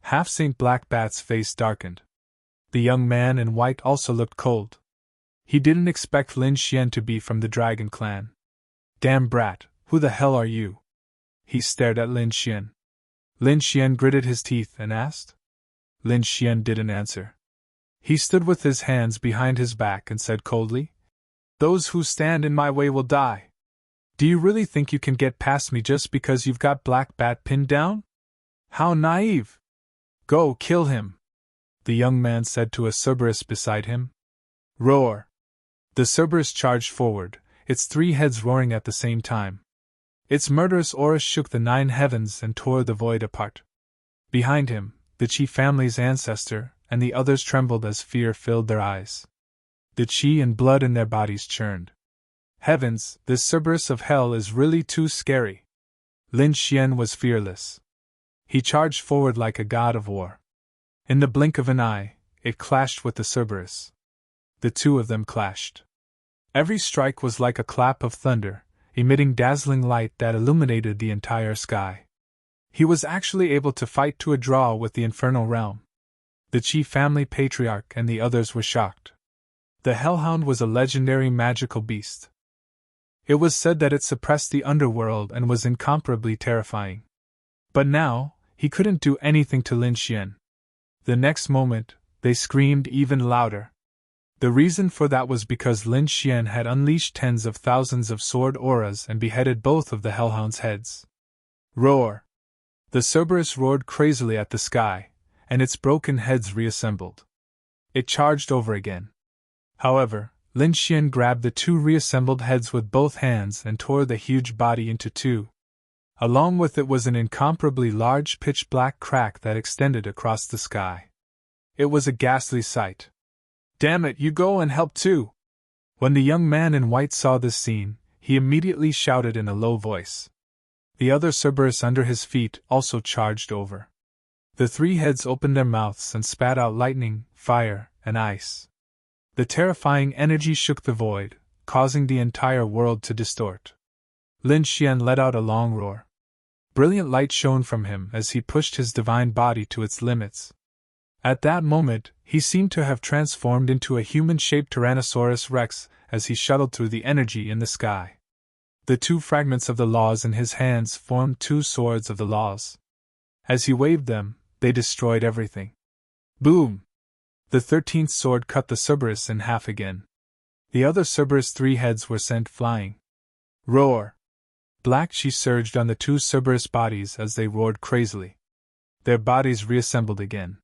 Half-Saint Blackbat's face darkened. The young man in white also looked cold. He didn't expect Lin Xian to be from the dragon clan. Damn brat, who the hell are you? He stared at Lin Xian. Lin Xian gritted his teeth and asked. Lin Xian didn't answer. He stood with his hands behind his back and said coldly, "Those who stand in my way will die. Do you really think you can get past me just because you've got Black Bat pinned down? How naive! Go kill him," the young man said to a Cerberus beside him. Roar! The Cerberus charged forward, its 3 heads roaring at the same time. Its murderous aura shook the 9 heavens and tore the void apart. Behind him, the Qi family's ancestor and the others trembled as fear filled their eyes. The Qi and blood in their bodies churned. Heavens, this Cerberus of hell is really too scary. Lin Xian was fearless. He charged forward like a god of war. In the blink of an eye, it clashed with the Cerberus. The two of them clashed. Every strike was like a clap of thunder, emitting dazzling light that illuminated the entire sky. He was actually able to fight to a draw with the infernal realm. The Qi family patriarch and the others were shocked. The Hellhound was a legendary magical beast. It was said that it suppressed the underworld and was incomparably terrifying. But now, he couldn't do anything to Lin Xian. The next moment, they screamed even louder. The reason for that was because Lin Xian had unleashed tens of thousands of sword auras and beheaded both of the Hellhound's heads. Roar! The Cerberus roared crazily at the sky, and its broken heads reassembled. It charged over again. However, Lin Xian grabbed the 2 reassembled heads with both hands and tore the huge body into 2. Along with it was an incomparably large pitch-black crack that extended across the sky. It was a ghastly sight. "Damn it, you go and help too!" When the young man in white saw this scene, he immediately shouted in a low voice. The other Cerberus under his feet also charged over. The 3 heads opened their mouths and spat out lightning, fire, and ice. The terrifying energy shook the void, causing the entire world to distort. Lin Xian let out a long roar. Brilliant light shone from him as he pushed his divine body to its limits. At that moment, he seemed to have transformed into a human-shaped Tyrannosaurus Rex as he shuttled through the energy in the sky. The 2 fragments of the laws in his hands formed 2 swords of the laws. As he waved them, they destroyed everything. Boom! The 13th sword cut the Cerberus in half again. The other Cerberus' 3 heads were sent flying. Roar! Black Qi surged on the 2 Cerberus bodies as they roared crazily. Their bodies reassembled again.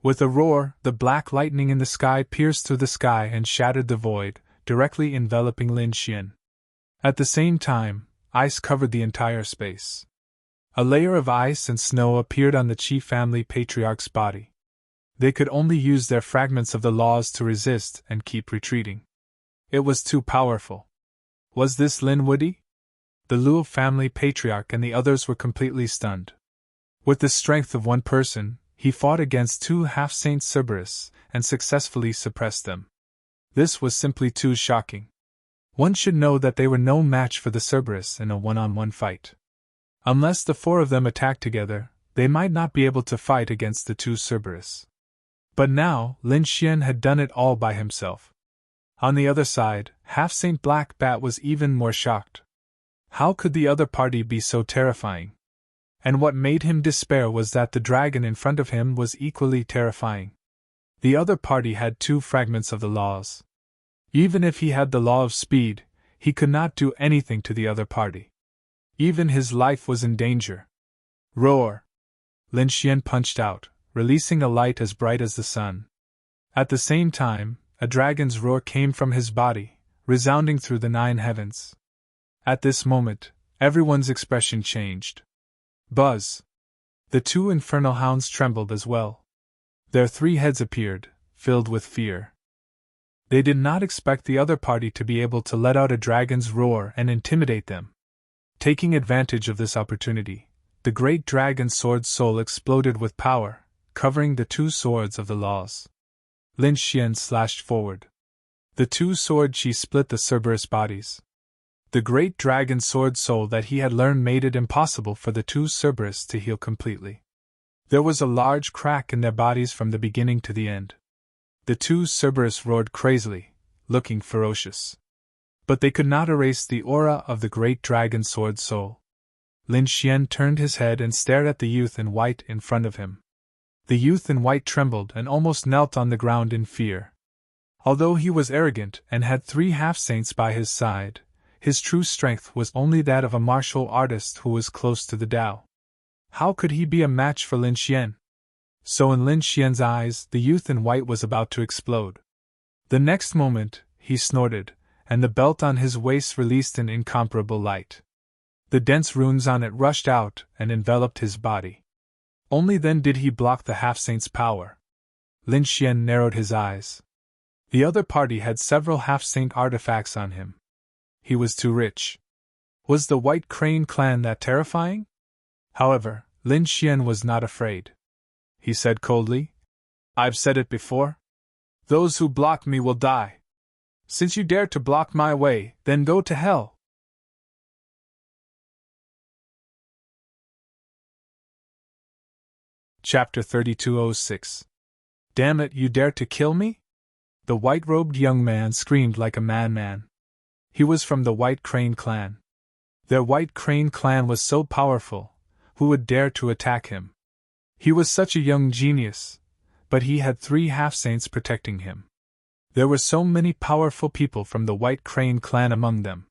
With a roar, the black lightning in the sky pierced through the sky and shattered the void, directly enveloping Lin Xian. At the same time, ice covered the entire space. A layer of ice and snow appeared on the Qi family patriarch's body. They could only use their fragments of the laws to resist and keep retreating. It was too powerful. Was this Lin Woody? The Luo family patriarch and the others were completely stunned. With the strength of one person, he fought against 2 half-saint Cerberus and successfully suppressed them. This was simply too shocking. One should know that they were no match for the Cerberus in a one-on-one fight. Unless the 4 of them attacked together, they might not be able to fight against the 2 Cerberus. But now, Lin Xian had done it all by himself. On the other side, Half-Saint Black Bat was even more shocked. How could the other party be so terrifying? And what made him despair was that the dragon in front of him was equally terrifying. The other party had 2 fragments of the laws. Even if he had the law of speed, he could not do anything to the other party. Even his life was in danger. Roar! Lin Xian punched out, releasing a light as bright as the sun. At the same time, a dragon's roar came from his body, resounding through the 9 heavens. At this moment, everyone's expression changed. Buzz! The 2 infernal hounds trembled as well. Their 3 heads appeared, filled with fear. They did not expect the other party to be able to let out a dragon's roar and intimidate them. Taking advantage of this opportunity, the great dragon's sword soul exploded with power, covering the 2 swords of the laws. Lin Xian slashed forward. The two-sword chi split the Cerberus bodies. The great dragon sword soul that he had learned made it impossible for the two Cerberus to heal completely. There was a large crack in their bodies from the beginning to the end. The two Cerberus roared crazily, looking ferocious. But they could not erase the aura of the great dragon sword soul. Lin Xian turned his head and stared at the youth in white in front of him. The youth in white trembled and almost knelt on the ground in fear. Although he was arrogant and had 3 half-saints by his side, his true strength was only that of a martial artist who was close to the Tao. How could he be a match for Lin Xian? So in Lin Xian's eyes, the youth in white was about to explode. The next moment, he snorted, and the belt on his waist released an incomparable light. The dense runes on it rushed out and enveloped his body. Only then did he block the half-saint's power. Lin Xian narrowed his eyes. The other party had several half-saint artifacts on him. He was too rich. Was the White Crane clan that terrifying? However, Lin Xian was not afraid. He said coldly, "I've said it before. Those who block me will die. Since you dare to block my way, then go to hell." Chapter 3206. Damn it, you dare to kill me? The white-robed young man screamed like a madman. He was from the White Crane clan. Their White Crane clan was so powerful, who would dare to attack him? He was such a young genius, but he had 3 half-saints protecting him. There were so many powerful people from the White Crane clan among them.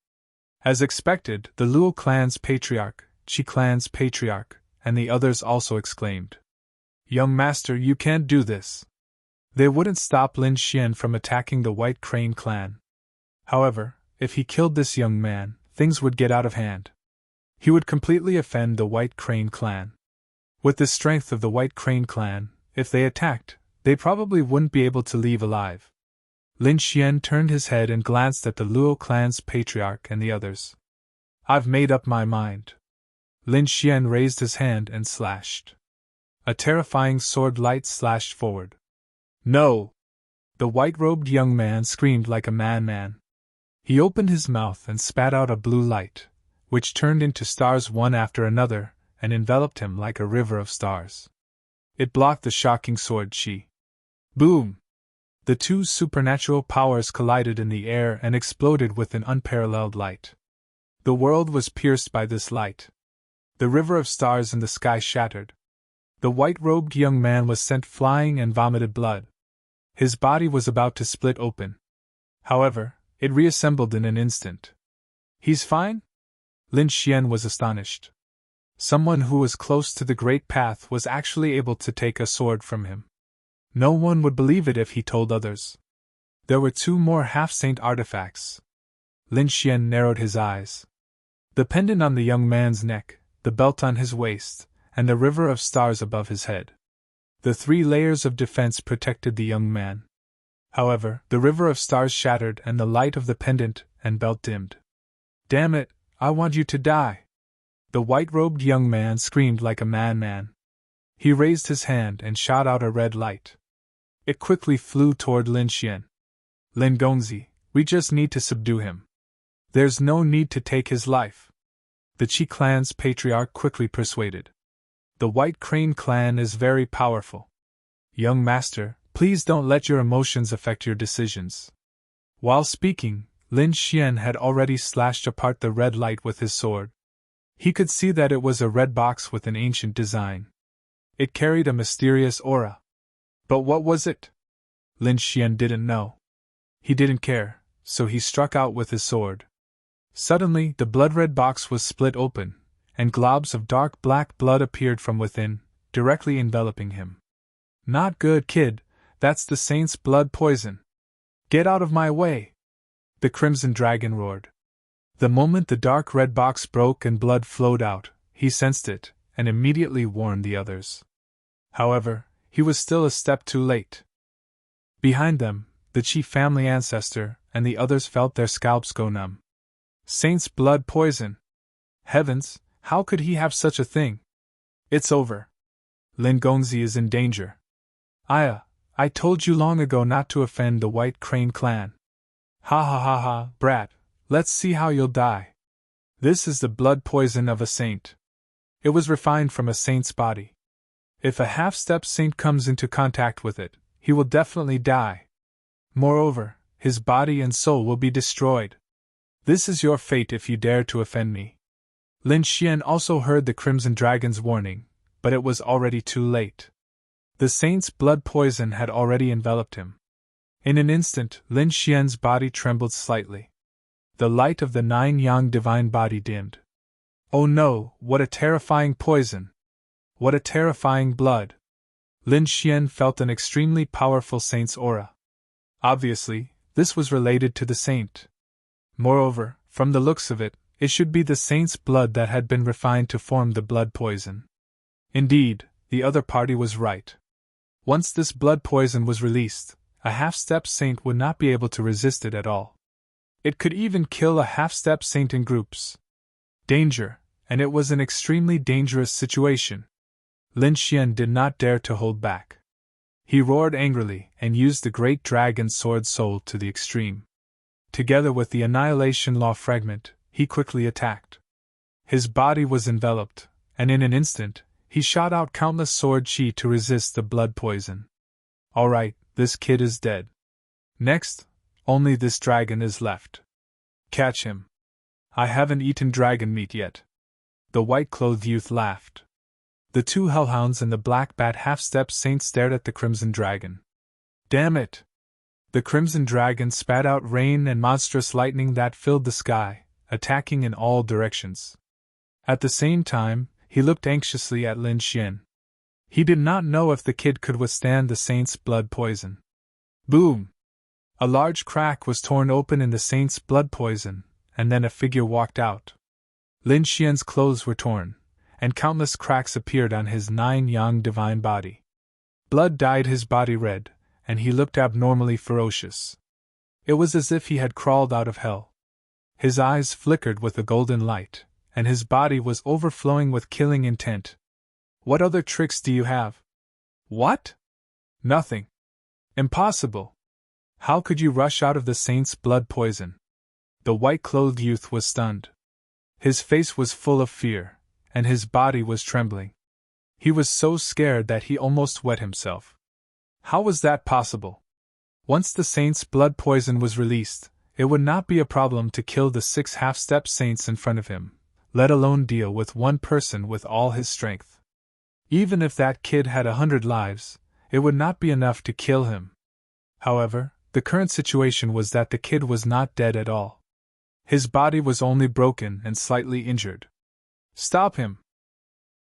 As expected, the Luo clan's patriarch, Qi clan's patriarch, and the others also exclaimed, "Young master, you can't do this." They wouldn't stop Lin Xian from attacking the White Crane clan. However, if he killed this young man, things would get out of hand. He would completely offend the White Crane clan. With the strength of the White Crane clan, if they attacked, they probably wouldn't be able to leave alive. Lin Xian turned his head and glanced at the Luo clan's patriarch and the others. "I've made up my mind." Lin Xian raised his hand and slashed. A terrifying sword light slashed forward. "No!" The white-robed young man screamed like a madman. He opened his mouth and spat out a blue light, which turned into stars one after another and enveloped him like a river of stars. It blocked the shocking sword chi. Boom! The 2 supernatural powers collided in the air and exploded with an unparalleled light. The world was pierced by this light. The river of stars in the sky shattered. The white-robed young man was sent flying and vomited blood. His body was about to split open. However, it reassembled in an instant. "He's fine?" Lin Xian was astonished. Someone who was close to the Great Path was actually able to take a sword from him. No one would believe it if he told others. There were 2 more half-saint artifacts. Lin Xian narrowed his eyes. The pendant on the young man's neck, the belt on his waist, and the river of stars above his head. The 3 layers of defense protected the young man. However, the river of stars shattered and the light of the pendant and belt dimmed. "Damn it, I want you to die!" The white-robed young man screamed like a madman. He raised his hand and shot out a red light. It quickly flew toward Lin Xian. "Lin Gongzi, we just need to subdue him. There's no need to take his life," the Qi clan's patriarch quickly persuaded. "The White Crane clan is very powerful. Young master, please don't let your emotions affect your decisions." While speaking, Lin Xian had already slashed apart the red light with his sword. He could see that it was a red box with an ancient design. It carried a mysterious aura. But what was it? Lin Xian didn't know. He didn't care, so he struck out with his sword. Suddenly, the blood-red box was split open, and globs of dark black blood appeared from within, directly enveloping him. "Not good, kid, that's the saint's blood poison. Get out of my way!" The Crimson Dragon roared. The moment the dark red box broke and blood flowed out, he sensed it, and immediately warned the others. However, he was still a step too late. Behind them, the Qi family ancestor and the others felt their scalps go numb. Saint's blood poison! Heavens, how could he have such a thing? It's over. Lin Gongzi is in danger. I told you long ago not to offend the White Crane clan. Ha ha ha ha, brat, let's see how you'll die. This is the blood poison of a saint. It was refined from a saint's body. If a half-step saint comes into contact with it, he will definitely die. Moreover, his body and soul will be destroyed. This is your fate if you dare to offend me. Lin Xian also heard the Crimson Dragon's warning, but it was already too late. The saint's blood poison had already enveloped him. In an instant, Lin Xian's body trembled slightly. The light of the 9-yang divine body dimmed. Oh no, what a terrifying poison! What a terrifying blood! Lin Xian felt an extremely powerful saint's aura. Obviously, this was related to the saint. Moreover, from the looks of it, it should be the saint's blood that had been refined to form the blood poison. Indeed, the other party was right. Once this blood poison was released, a half-step saint would not be able to resist it at all. It could even kill a half-step saint in groups. Danger, and it was an extremely dangerous situation. Lin Xian did not dare to hold back. He roared angrily and used the great dragon's sword soul to the extreme. Together with the Annihilation Law fragment, he quickly attacked. His body was enveloped, and in an instant, he shot out countless sword chi to resist the blood poison. Alright, this kid is dead. Next, only this dragon is left. Catch him. I haven't eaten dragon meat yet. The white-clothed youth laughed. The two hellhounds and the black bat half-step saint stared at the crimson dragon. Damn it! The crimson dragon spat out rain and monstrous lightning that filled the sky, attacking in all directions. At the same time, he looked anxiously at Lin Xian. He did not know if the kid could withstand the saint's blood poison. Boom! A large crack was torn open in the saint's blood poison, and then a figure walked out. Lin Xian's clothes were torn, and countless cracks appeared on his 9-yang divine body. Blood dyed his body red, and he looked abnormally ferocious. It was as if he had crawled out of hell. His eyes flickered with a golden light, and his body was overflowing with killing intent. What other tricks do you have? What? Nothing. Impossible. How could you rush out of the saint's blood poison? The white-clothed youth was stunned. His face was full of fear, and his body was trembling. He was so scared that he almost wet himself. How was that possible? Once the saint's blood poison was released, it would not be a problem to kill the 6 half-step saints in front of him, let alone deal with one person with all his strength. Even if that kid had 100 lives, it would not be enough to kill him. However, the current situation was that the kid was not dead at all. His body was only broken and slightly injured. Stop him!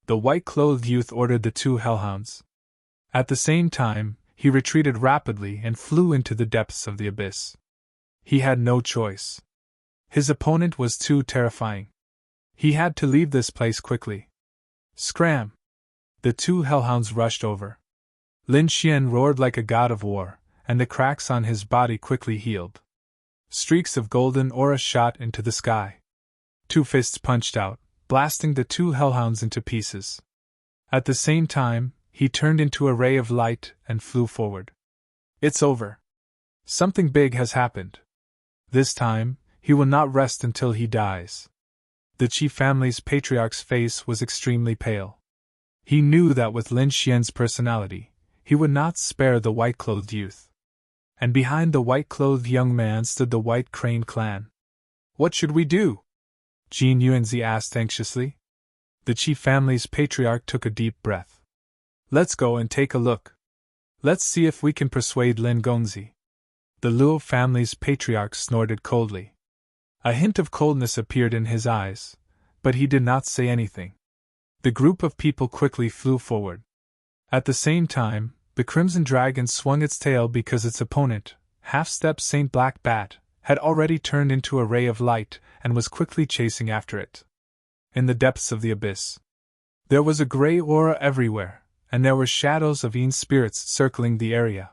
The white-clothed youth ordered the 2 hellhounds. At the same time, he retreated rapidly and flew into the depths of the abyss. He had no choice. His opponent was too terrifying. He had to leave this place quickly. Scram! The 2 hellhounds rushed over. Lin Xian roared like a god of war, and the cracks on his body quickly healed. Streaks of golden aura shot into the sky. 2 fists punched out, blasting the 2 hellhounds into pieces. At the same time, he turned into a ray of light and flew forward. It's over. Something big has happened. This time, he will not rest until he dies. The Qi family's patriarch's face was extremely pale. He knew that with Lin Xian's personality, he would not spare the white-clothed youth. And behind the white-clothed young man stood the White Crane clan. What should we do? Jin Yuanzi asked anxiously. The Qi family's patriarch took a deep breath. Let's go and take a look. Let's see if we can persuade Lin Gongzi. The Luo family's patriarch snorted coldly. A hint of coldness appeared in his eyes, but he did not say anything. The group of people quickly flew forward. At the same time, the Crimson Dragon swung its tail because its opponent, half-step Saint Black Bat, had already turned into a ray of light and was quickly chasing after it. In the depths of the abyss, there was a gray aura everywhere, and there were shadows of Yin spirits circling the area.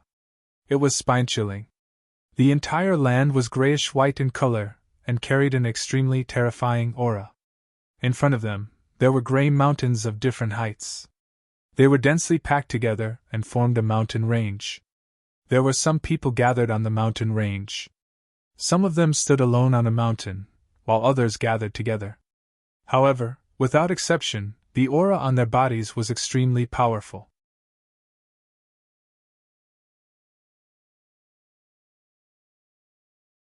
It was spine-chilling. The entire land was grayish-white in color and carried an extremely terrifying aura. In front of them, there were gray mountains of different heights. They were densely packed together and formed a mountain range. There were some people gathered on the mountain range. Some of them stood alone on a mountain, while others gathered together. However, without exception, the aura on their bodies was extremely powerful.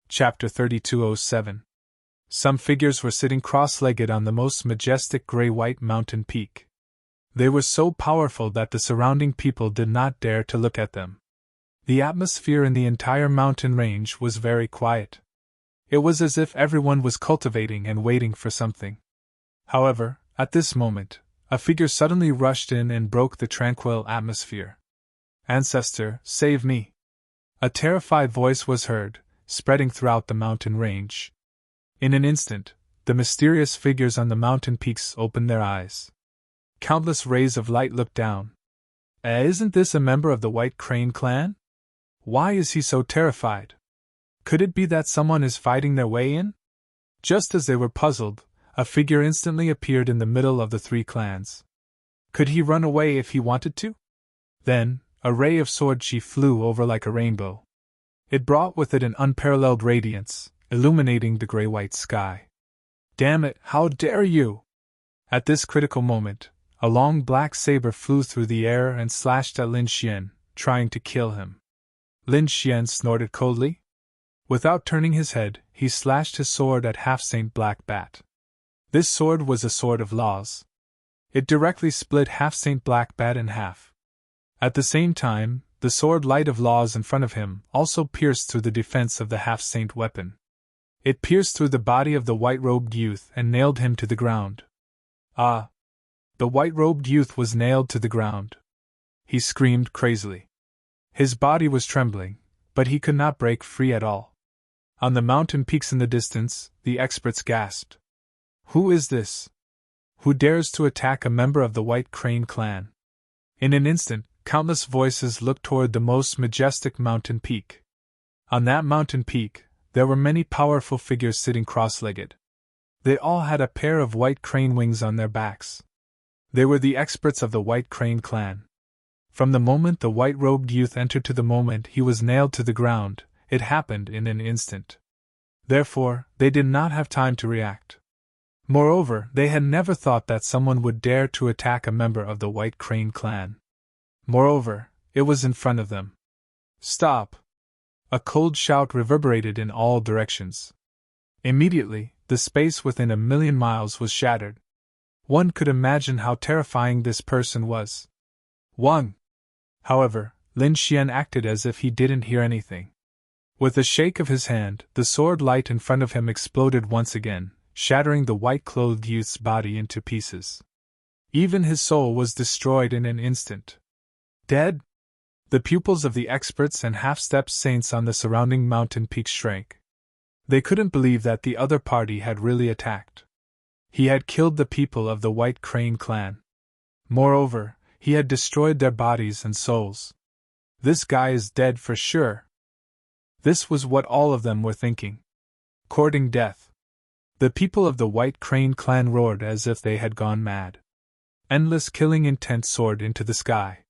Chapter 3207. Some figures were sitting cross-legged on the most majestic gray-white mountain peak. They were so powerful that the surrounding people did not dare to look at them. The atmosphere in the entire mountain range was very quiet. It was as if everyone was cultivating and waiting for something. However, at this moment, a figure suddenly rushed in and broke the tranquil atmosphere. "Ancestor, save me!" A terrified voice was heard, spreading throughout the mountain range. In an instant, the mysterious figures on the mountain peaks opened their eyes. Countless rays of light looked down. Isn't this a member of the White Crane clan? Why is he so terrified? Could it be that someone is fighting their way in? Just as they were puzzled, a figure instantly appeared in the middle of the three clans. Could he run away if he wanted to? Then, a ray of sword chi flew over like a rainbow. It brought with it an unparalleled radiance, illuminating the gray-white sky. "Damn it, how dare you!" At this critical moment, a long black saber flew through the air and slashed at Lin Xian, trying to kill him. Lin Xian snorted coldly. Without turning his head, he slashed his sword at Half-Saint Black Bat. This sword was a sword of laws. It directly split Half-Saint Black Bat in half. At the same time, the sword light of laws in front of him also pierced through the defense of the half-saint weapon. It pierced through the body of the white-robed youth and nailed him to the ground. Ah! The white-robed youth was nailed to the ground. He screamed crazily. His body was trembling, but he could not break free at all. On the mountain peaks in the distance, the experts gasped. "Who is this? Who dares to attack a member of the White Crane clan?" In an instant, countless voices looked toward the most majestic mountain peak. On that mountain peak, there were many powerful figures sitting cross-legged. They all had a pair of white crane wings on their backs. They were the experts of the White Crane clan. From the moment the white-robed youth entered to the moment he was nailed to the ground, it happened in an instant. Therefore, they did not have time to react. Moreover, they had never thought that someone would dare to attack a member of the White Crane clan. Moreover, it was in front of them. "Stop!" A cold shout reverberated in all directions. Immediately, the space within 1,000,000 miles was shattered. One could imagine how terrifying this person was. However, Lin Xian acted as if he didn't hear anything. With a shake of his hand, the sword light in front of him exploded once again, shattering the white-clothed youth's body into pieces. Even his soul was destroyed in an instant. Dead? The pupils of the experts and half-step saints on the surrounding mountain peaks shrank. They couldn't believe that the other party had really attacked. He had killed the people of the White Crane clan. Moreover, he had destroyed their bodies and souls. This guy is dead for sure. This was what all of them were thinking. Courting death. The people of the White Crane clan roared as if they had gone mad. Endless killing intent soared into the sky.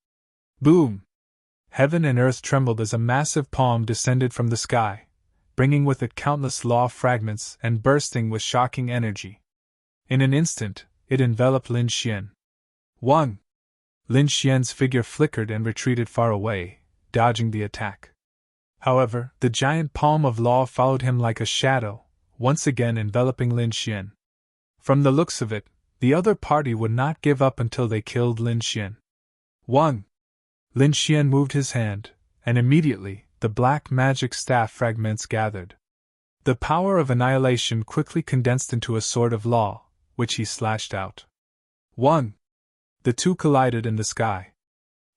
Boom! Heaven and earth trembled as a massive palm descended from the sky, bringing with it countless law fragments and bursting with shocking energy. In an instant, it enveloped Lin Xian. Lin Xian's figure flickered and retreated far away, dodging the attack. However, the giant palm of law followed him like a shadow, once again enveloping Lin Xian. From the looks of it, the other party would not give up until they killed Lin Xian. Lin Xian moved his hand, and immediately, the black magic staff fragments gathered. The power of annihilation quickly condensed into a sword of law, which he slashed out. The two collided in the sky.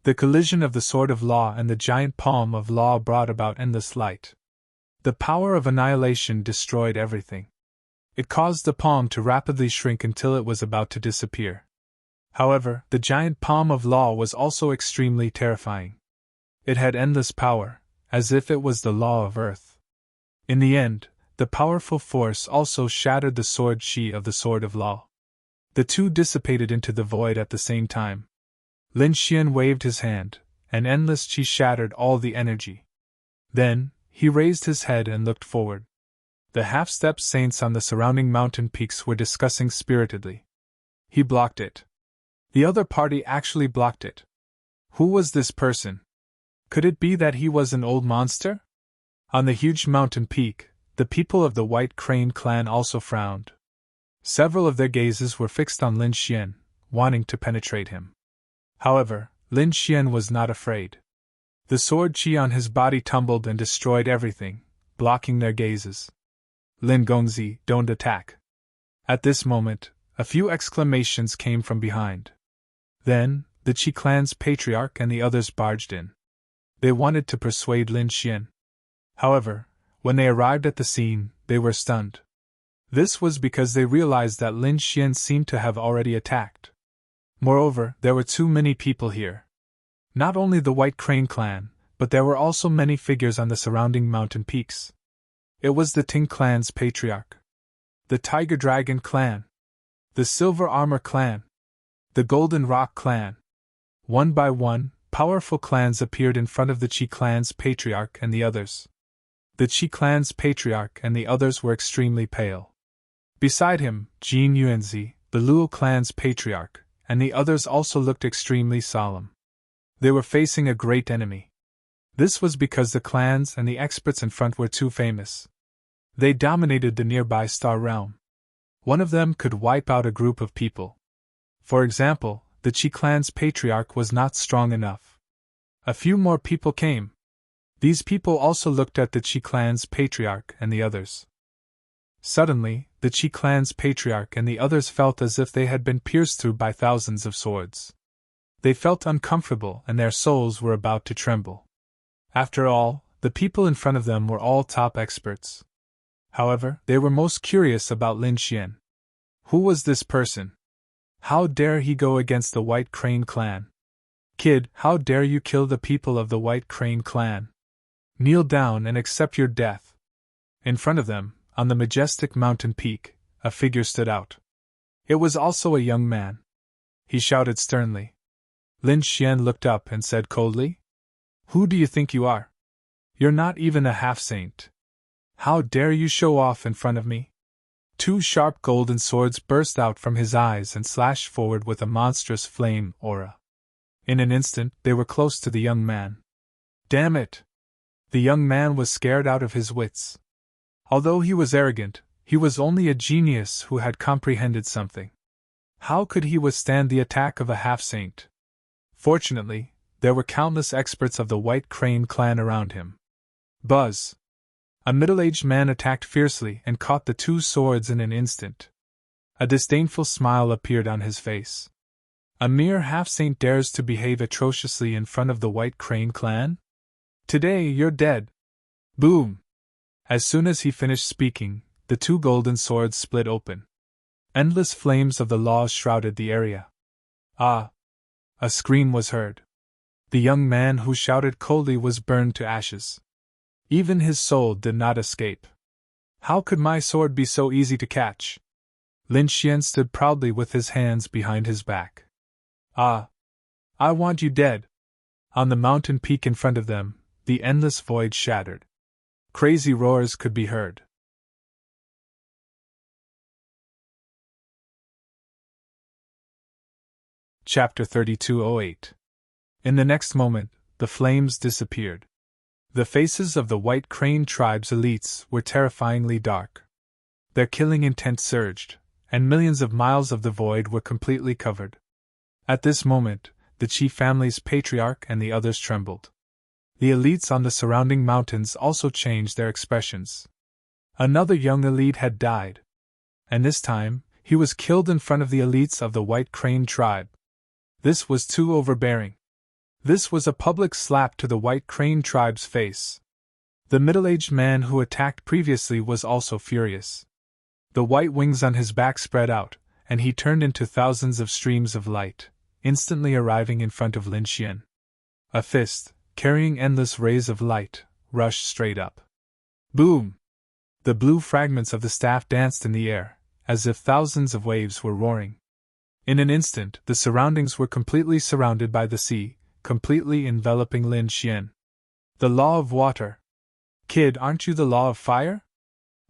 The collision of the sword of law and the giant palm of law brought about endless light. The power of annihilation destroyed everything. It caused the palm to rapidly shrink until it was about to disappear. However, the giant palm of law was also extremely terrifying. It had endless power, as if it was the law of earth. In the end, the powerful force also shattered the sword chi of the sword of law. The two dissipated into the void at the same time. Lin Xian waved his hand, and endless chi shattered all the energy. Then, he raised his head and looked forward. The half-stepped saints on the surrounding mountain peaks were discussing spiritedly. He blocked it. The other party actually blocked it. Who was this person? Could it be that he was an old monster? On the huge mountain peak, the people of the White Crane clan also frowned. Several of their gazes were fixed on Lin Xian, wanting to penetrate him. However, Lin Xian was not afraid. The sword chi on his body tumbled and destroyed everything, blocking their gazes. Lin Gongzi, don't attack. At this moment, a few exclamations came from behind. Then, the Qi clan's patriarch and the others barged in. They wanted to persuade Lin Xian. However, when they arrived at the scene, they were stunned. This was because they realized that Lin Xian seemed to have already attacked. Moreover, there were too many people here. Not only the White Crane clan, but there were also many figures on the surrounding mountain peaks. It was the Ting clan's patriarch, the Tiger Dragon clan, the Silver Armor clan, the Golden Rock clan. One by one, powerful clans appeared in front of the Qi clan's patriarch and the others. The Qi clan's patriarch and the others were extremely pale. Beside him, Jin Yuanzi, the Luo clan's patriarch, and the others also looked extremely solemn. They were facing a great enemy. This was because the clans and the experts in front were too famous. They dominated the nearby star realm. One of them could wipe out a group of people. For example, the Qi clan's patriarch was not strong enough. A few more people came. These people also looked at the Qi clan's patriarch and the others. Suddenly, the Qi clan's patriarch and the others felt as if they had been pierced through by thousands of swords. They felt uncomfortable and their souls were about to tremble. After all, the people in front of them were all top experts. However, they were most curious about Lin Xian. Who was this person? How dare he go against the White Crane clan? Kid, how dare you kill the people of the White Crane clan? Kneel down and accept your death. In front of them, on the majestic mountain peak, a figure stood out. It was also a young man. He shouted sternly. Lin Xian looked up and said coldly, "Who do you think you are? You're not even a half-saint. How dare you show off in front of me?" Two sharp golden swords burst out from his eyes and slashed forward with a monstrous flame aura. In an instant, they were close to the young man. Damn it! The young man was scared out of his wits. Although he was arrogant, he was only a genius who had comprehended something. How could he withstand the attack of a half-saint? Fortunately, there were countless experts of the White Crane clan around him. Buzz! A middle-aged man attacked fiercely and caught the two swords in an instant. A disdainful smile appeared on his face. A mere half-saint dares to behave atrociously in front of the White Crane clan? Today you're dead! Boom! As soon as he finished speaking, the two golden swords split open. Endless flames of the laws shrouded the area. Ah! A scream was heard. The young man who shouted coldly was burned to ashes. Even his soul did not escape. How could my sword be so easy to catch? Lin Xian stood proudly with his hands behind his back. Ah! I want you dead! On the mountain peak in front of them, the endless void shattered. Crazy roars could be heard. Chapter 3208. In the next moment, the flames disappeared. The faces of the White Crane tribe's elites were terrifyingly dark. Their killing intent surged, and millions of miles of the void were completely covered. At this moment, the Qi family's patriarch and the others trembled. The elites on the surrounding mountains also changed their expressions. Another young elite had died. And this time, he was killed in front of the elites of the White Crane tribe. This was too overbearing. This was a public slap to the White Crane tribe's face. The middle-aged man who attacked previously was also furious. The white wings on his back spread out, and he turned into thousands of streams of light, instantly arriving in front of Lin Xian. A fist, carrying endless rays of light, rushed straight up. Boom! The blue fragments of the staff danced in the air, as if thousands of waves were roaring. In an instant, the surroundings were completely surrounded by the sea, completely enveloping Lin Xian. The law of water. Kid, aren't you the law of fire?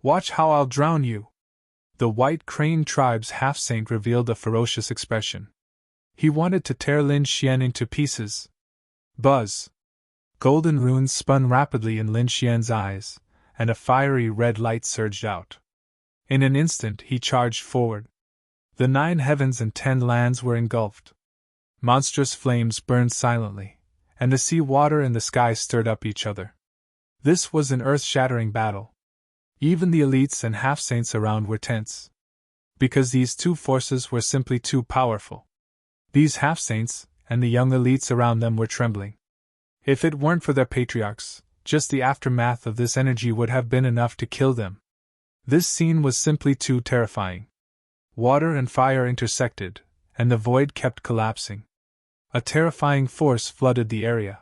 Watch how I'll drown you. The White Crane Tribe's half-saint revealed a ferocious expression. He wanted to tear Lin Xian into pieces. Buzz! Golden runes spun rapidly in Lin Xian's eyes, and a fiery red light surged out. In an instant he charged forward. The 9 heavens and 10 lands were engulfed. Monstrous flames burned silently, and the sea water and the sky stirred up each other. This was an earth-shattering battle. Even the elites and half-saints around were tense. Because these two forces were simply too powerful. These half-saints, and the young elites around them were trembling. If it weren't for their patriarchs, just the aftermath of this energy would have been enough to kill them. This scene was simply too terrifying. Water and fire intersected, and the void kept collapsing. A terrifying force flooded the area.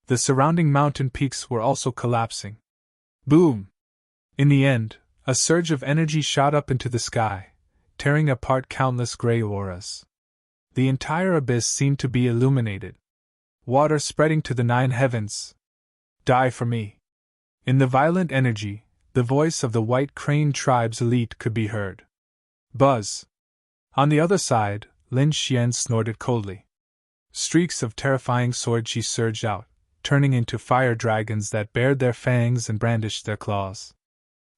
The surrounding mountain peaks were also collapsing. Boom! In the end, a surge of energy shot up into the sky, tearing apart countless gray auras. The entire abyss seemed to be illuminated. Water spreading to the 9 heavens. Die for me. In the violent energy, the voice of the White Crane Tribe's elite could be heard. Buzz! On the other side, Lin Xian snorted coldly. Streaks of terrifying sword chi surged out, turning into fire dragons that bared their fangs and brandished their claws.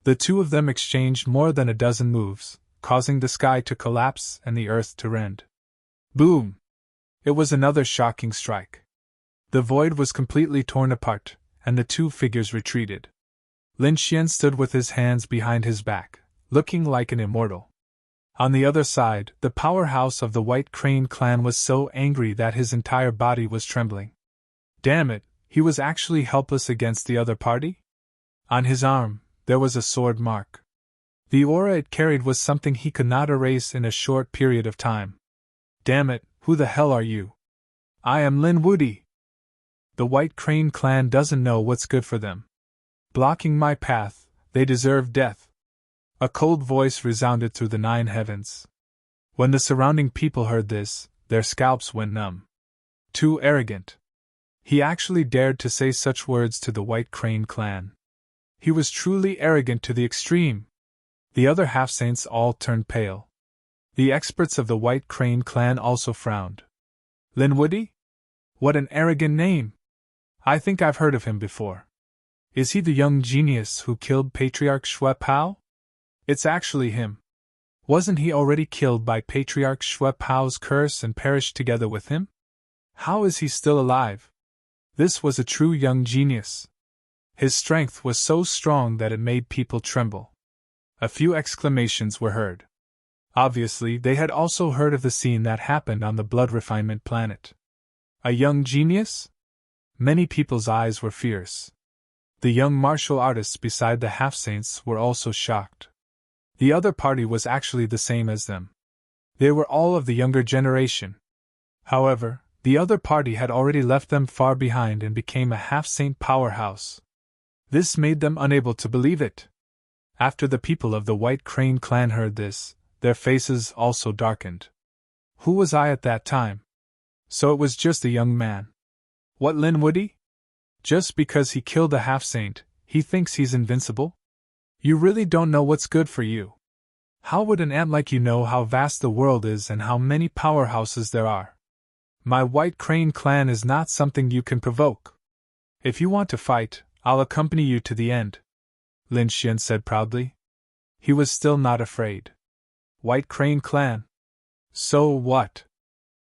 The two of them exchanged more than a dozen moves, causing the sky to collapse and the earth to rend. Boom! It was another shocking strike. The void was completely torn apart, and the two figures retreated. Lin Xian stood with his hands behind his back, looking like an immortal. On the other side, the powerhouse of the White Crane clan was so angry that his entire body was trembling. Damn it, he was actually helpless against the other party? On his arm, there was a sword mark. The aura it carried was something he could not erase in a short period of time. Damn it, who the hell are you? I am Lin Wudi. The White Crane clan doesn't know what's good for them. Blocking my path, they deserve death. A cold voice resounded through the 9 heavens. When the surrounding people heard this, their scalps went numb. Too arrogant. He actually dared to say such words to the White Crane clan. He was truly arrogant to the extreme. The other half-saints all turned pale. The experts of the White Crane clan also frowned. Lin Wudi? What an arrogant name! I think I've heard of him before. Is he the young genius who killed Patriarch Xue Pao? It's actually him. Wasn't he already killed by Patriarch Xue Pao's curse and perished together with him? How is he still alive? This was a true young genius. His strength was so strong that it made people tremble. A few exclamations were heard. Obviously, they had also heard of the scene that happened on the blood refinement planet. A young genius? Many people's eyes were fierce. The young martial artists beside the half-saints were also shocked. The other party was actually the same as them. They were all of the younger generation. However, the other party had already left them far behind and became a half-saint powerhouse. This made them unable to believe it. After the people of the White Crane clan heard this, their faces also darkened. Who was I at that time? So it was just a young man. What, Lin Wudi? Just because he killed a half-saint, he thinks he's invincible? You really don't know what's good for you. How would an ant like you know how vast the world is and how many powerhouses there are? My White Crane clan is not something you can provoke. If you want to fight, I'll accompany you to the end, Lin Xian said proudly. He was still not afraid. White Crane clan? So what?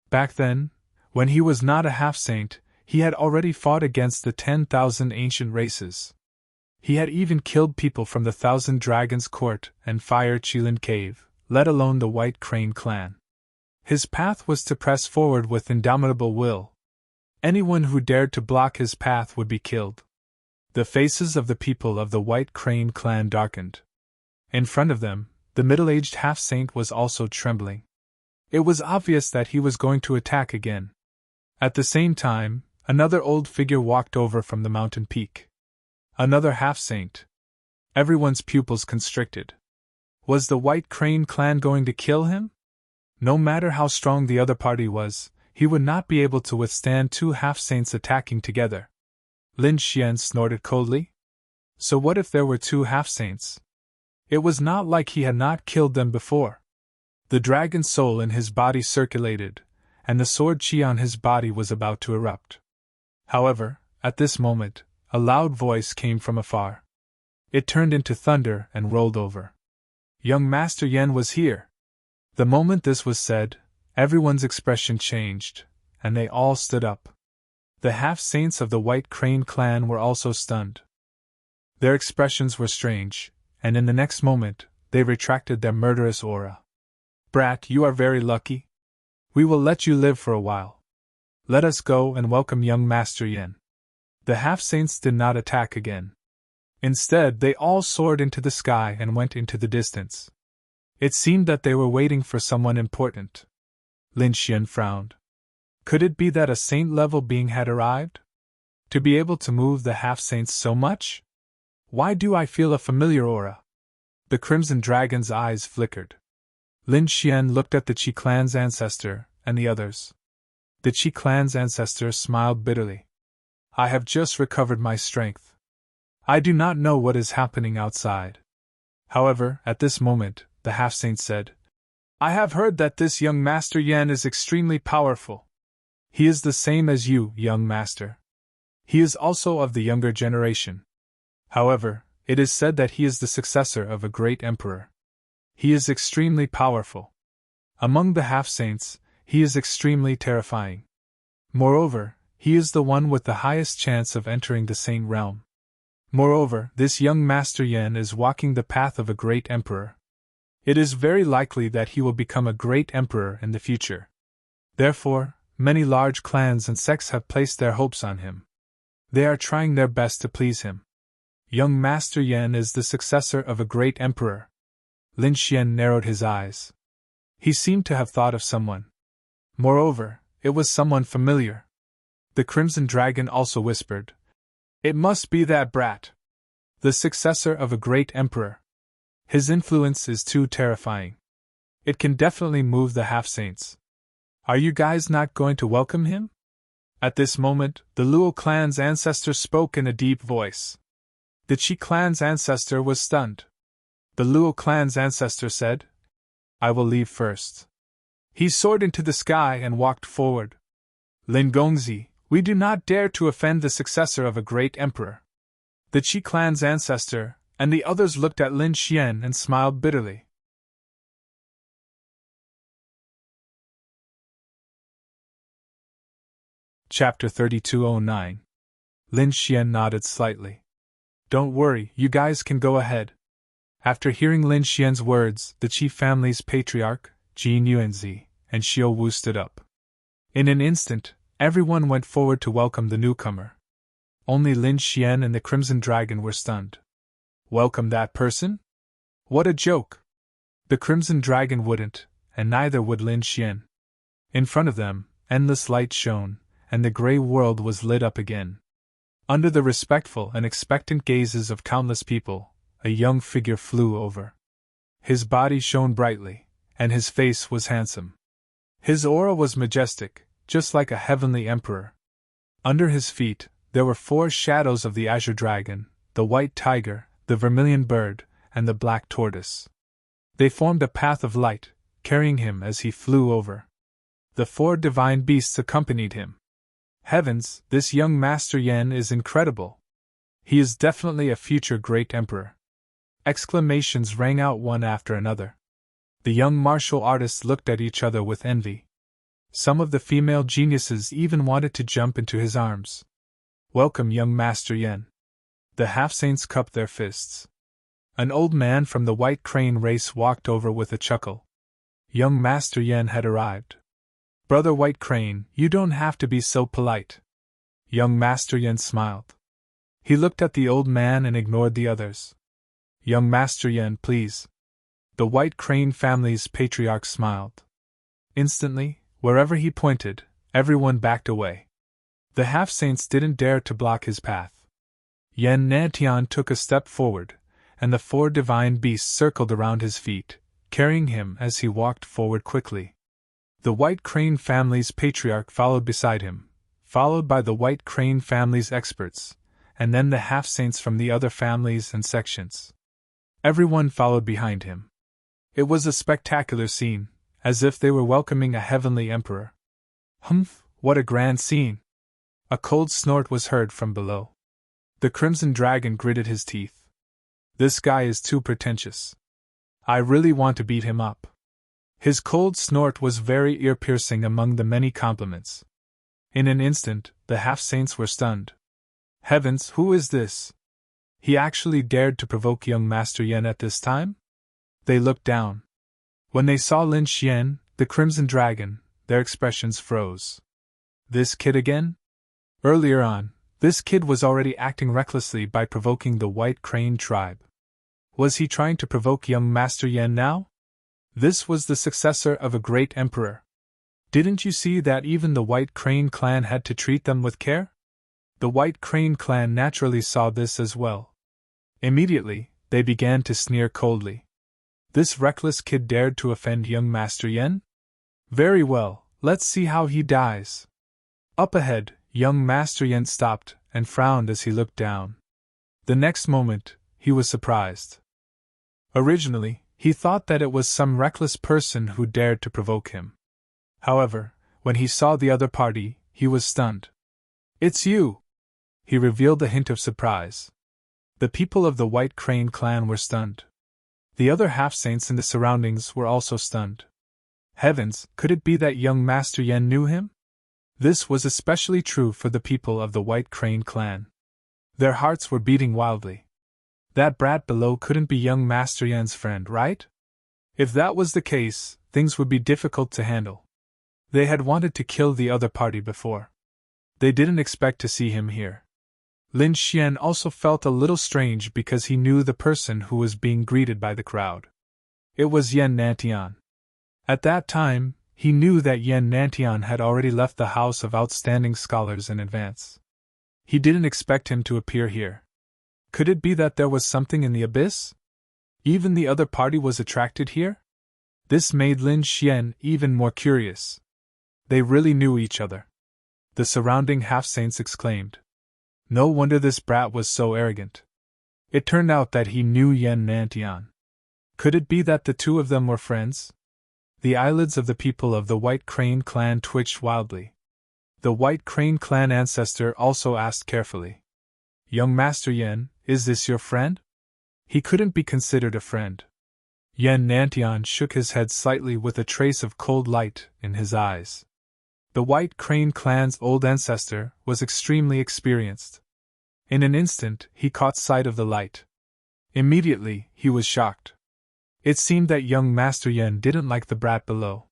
Back then, when he was not a half-saint, he had already fought against the 10,000 ancient races. He had even killed people from the 1,000 Dragons Court and Fire Qilin Cave, let alone the White Crane clan. His path was to press forward with indomitable will. Anyone who dared to block his path would be killed. The faces of the people of the White Crane clan darkened. In front of them, the middle-aged half-saint was also trembling. It was obvious that he was going to attack again. At the same time, another old figure walked over from the mountain peak. Another half-saint. Everyone's pupils constricted. Was the White Crane clan going to kill him? No matter how strong the other party was, he would not be able to withstand two half-saints attacking together. Lin Xian snorted coldly. So what if there were two half-saints? It was not like he had not killed them before. The dragon soul in his body circulated, and the sword chi on his body was about to erupt. However, at this moment, a loud voice came from afar. It turned into thunder and rolled over. Young Master Yen was here. The moment this was said, everyone's expression changed, and they all stood up. The half-saints of the White Crane clan were also stunned. Their expressions were strange, and in the next moment, they retracted their murderous aura. Brat, you are very lucky. We will let you live for a while. Let us go and welcome young Master Yen. The half-saints did not attack again. Instead, they all soared into the sky and went into the distance. It seemed that they were waiting for someone important. Lin Xian frowned. Could it be that a saint-level being had arrived? To be able to move the half-saints so much? Why do I feel a familiar aura? The Crimson Dragon's eyes flickered. Lin Xian looked at the Qi clan's ancestor and the others. The Qi clan's ancestor smiled bitterly. I have just recovered my strength. I do not know what is happening outside. However, at this moment, the half-saint said, I have heard that this young Master Yen is extremely powerful. He is the same as you, young master. He is also of the younger generation. However, it is said that he is the successor of a great emperor. He is extremely powerful. Among the half-saints, he is extremely terrifying. Moreover, he is the one with the highest chance of entering the saint realm. Moreover, this young Master Yen is walking the path of a great emperor. It is very likely that he will become a great emperor in the future. Therefore, many large clans and sects have placed their hopes on him. They are trying their best to please him. Young Master Yen is the successor of a great emperor. Lin Xian narrowed his eyes. He seemed to have thought of someone. Moreover, it was someone familiar. The Crimson Dragon also whispered, It must be that brat. The successor of a great emperor. His influence is too terrifying. It can definitely move the half-saints. Are you guys not going to welcome him? At this moment, the Luo clan's ancestor spoke in a deep voice. The Qi clan's ancestor was stunned. The Luo clan's ancestor said, I will leave first. He soared into the sky and walked forward. Lin Gongzi, we do not dare to offend the successor of a great emperor. The Qi clan's ancestor and the others looked at Lin Xian and smiled bitterly. Chapter 3209. Lin Xian nodded slightly. Don't worry, you guys can go ahead. After hearing Lin Xian's words, the Qi family's patriarch, Jin Yuanzi, and Xiao Wu stood up. In an instant, everyone went forward to welcome the newcomer. Only Lin Xian and the Crimson Dragon were stunned. Welcome that person? What a joke! The Crimson Dragon wouldn't, and neither would Lin Xian. In front of them, endless light shone, and the gray world was lit up again. Under the respectful and expectant gazes of countless people, a young figure flew over. His body shone brightly, and his face was handsome. His aura was majestic, just like a heavenly emperor. Under his feet, there were 4 shadows of the azure dragon, the white tiger, the vermilion bird, and the black tortoise. They formed a path of light, carrying him as he flew over. The 4 divine beasts accompanied him. Heavens, this young Master Yen is incredible. He is definitely a future great emperor. Exclamations rang out one after another. The young martial artists looked at each other with envy. Some of the female geniuses even wanted to jump into his arms. Welcome, young Master Yen. The half-saints cupped their fists. An old man from the White Crane race walked over with a chuckle. Young Master Yen had arrived. Brother White Crane, you don't have to be so polite. Young Master Yen smiled. He looked at the old man and ignored the others. Young Master Yen, please. The White Crane family's patriarch smiled. Instantly, wherever he pointed, everyone backed away. The half-saints didn't dare to block his path. Yen Nantian took a step forward, and the 4 divine beasts circled around his feet, carrying him as he walked forward quickly. The White Crane family's patriarch followed beside him, followed by the White Crane family's experts, and then the half-saints from the other families and sections. Everyone followed behind him. It was a spectacular scene, as if they were welcoming a heavenly emperor. Humph, what a grand scene! A cold snort was heard from below. The Crimson Dragon gritted his teeth. This guy is too pretentious. I really want to beat him up. His cold snort was very ear-piercing among the many compliments. In an instant, the half-saints were stunned. Heavens, who is this? He actually dared to provoke young Master Yen at this time? They looked down. When they saw Lin Xian, the Crimson Dragon, their expressions froze. This kid again? Earlier on, this kid was already acting recklessly by provoking the White Crane tribe. Was he trying to provoke young Master Yen now? This was the successor of a great emperor. Didn't you see that even the White Crane clan had to treat them with care? The White Crane clan naturally saw this as well. Immediately, they began to sneer coldly. This reckless kid dared to offend young Master Yen? Very well, let's see how he dies. Up ahead, young Master Yen stopped and frowned as he looked down. The next moment, he was surprised. Originally, he thought that it was some reckless person who dared to provoke him. However, when he saw the other party, he was stunned. It's you! He revealed a hint of surprise. The people of the White Crane clan were stunned. The other half-saints in the surroundings were also stunned. Heavens, could it be that young Master Yen knew him? This was especially true for the people of the White Crane clan. Their hearts were beating wildly. That brat below couldn't be young Master Yen's friend, right? If that was the case, things would be difficult to handle. They had wanted to kill the other party before. They didn't expect to see him here. Lin Xian also felt a little strange because he knew the person who was being greeted by the crowd. It was Yen Nantian. At that time, he knew that Yen Nantian had already left the House of Outstanding Scholars in advance. He didn't expect him to appear here. Could it be that there was something in the abyss? Even the other party was attracted here? This made Lin Xian even more curious. They really knew each other. The surrounding half-saints exclaimed. No wonder this brat was so arrogant. It turned out that he knew Yen Nantian. Could it be that the two of them were friends? The eyelids of the people of the White Crane clan twitched wildly. The White Crane clan ancestor also asked carefully. Young Master Yen, is this your friend? He couldn't be considered a friend. Yen Nantian shook his head slightly with a trace of cold light in his eyes. The White Crane clan's old ancestor was extremely experienced. In an instant, he caught sight of the light. Immediately, he was shocked. It seemed that young Master Yen didn't like the brat below.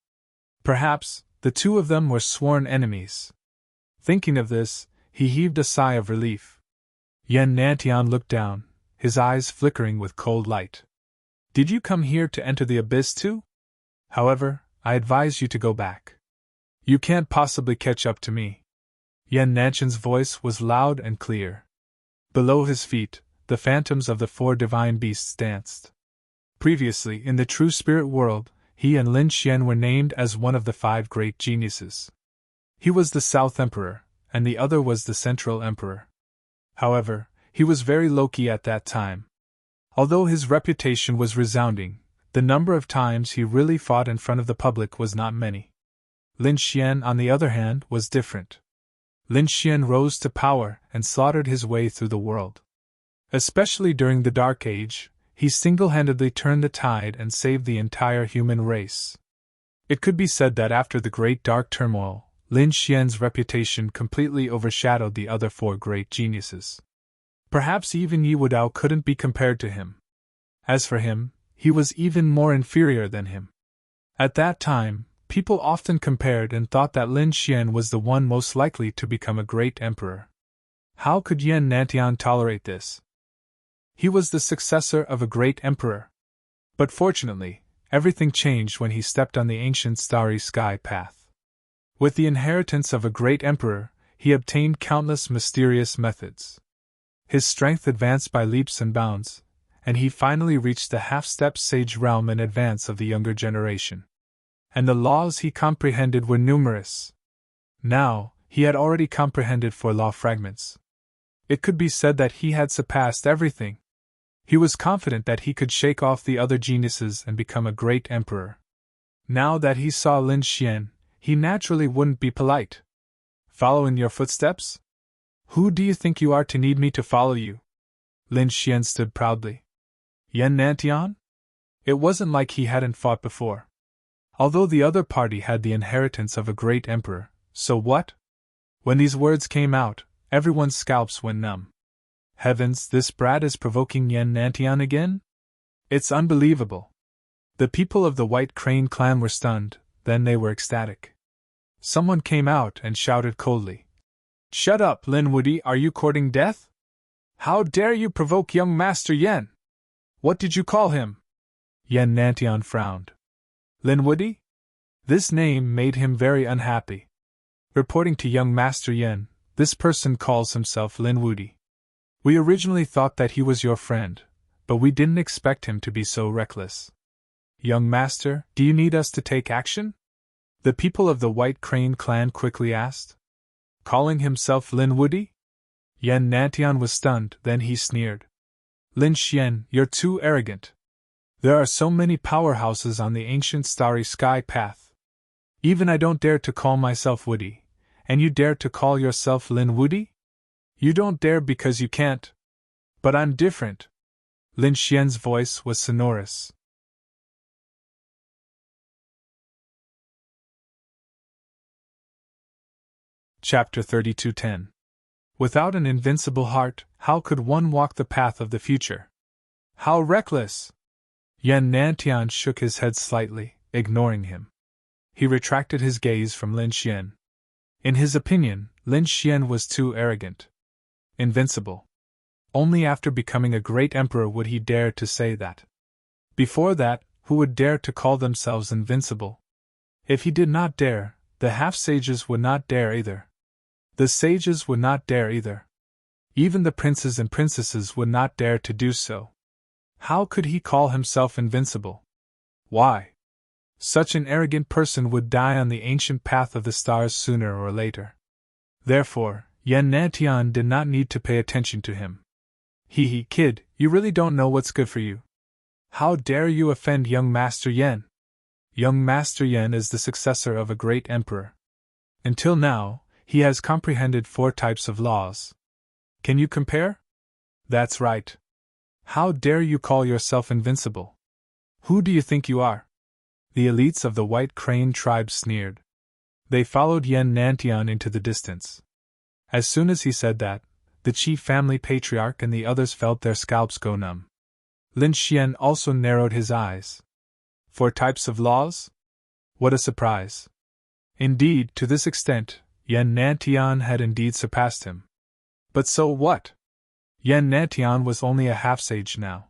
Perhaps, the two of them were sworn enemies. Thinking of this, he heaved a sigh of relief. Yen Nantian looked down, his eyes flickering with cold light. Did you come here to enter the abyss too? However, I advise you to go back. You can't possibly catch up to me. Yen Nantian's voice was loud and clear. Below his feet, the phantoms of the four divine beasts danced. Previously, in the true spirit world, he and Lin Xian were named as one of the 5 great geniuses. He was the South Emperor, and the other was the Central Emperor. However, he was very low-key at that time. Although his reputation was resounding, the number of times he really fought in front of the public was not many. Lin Xian, on the other hand, was different. Lin Xian rose to power and slaughtered his way through the world. Especially during the Dark Age, he single-handedly turned the tide and saved the entire human race. It could be said that after the Great Dark Turmoil, Lin Xian's reputation completely overshadowed the other 4 great geniuses. Perhaps even Yi Wudao couldn't be compared to him. As for him, he was even more inferior than him. At that time, people often compared and thought that Lin Xian was the one most likely to become a great emperor. How could Yen Nantian tolerate this? He was the successor of a great emperor. But fortunately, everything changed when he stepped on the ancient starry sky path. With the inheritance of a great emperor, he obtained countless mysterious methods. His strength advanced by leaps and bounds, and he finally reached the half-step sage realm in advance of the younger generation. And the laws he comprehended were numerous. Now, he had already comprehended 4 law fragments. It could be said that he had surpassed everything. He was confident that he could shake off the other geniuses and become a great emperor. Now that he saw Lin Xian, he naturally wouldn't be polite. Follow in your footsteps? Who do you think you are to need me to follow you? Lin Xian stood proudly. Yan Nantian? It wasn't like he hadn't fought before. Although the other party had the inheritance of a great emperor, so what? When these words came out, everyone's scalps went numb. Heavens, this brat is provoking Yan Nantian again? It's unbelievable. The people of the White Crane clan were stunned, then they were ecstatic. Someone came out and shouted coldly. Shut up, Lin Woody, are you courting death? How dare you provoke young Master Yan? What did you call him? Yan Nantian frowned. Lin Woody? This name made him very unhappy. Reporting to young Master Yan, this person calls himself Lin Woody. We originally thought that he was your friend, but we didn't expect him to be so reckless. Young Master, do you need us to take action? The people of the White Crane clan quickly asked. Calling himself Lin Woody? Yan Nantian was stunned, then he sneered. Lin Xian, you're too arrogant. There are so many powerhouses on the ancient starry sky path. Even I don't dare to call myself Woody, and you dare to call yourself Lin Woody? You don't dare because you can't. But I'm different. Lin Xian's voice was sonorous. Chapter 32:10. Without an invincible heart, how could one walk the path of the future? How reckless! Yan Nantian shook his head slightly, ignoring him. He retracted his gaze from Lin Xian. In his opinion, Lin Xian was too arrogant. Invincible. Only after becoming a great emperor would he dare to say that. Before that, who would dare to call themselves invincible? If he did not dare, the half-sages would not dare either. The sages would not dare either. Even the princes and princesses would not dare to do so. How could he call himself invincible? Why? Such an arrogant person would die on the ancient path of the stars sooner or later. Therefore, Yan Nantian did not need to pay attention to him. Hee, kid, you really don't know what's good for you. How dare you offend young Master Yan? Young Master Yan is the successor of a great emperor. Until now, he has comprehended 4 types of laws. Can you compare? That's right. How dare you call yourself invincible? Who do you think you are? The elites of the White Crane tribe sneered. They followed Yan Nantian into the distance. As soon as he said that, the chief family patriarch and the others felt their scalps go numb. Lin Xian also narrowed his eyes. 4 types of laws? What a surprise. Indeed, to this extent, Yan Nantian had indeed surpassed him. But so what? Yan Nantian was only a half-sage now.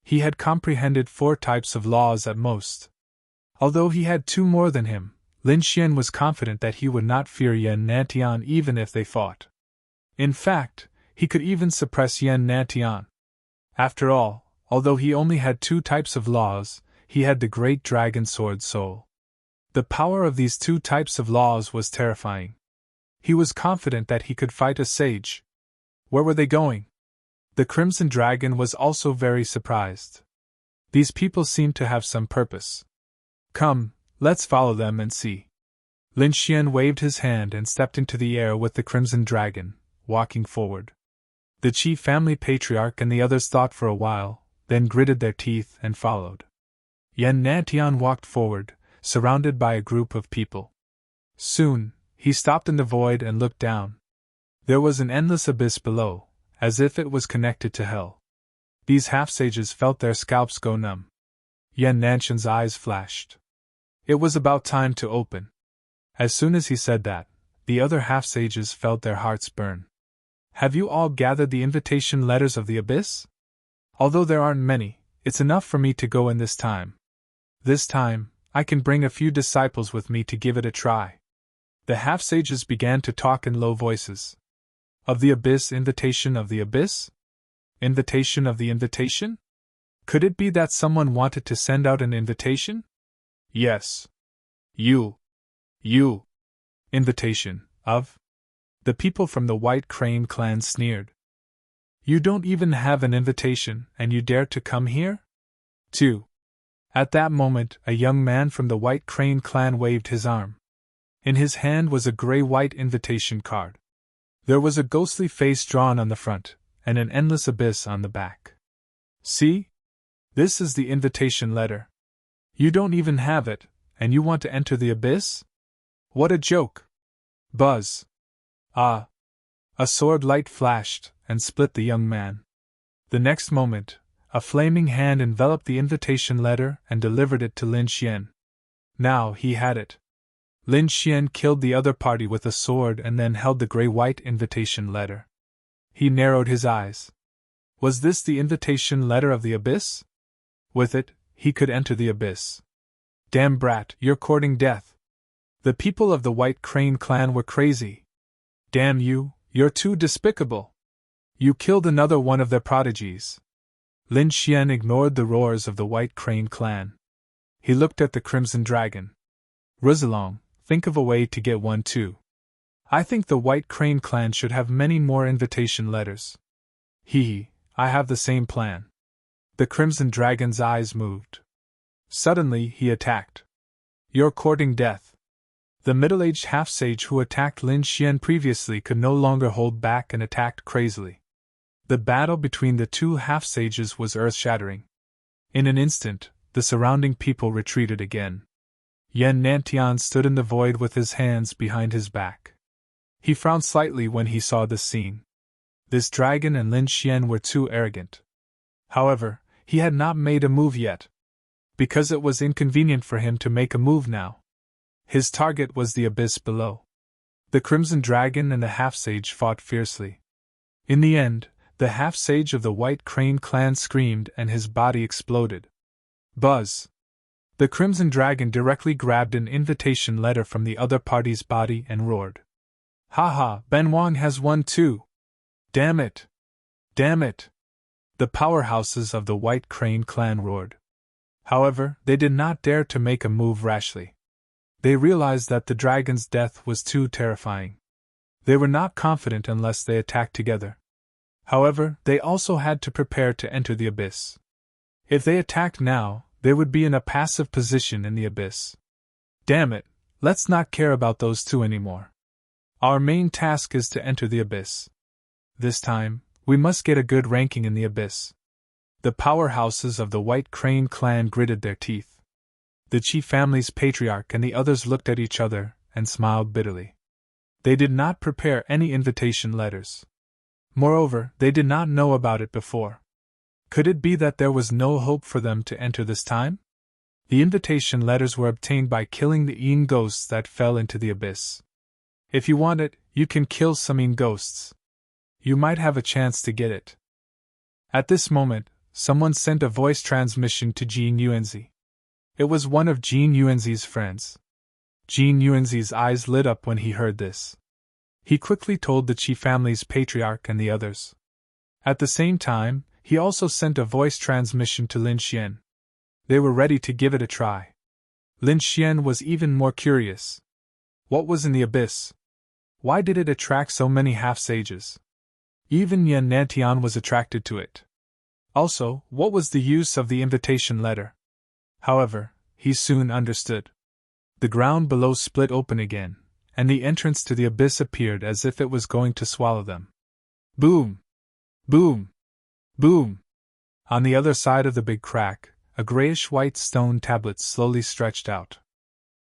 He had comprehended 4 types of laws at most. Although he had 2 more than him, Lin Xian was confident that he would not fear Yan Nantian even if they fought. In fact, he could even suppress Yan Nantian. After all, although he only had 2 types of laws, he had the great dragon sword soul. The power of these 2 types of laws was terrifying. He was confident that he could fight a sage. Where were they going? The Crimson Dragon was also very surprised. These people seemed to have some purpose. Come, let's follow them and see. Lin Xian waved his hand and stepped into the air with the Crimson Dragon, walking forward. The chief family patriarch and the others thought for a while, then gritted their teeth and followed. Yan Nantian walked forward, surrounded by a group of people. Soon, he stopped in the void and looked down. There was an endless abyss below, as if it was connected to hell. These half-sages felt their scalps go numb. Yan Nantian's eyes flashed. It was about time to open. As soon as he said that, the other half-sages felt their hearts burn. Have you all gathered the invitation letters of the abyss? Although there aren't many, it's enough for me to go in this time. This time, I can bring a few disciples with me to give it a try. The half-sages began to talk in low voices. Of the abyss, invitation of the abyss? Invitation of the invitation? Could it be that someone wanted to send out an invitation? Yes. You. Invitation, of? The people from the White Crane clan sneered. You don't even have an invitation, and you dare to come here? 2. At that moment, a young man from the White Crane clan waved his arm. In his hand was a gray-white invitation card. There was a ghostly face drawn on the front, and an endless abyss on the back. See? This is the invitation letter. You don't even have it, and you want to enter the abyss? What a joke! Buzz! Ah! A sword light flashed, and split the young man. The next moment, a flaming hand enveloped the invitation letter and delivered it to Lin Xian. Now he had it. Lin Xian killed the other party with a sword and then held the gray-white invitation letter. He narrowed his eyes. Was this the invitation letter of the abyss? With it, he could enter the abyss. Damn brat, you're courting death. The people of the White Crane clan were crazy. Damn you, you're too despicable. You killed another one of their prodigies. Lin Xian ignored the roars of the White Crane clan. He looked at the Crimson Dragon. Rizalong, think of a way to get one too. I think the White Crane clan should have many more invitation letters. Hee, I have the same plan. The Crimson Dragon's eyes moved. Suddenly he attacked. You're courting death. The middle-aged half-sage who attacked Lin Xian previously could no longer hold back and attacked crazily. The battle between the two half-sages was earth-shattering. In an instant, the surrounding people retreated again. Yan Nantian stood in the void with his hands behind his back. He frowned slightly when he saw this scene. This dragon and Lin Xian were too arrogant. However, he had not made a move yet. Because it was inconvenient for him to make a move now. His target was the abyss below. The Crimson Dragon and the half-sage fought fiercely. In the end, the half-sage of the White Crane clan screamed and his body exploded. Buzz! The Crimson Dragon directly grabbed an invitation letter from the other party's body and roared. Ha! Ben Wang has won too! Damn it! Damn it! The powerhouses of the White Crane clan roared. However, they did not dare to make a move rashly. They realized that the dragon's death was too terrifying. They were not confident unless they attacked together. However, they also had to prepare to enter the abyss. If they attacked now, they would be in a passive position in the abyss. Damn it, let's not care about those two anymore. Our main task is to enter the abyss. This time, we must get a good ranking in the abyss. The powerhouses of the White Crane clan gritted their teeth. The chief family's patriarch and the others looked at each other and smiled bitterly. They did not prepare any invitation letters. Moreover, they did not know about it before. Could it be that there was no hope for them to enter this time? The invitation letters were obtained by killing the Yin ghosts that fell into the abyss. If you want it, you can kill some Yin ghosts. You might have a chance to get it. At this moment, someone sent a voice transmission to Jin Yuanzi. It was one of Jin Yuanzi's friends. Jin Yuanzi's eyes lit up when he heard this. He quickly told the Qi family's patriarch and the others. At the same time, he also sent a voice transmission to Lin Xian. They were ready to give it a try. Lin Xian was even more curious. What was in the abyss? Why did it attract so many half-sages? Even Yan Nantian was attracted to it. Also, what was the use of the invitation letter? However, he soon understood. The ground below split open again, and the entrance to the abyss appeared as if it was going to swallow them. Boom! Boom! Boom! On the other side of the big crack, a grayish-white stone tablet slowly stretched out.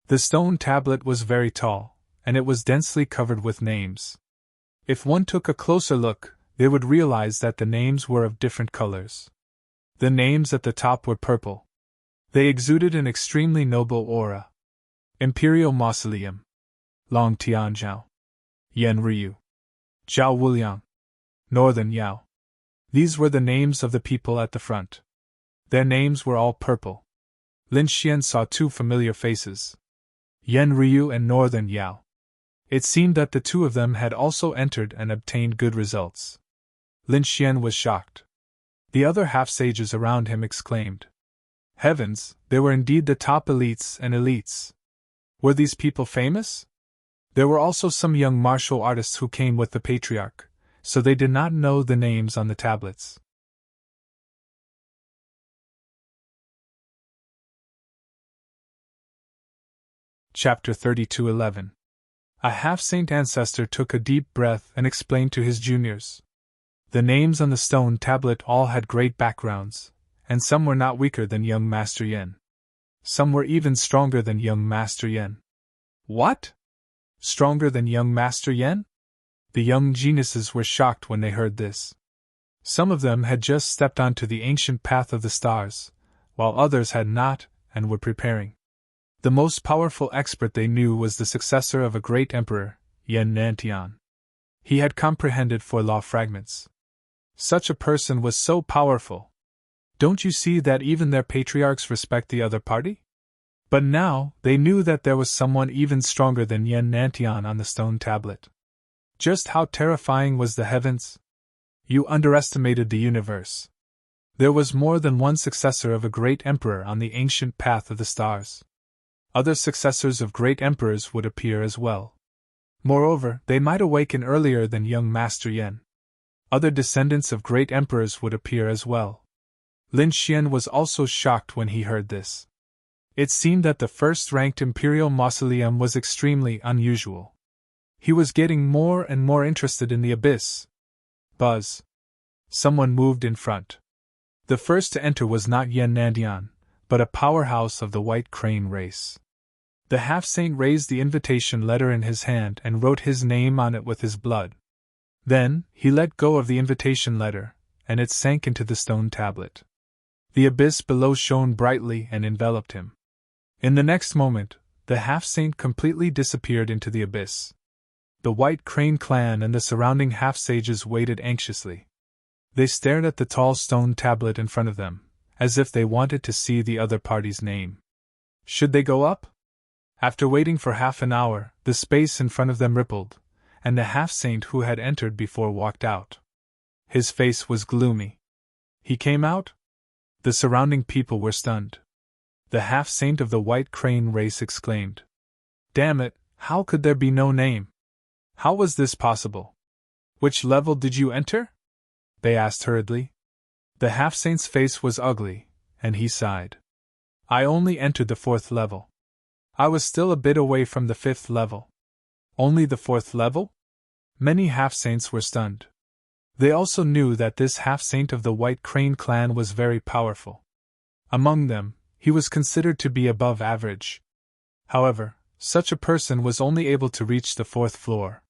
The stone tablet was very tall, and it was densely covered with names. If one took a closer look, they would realize that the names were of different colors. The names at the top were purple. They exuded an extremely noble aura. Imperial Mausoleum. Long Tianzhao. Yan Ryu. Zhao Wuliang. Northern Yao. These were the names of the people at the front. Their names were all purple. Lin Xian saw two familiar faces. Yan Ryu and Northern Yao. It seemed that the two of them had also entered and obtained good results. Lin Xian was shocked. The other half-sages around him exclaimed. Heavens, they were indeed the top elites and elites. Were these people famous? There were also some young martial artists who came with the patriarch, so they did not know the names on the tablets. Chapter 32:11. A half-saint ancestor took a deep breath and explained to his juniors. The names on the stone tablet all had great backgrounds, and some were not weaker than young Master Yen. Some were even stronger than young Master Yen. What? Stronger than young Master Yen? The young geniuses were shocked when they heard this. Some of them had just stepped onto the ancient path of the stars, while others had not, and were preparing. The most powerful expert they knew was the successor of a great emperor, Yen Nantian. He had comprehended 4 law fragments. Such a person was so powerful. Don't you see that even their patriarchs respect the other party? But now, they knew that there was someone even stronger than Yen Nantian on the stone tablet. Just how terrifying was the heavens? You underestimated the universe. There was more than one successor of a great emperor on the ancient path of the stars. Other successors of great emperors would appear as well. Moreover, they might awaken earlier than young Master Yen. Other descendants of great emperors would appear as well. Lin Xian was also shocked when he heard this. It seemed that the first-ranked imperial mausoleum was extremely unusual. He was getting more and more interested in the abyss. Buzz. Someone moved in front. The first to enter was not Yen Nandian, but a powerhouse of the White Crane race. The half-saint raised the invitation letter in his hand and wrote his name on it with his blood. Then, he let go of the invitation letter, and it sank into the stone tablet. The abyss below shone brightly and enveloped him. In the next moment, the half-saint completely disappeared into the abyss. The White Crane clan and the surrounding half-sages waited anxiously. They stared at the tall stone tablet in front of them, as if they wanted to see the other party's name. Should they go up? After waiting for half an hour, the space in front of them rippled, and the half-saint who had entered before walked out. His face was gloomy. He came out? The surrounding people were stunned. The half-saint of the White Crane race exclaimed, "Damn it, how could there be no name? How was this possible? Which level did you enter?" they asked hurriedly. The half-saint's face was ugly, and he sighed. "I only entered the 4th level. I was still a bit away from the 5th level." "Only the 4th level?" Many half-saints were stunned. They also knew that this half-saint of the White Crane clan was very powerful. Among them, he was considered to be above average. However, such a person was only able to reach the 4th floor.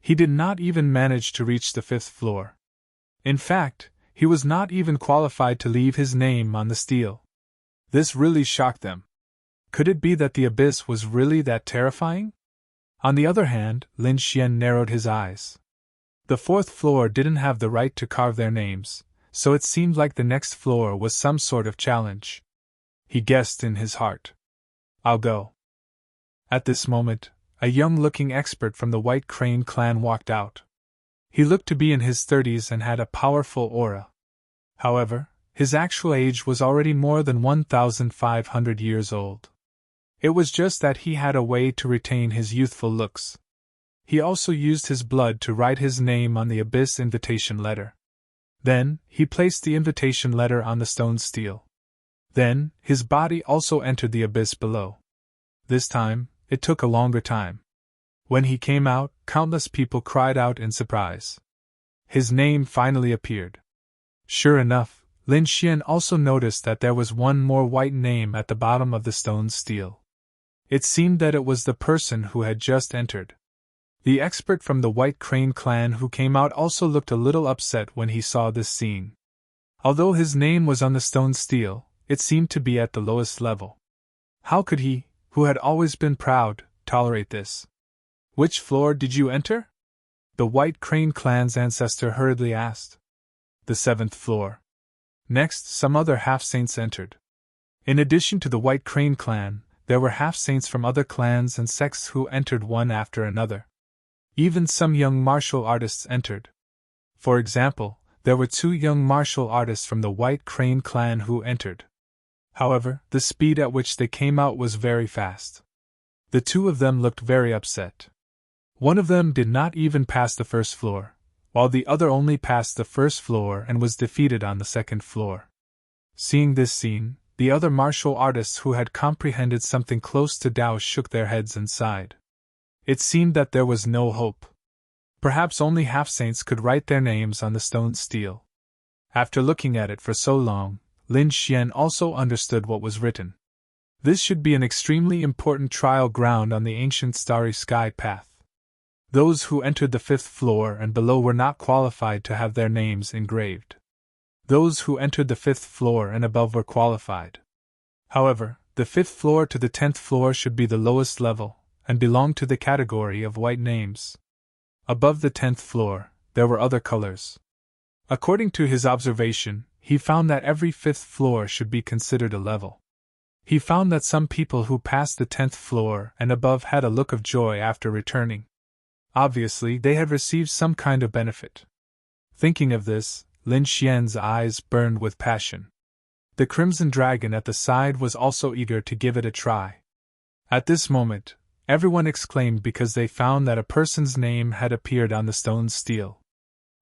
He did not even manage to reach the 5th floor. In fact, he was not even qualified to leave his name on the stele. This really shocked them. Could it be that the abyss was really that terrifying? On the other hand, Lin Xian narrowed his eyes. The 4th floor didn't have the right to carve their names, so it seemed like the next floor was some sort of challenge. He guessed in his heart, "I'll go." At this moment, a young-looking expert from the White Crane clan walked out. He looked to be in his 30s and had a powerful aura. However, his actual age was already more than 1,500 years old. It was just that he had a way to retain his youthful looks. He also used his blood to write his name on the abyss invitation letter. Then, he placed the invitation letter on the stone stele. Then, his body also entered the abyss below. This time, it took a longer time. When he came out, countless people cried out in surprise. His name finally appeared. Sure enough, Lin Xian also noticed that there was one more white name at the bottom of the stone stele. It seemed that it was the person who had just entered. The expert from the White Crane clan who came out also looked a little upset when he saw this scene. Although his name was on the stone stele, it seemed to be at the lowest level. How could he, who had always been proud, tolerate this? "Which floor did you enter?" the White Crane clan's ancestor hurriedly asked. "The 7th floor." Next, some other half-saints entered. In addition to the White Crane clan, there were half-saints from other clans and sects who entered one after another. Even some young martial artists entered. For example, there were 2 young martial artists from the White Crane clan who entered. However, the speed at which they came out was very fast. The 2 of them looked very upset. One of them did not even pass the 1st floor, while the other only passed the first floor and was defeated on the second floor. Seeing this scene, the other martial artists who had comprehended something close to Tao shook their heads and sighed. It seemed that there was no hope. Perhaps only half-saints could write their names on the stone steel. After looking at it for so long, Lin Xian also understood what was written. This should be an extremely important trial ground on the ancient starry sky path. Those who entered the fifth floor and below were not qualified to have their names engraved. Those who entered the fifth floor and above were qualified. However, the fifth floor to the 10th floor should be the lowest level, and belong to the category of white names. Above the 10th floor, there were other colors. According to his observation, he found that every fifth floor should be considered a level. He found that some people who passed the 10th floor and above had a look of joy after returning. Obviously, they had received some kind of benefit. Thinking of this, Lin Xian's eyes burned with passion. The crimson dragon at the side was also eager to give it a try. At this moment, everyone exclaimed because they found that a person's name had appeared on the stone steel.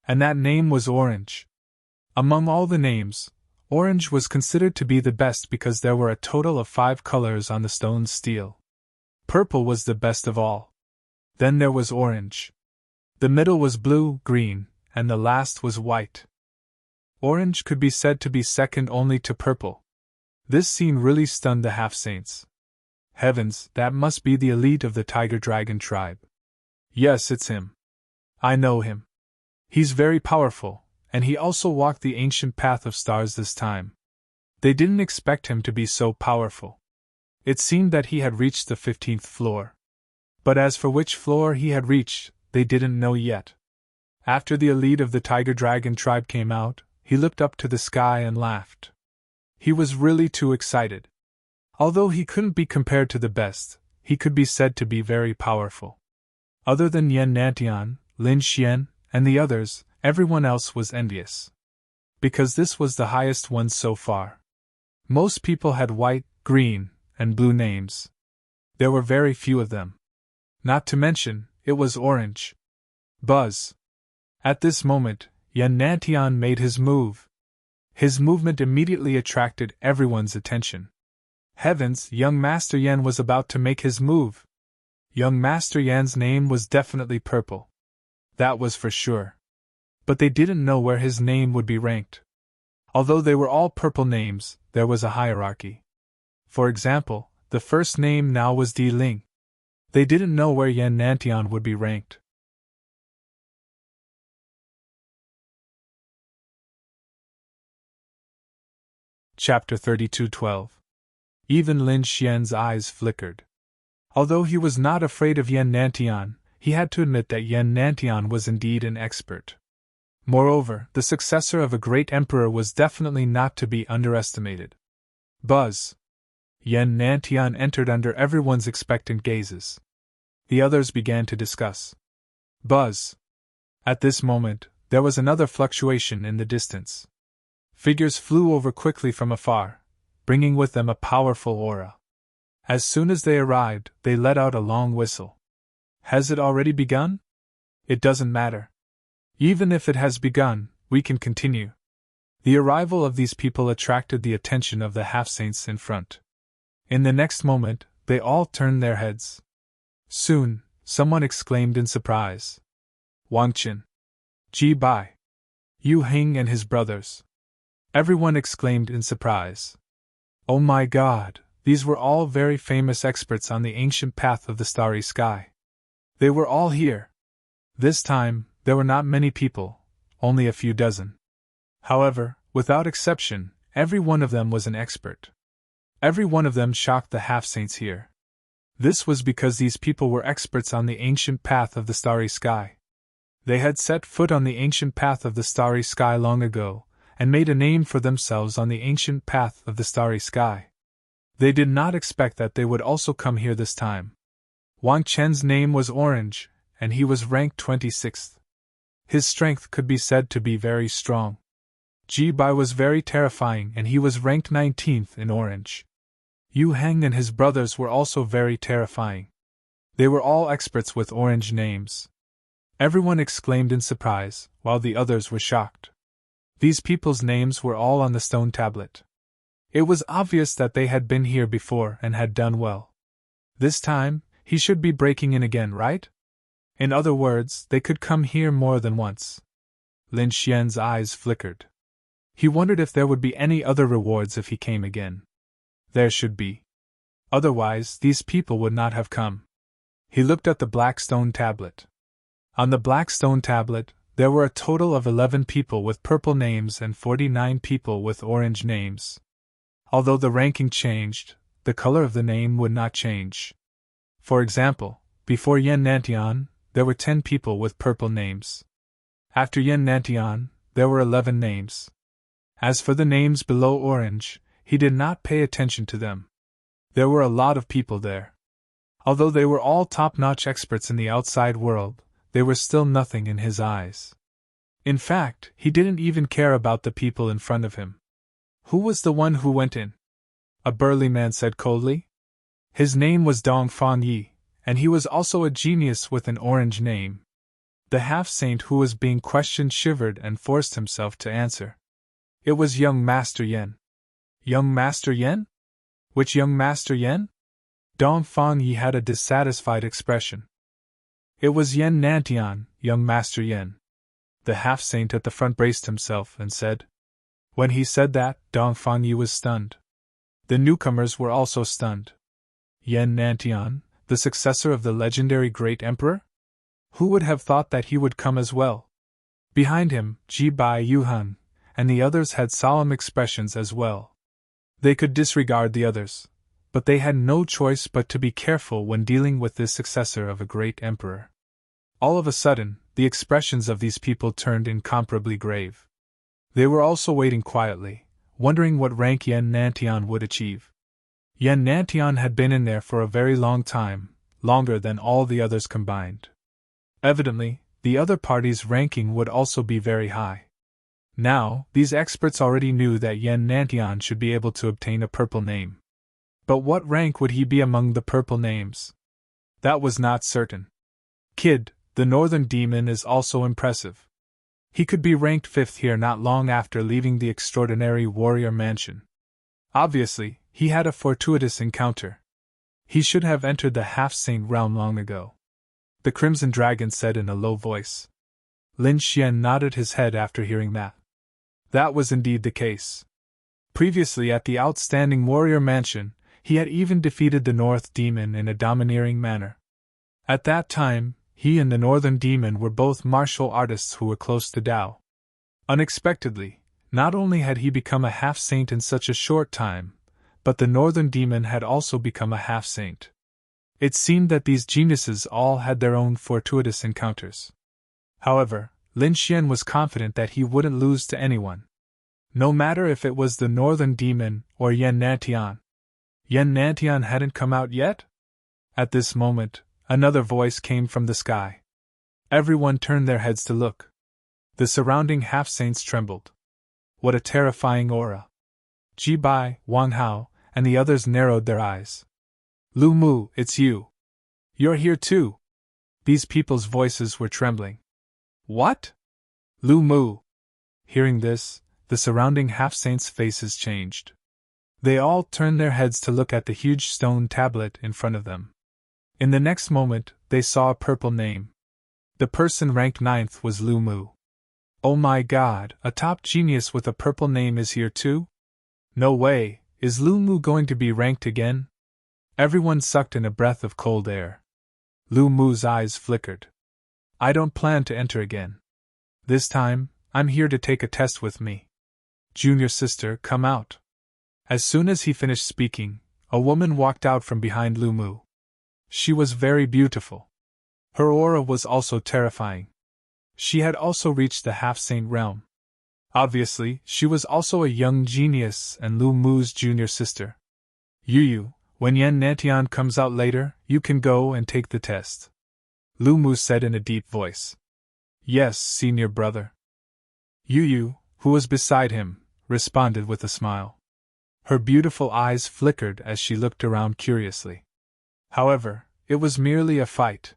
And that name was Orange. Among all the names, Orange was considered to be the best because there were a total of 5 colors on the stone steel. Purple was the best of all. Then there was Orange. The middle was blue, green, and the last was white. Orange could be said to be second only to purple. This scene really stunned the half-saints. Heavens, that must be the elite of the Tiger Dragon tribe. Yes, it's him. I know him. He's very powerful, and he also walked the ancient path of stars this time. They didn't expect him to be so powerful. It seemed that he had reached the 15th floor. But as for which floor he had reached, they didn't know yet. After the elite of the Tiger Dragon tribe came out, he looked up to the sky and laughed. He was really too excited. Although he couldn't be compared to the best, he could be said to be very powerful. Other than Yan Nantian, Lin Xian, and the others, everyone else was envious. Because this was the highest one so far. Most people had white, green, and blue names. There were very few of them. Not to mention, it was orange. Buzz. At this moment, Yan Nantian made his move. His movement immediately attracted everyone's attention. Heavens, young Master Yan was about to make his move. Young Master Yan's name was definitely purple. That was for sure. But they didn't know where his name would be ranked. Although they were all purple names, there was a hierarchy. For example, the first name now was Di Ling. They didn't know where Yan Nantian would be ranked. Chapter 32:12. Even Lin Xian's eyes flickered. Although he was not afraid of Yan Nantian, he had to admit that Yan Nantian was indeed an expert. Moreover, the successor of a great emperor was definitely not to be underestimated. Buzz. Yan Nantian entered under everyone's expectant gazes. The others began to discuss. Buzz. At this moment, there was another fluctuation in the distance. Figures flew over quickly from afar, bringing with them a powerful aura. As soon as they arrived, they let out a long whistle. Has it already begun? It doesn't matter. Even if it has begun, we can continue. The arrival of these people attracted the attention of the half-saints in front. In the next moment, they all turned their heads. Soon, someone exclaimed in surprise. Wang Qin. Ji Bai. Yu Heng and his brothers. Everyone exclaimed in surprise. Oh my God, these were all very famous experts on the ancient path of the starry sky. They were all here. This time, there were not many people, only a few dozen. However, without exception, every one of them was an expert. Every one of them shocked the half-saints here. This was because these people were experts on the ancient path of the starry sky. They had set foot on the ancient path of the starry sky long ago, and made a name for themselves on the ancient path of the starry sky. They did not expect that they would also come here this time. Wang Chen's name was Orange, and he was ranked 26th. His strength could be said to be very strong. Ji Bai was very terrifying and he was ranked 19th in Orange. Yu Heng and his brothers were also very terrifying. They were all experts with orange names. Everyone exclaimed in surprise, while the others were shocked. These people's names were all on the stone tablet. It was obvious that they had been here before and had done well. This time, he should be breaking in again, right? In other words, they could come here more than once. Lin Xian's eyes flickered. He wondered if there would be any other rewards if he came again. There should be. Otherwise, these people would not have come. He looked at the black stone tablet. On the black stone tablet, there were a total of 11 people with purple names and 49 people with orange names. Although the ranking changed, the color of the name would not change. For example, before Yan Nantian, there were 10 people with purple names. After Yan Nantian, there were 11 names. As for the names below orange, he did not pay attention to them. There were a lot of people there. Although they were all top-notch experts in the outside world, they were still nothing in his eyes. In fact, he didn't even care about the people in front of him. Who was the one who went in? A burly man said coldly. His name was Dong Fan Yi, and he was also a genius with an orange name. The half-saint who was being questioned shivered and forced himself to answer. It was young Master Yen. Young Master Yen? Which young Master Yen? Dong Fan Yi had a dissatisfied expression. It was Yan Nantian, young Master Yen. The half-saint at the front braced himself and said. When he said that, Dong Fan Yi was stunned. The newcomers were also stunned. Yan Nantian, the successor of the legendary Great Emperor? Who would have thought that he would come as well? Behind him, Ji Bai Yuhan, and the others had solemn expressions as well. They could disregard the others, but they had no choice but to be careful when dealing with this successor of a great emperor. All of a sudden, the expressions of these people turned incomparably grave. They were also waiting quietly, wondering what rank Yan Nantian would achieve. Yan Nantian had been in there for a very long time, longer than all the others combined. Evidently, the other party's ranking would also be very high. Now, these experts already knew that Yan Nantian should be able to obtain a purple name. But what rank would he be among the purple names? That was not certain. Kid, the Northern Demon, is also impressive. He could be ranked 5th here not long after leaving the extraordinary warrior mansion. Obviously, he had a fortuitous encounter. He should have entered the half-saint realm long ago. The Crimson Dragon said in a low voice. Lin Xian nodded his head after hearing that. That was indeed the case. Previously at the outstanding warrior mansion, he had even defeated the North Demon in a domineering manner. At that time, he and the Northern Demon were both martial artists who were close to Dao. Unexpectedly, not only had he become a half-saint in such a short time, but the Northern Demon had also become a half-saint. It seemed that these geniuses all had their own fortuitous encounters. However, Lin Xian was confident that he wouldn't lose to anyone. No matter if it was the Northern Demon or Yan Nantian. Yan Nantian hadn't come out yet? At this moment, another voice came from the sky. Everyone turned their heads to look. The surrounding half-saints trembled. What a terrifying aura! Ji Bai, Wang Hao, and the others narrowed their eyes. Lu Mu, it's you. You're here too. These people's voices were trembling. What? Lu Mu. Hearing this, the surrounding half-saints' faces changed. They all turned their heads to look at the huge stone tablet in front of them. In the next moment, they saw a purple name. The person ranked 9th was Lu Mu. Oh my god, a top genius with a purple name is here too? No way, is Lu Mu going to be ranked again? Everyone sucked in a breath of cold air. Lu Mu's eyes flickered. I don't plan to enter again. This time, I'm here to take a test with me. Junior sister, come out. As soon as he finished speaking, a woman walked out from behind Lu Mu. She was very beautiful. Her aura was also terrifying. She had also reached the half-saint realm. Obviously, she was also a young genius and Lu Mu's junior sister. Yu, when Yan Nantian comes out later, you can go and take the test. Lu Mu said in a deep voice. Yes, senior brother. Yu, who was beside him, responded with a smile. Her beautiful eyes flickered as she looked around curiously. However, it was merely a fight.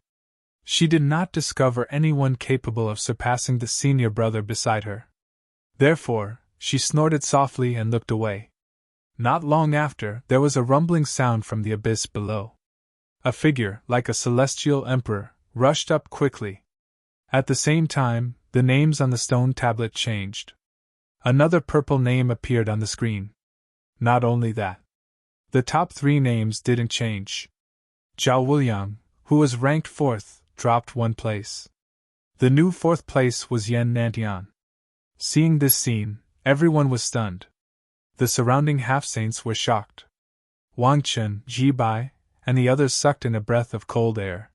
She did not discover anyone capable of surpassing the senior brother beside her. Therefore, she snorted softly and looked away. Not long after, there was a rumbling sound from the abyss below. A figure, like a celestial emperor, rushed up quickly. At the same time, the names on the stone tablet changed. Another purple name appeared on the screen. Not only that, the top 3 names didn't change. Zhao Wuliang, who was ranked 4th, dropped 1 place. The new 4th place was Yan Nantian. Seeing this scene, everyone was stunned. The surrounding half-saints were shocked. Wang Chen, Ji Bai, and the others sucked in a breath of cold air.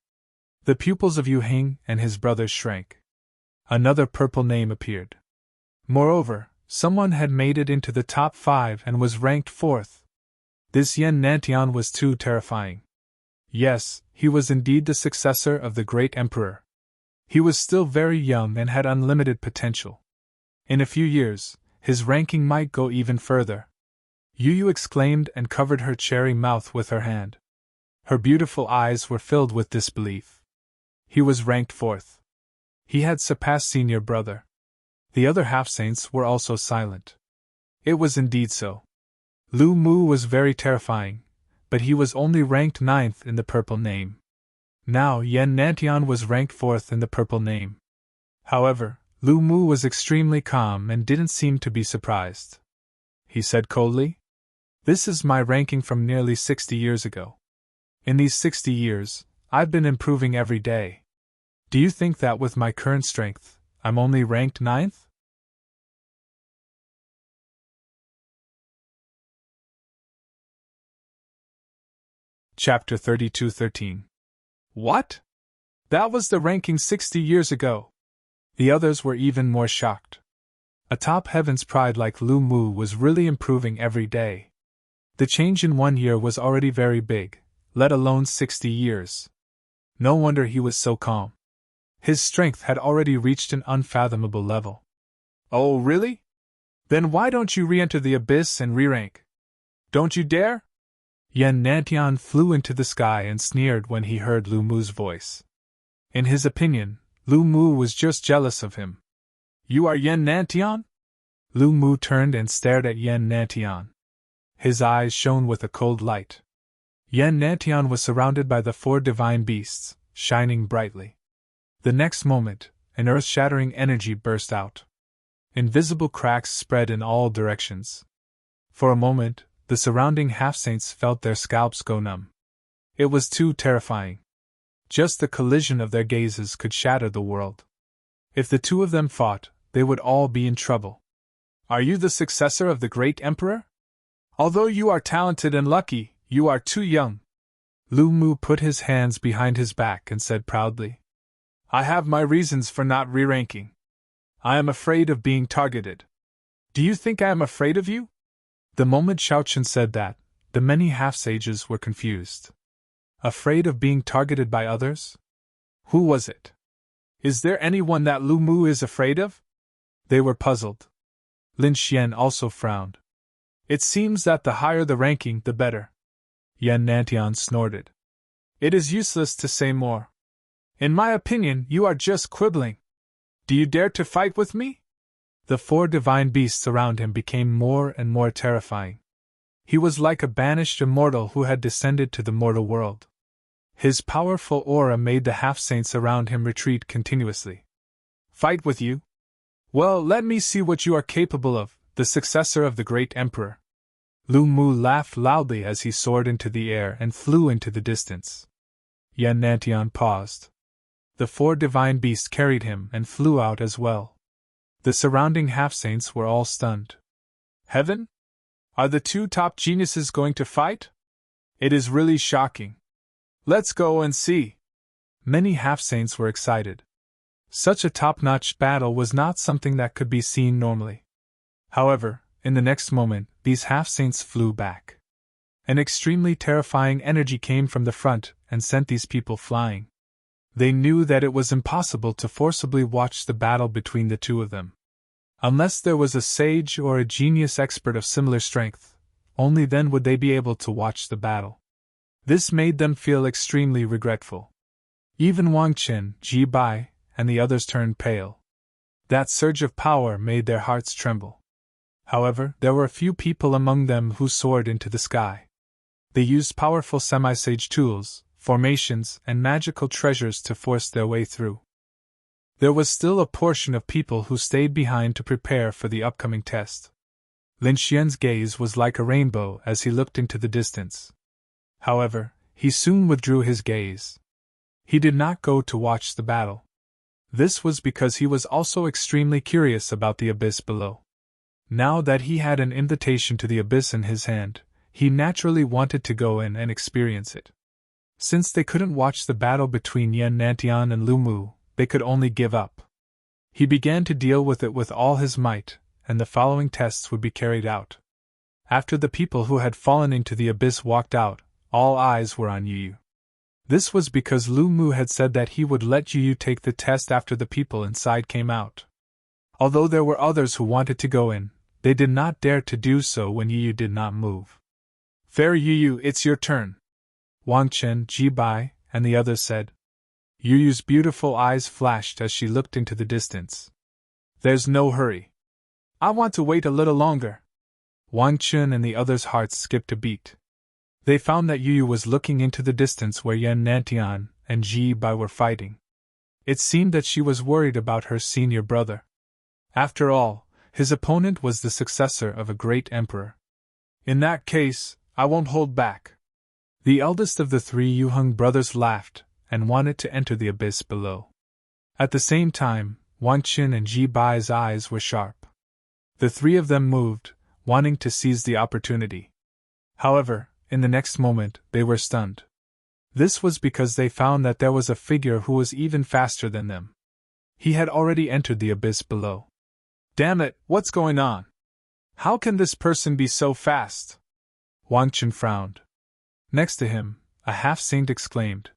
The pupils of Yu Hing and his brothers shrank. Another purple name appeared. Moreover, someone had made it into the top 5 and was ranked 4th. This Yan Nantian was too terrifying. Yes, he was indeed the successor of the great emperor. He was still very young and had unlimited potential. In a few years, his ranking might go even further. Yu Yu exclaimed and covered her cherry mouth with her hand. Her beautiful eyes were filled with disbelief. He was ranked 4th. He had surpassed senior brother. The other half-saints were also silent. It was indeed so. Lu Mu was very terrifying, but he was only ranked 9th in the purple name. Now Yan Nantian was ranked 4th in the purple name. However, Lu Mu was extremely calm and didn't seem to be surprised. He said coldly, "This is my ranking from nearly 60 years ago. In these 60 years, I've been improving every day. Do you think that with my current strength, I'm only ranked 9th? Chapter 32:13. What? That was the ranking 60 years ago. The others were even more shocked. A top heaven's pride like Lu Mu was really improving every day. The change in 1 year was already very big, let alone 60 years. No wonder he was so calm. His strength had already reached an unfathomable level. Oh, really? Then why don't you re-enter the abyss and re-rank? Don't you dare? Yan Nantian flew into the sky and sneered when he heard Lu Mu's voice. In his opinion, Lu Mu was just jealous of him. You are Yan Nantian? Lu Mu turned and stared at Yan Nantian. His eyes shone with a cold light. Yan Nantian was surrounded by the 4 divine beasts, shining brightly. The next moment, an earth-shattering energy burst out. Invisible cracks spread in all directions. For a moment, the surrounding half-saints felt their scalps go numb. It was too terrifying. Just the collision of their gazes could shatter the world. If the 2 of them fought, they would all be in trouble. Are you the successor of the great emperor? Although you are talented and lucky, you are too young. Lu Mu put his hands behind his back and said proudly, I have my reasons for not re-ranking. I am afraid of being targeted. Do you think I am afraid of you? The moment Xiaochen said that, the many half-sages were confused. Afraid of being targeted by others? Who was it? Is there anyone that Lu Mu is afraid of? They were puzzled. Lin Xian also frowned. It seems that the higher the ranking, the better. Yan Nantian snorted. It is useless to say more. In my opinion, you are just quibbling. Do you dare to fight with me? The 4 divine beasts around him became more and more terrifying. He was like a banished immortal who had descended to the mortal world. His powerful aura made the half-saints around him retreat continuously. Fight with you? Well, let me see what you are capable of, the successor of the great emperor. Lu Mu laughed loudly as he soared into the air and flew into the distance. Yan Nantian paused. The 4 divine beasts carried him and flew out as well. The surrounding half-saints were all stunned. Heaven? Are the 2 top geniuses going to fight? It is really shocking. Let's go and see. Many half-saints were excited. Such a top-notch battle was not something that could be seen normally. However, in the next moment, these half-saints flew back. An extremely terrifying energy came from the front and sent these people flying. They knew that it was impossible to forcibly watch the battle between the 2 of them. Unless there was a sage or a genius expert of similar strength, only then would they be able to watch the battle. This made them feel extremely regretful. Even Wang Qin, Ji Bai, and the others turned pale. That surge of power made their hearts tremble. However, there were a few people among them who soared into the sky. They used powerful semi-sage tools, formations, and magical treasures to force their way through. There was still a portion of people who stayed behind to prepare for the upcoming test. Lin Xian's gaze was like a rainbow as he looked into the distance. However, he soon withdrew his gaze. He did not go to watch the battle. This was because he was also extremely curious about the abyss below. Now that he had an invitation to the abyss in his hand, he naturally wanted to go in and experience it. Since they couldn't watch the battle between Yan Nantian and Lu Mu, they could only give up. He began to deal with it with all his might, and the following tests would be carried out. After the people who had fallen into the abyss walked out, all eyes were on Yu Yu. This was because Lu Mu had said that he would let Yu Yu take the test after the people inside came out. Although there were others who wanted to go in, they did not dare to do so when Yu Yu did not move. "Fair Yu Yu, it's your turn," Wang Chen, Ji Bai, and the others said. Yu Yu's beautiful eyes flashed as she looked into the distance. "There's no hurry. I want to wait a little longer." Wang Chen and the others' hearts skipped a beat. They found that Yu Yu was looking into the distance where Yan Nantian and Ji Bai were fighting. It seemed that she was worried about her senior brother. After all, his opponent was the successor of a great emperor. "In that case, I won't hold back." The eldest of the three Yuheng brothers laughed and wanted to enter the abyss below. At the same time, Wang Qin and Ji Bai's eyes were sharp. The three of them moved, wanting to seize the opportunity. However, in the next moment, they were stunned. This was because they found that there was a figure who was even faster than them. He had already entered the abyss below. "Damn it, what's going on? How can this person be so fast?" Wang Qin frowned. Next to him, a half-saint exclaimed,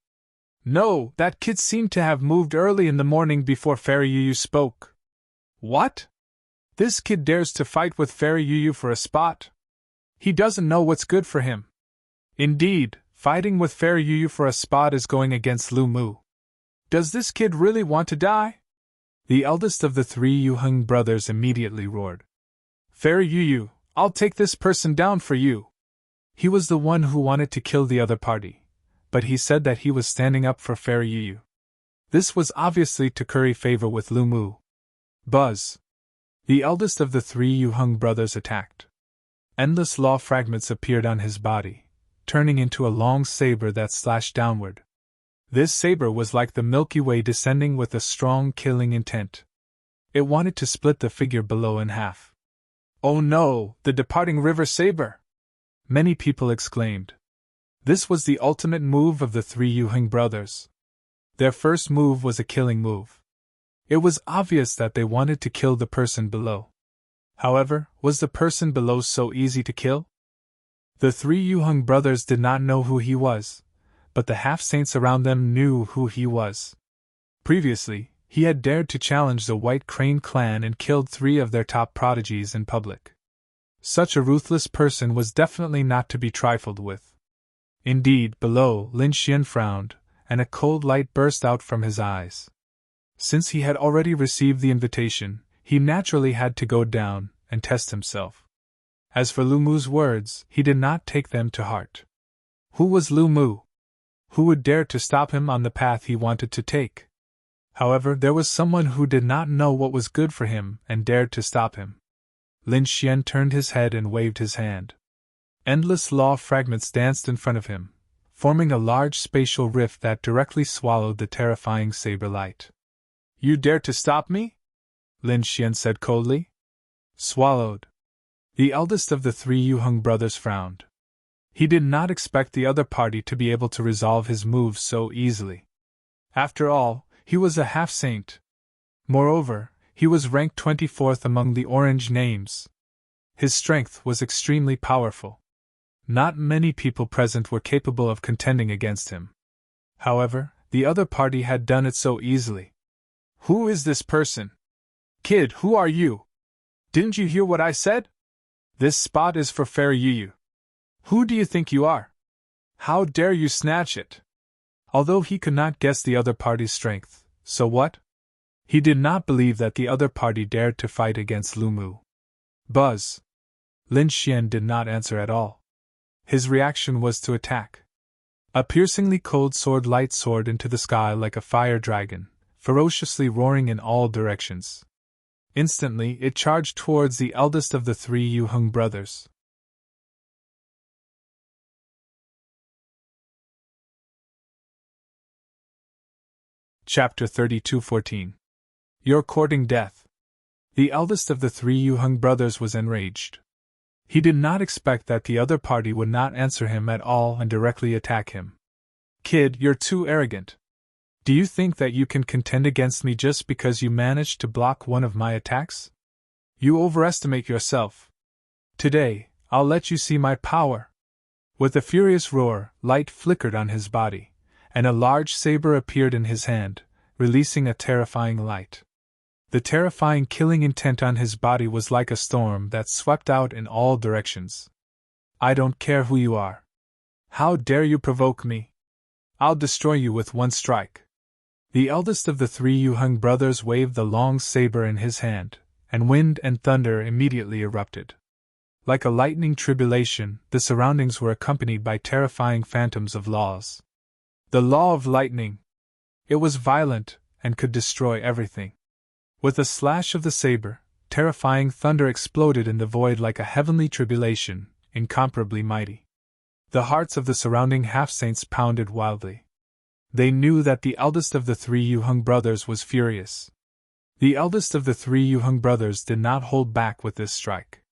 "No, that kid seemed to have moved early in the morning before Fairy Yu Yu spoke." "What? This kid dares to fight with Fairy Yu Yu for a spot? He doesn't know what's good for him. Indeed, fighting with Fairy Yu Yu for a spot is going against Lu Mu. Does this kid really want to die?" The eldest of the three Yuheng brothers immediately roared. "Fairy Yu Yu, I'll take this person down for you." He was the one who wanted to kill the other party, but he said that he was standing up for Fairy Yu Yu. This was obviously to curry favor with Lu Mu. Buzz! The eldest of the three Yuheng brothers attacked. Endless law fragments appeared on his body, turning into a long saber that slashed downward. This saber was like the Milky Way descending with a strong killing intent. It wanted to split the figure below in half. "Oh no, the departing river saber!" Many people exclaimed. This was the ultimate move of the three Yuheng brothers. Their first move was a killing move. It was obvious that they wanted to kill the person below. However, was the person below so easy to kill? The three Yuheng brothers did not know who he was, but the half-saints around them knew who he was. Previously, he had dared to challenge the White Crane clan and killed 3 of their top prodigies in public. Such a ruthless person was definitely not to be trifled with. Indeed, below, Lin Xian frowned, and a cold light burst out from his eyes. Since he had already received the invitation, he naturally had to go down and test himself. As for Lu Mu's words, he did not take them to heart. Who was Lu Mu? Who would dare to stop him on the path he wanted to take? However, there was someone who did not know what was good for him and dared to stop him. Lin Xian turned his head and waved his hand. Endless law fragments danced in front of him, forming a large spatial rift that directly swallowed the terrifying saber light. "You dare to stop me?" Lin Xian said coldly. "Swallowed." The eldest of the 3 Yuheng brothers frowned. He did not expect the other party to be able to resolve his moves so easily. After all, he was a half-saint. Moreover, he was ranked 24th among the orange names. His strength was extremely powerful. Not many people present were capable of contending against him. However, the other party had done it so easily. "Who is this person? Kid, who are you? Didn't you hear what I said? This spot is for Fairy Yu Yu. Who do you think you are? How dare you snatch it?" Although he could not guess the other party's strength, so what? He did not believe that the other party dared to fight against Lumu. Buzz! Lin Xian did not answer at all. His reaction was to attack. A piercingly cold sword light soared into the sky like a fire dragon, ferociously roaring in all directions. Instantly, it charged towards the eldest of the three Yu Heng brothers. Chapter 32:14. You're courting death. The eldest of the three Yu Heng brothers was enraged. He did not expect that the other party would not answer him at all and directly attack him. Kid, you're too arrogant. Do you think that you can contend against me just because you managed to block one of my attacks? You overestimate yourself. Today, I'll let you see my power. With a furious roar, light flickered on his body, and a large saber appeared in his hand, releasing a terrifying light. The terrifying killing intent on his body was like a storm that swept out in all directions. I don't care who you are. How dare you provoke me? I'll destroy you with one strike. The eldest of the three Yu Heng brothers waved the long saber in his hand, and wind and thunder immediately erupted. Like a lightning tribulation, the surroundings were accompanied by terrifying phantoms of laws. The law of lightning. It was violent, and could destroy everything. With a slash of the saber, terrifying thunder exploded in the void like a heavenly tribulation, incomparably mighty. The hearts of the surrounding half-saints pounded wildly. They knew that the eldest of the three Yu Heng brothers was furious. The eldest of the three Yu Heng brothers did not hold back with this strike.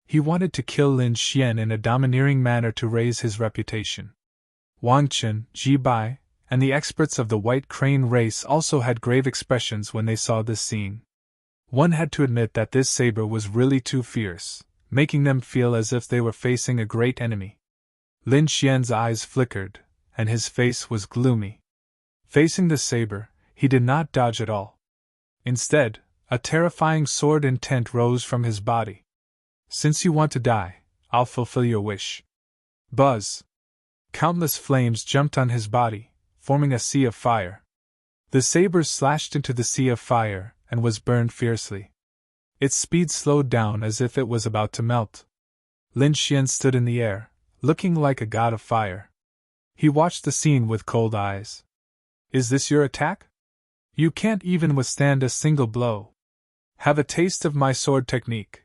He wanted to kill Lin Xian in a domineering manner to raise his reputation. Wang Chen, Ji Bai, and the experts of the White Crane race also had grave expressions when they saw this scene. One had to admit that this saber was really too fierce, making them feel as if they were facing a great enemy. Lin Xian's eyes flickered, and his face was gloomy. Facing the saber, he did not dodge at all. Instead, a terrifying sword intent rose from his body. Since you want to die, I'll fulfill your wish. Buzz! Countless flames jumped on his body, forming a sea of fire. The saber slashed into the sea of fire and was burned fiercely. Its speed slowed down as if it was about to melt. Lin Xian stood in the air, looking like a god of fire. He watched the scene with cold eyes. Is this your attack? You can't even withstand a single blow. Have a taste of my sword technique.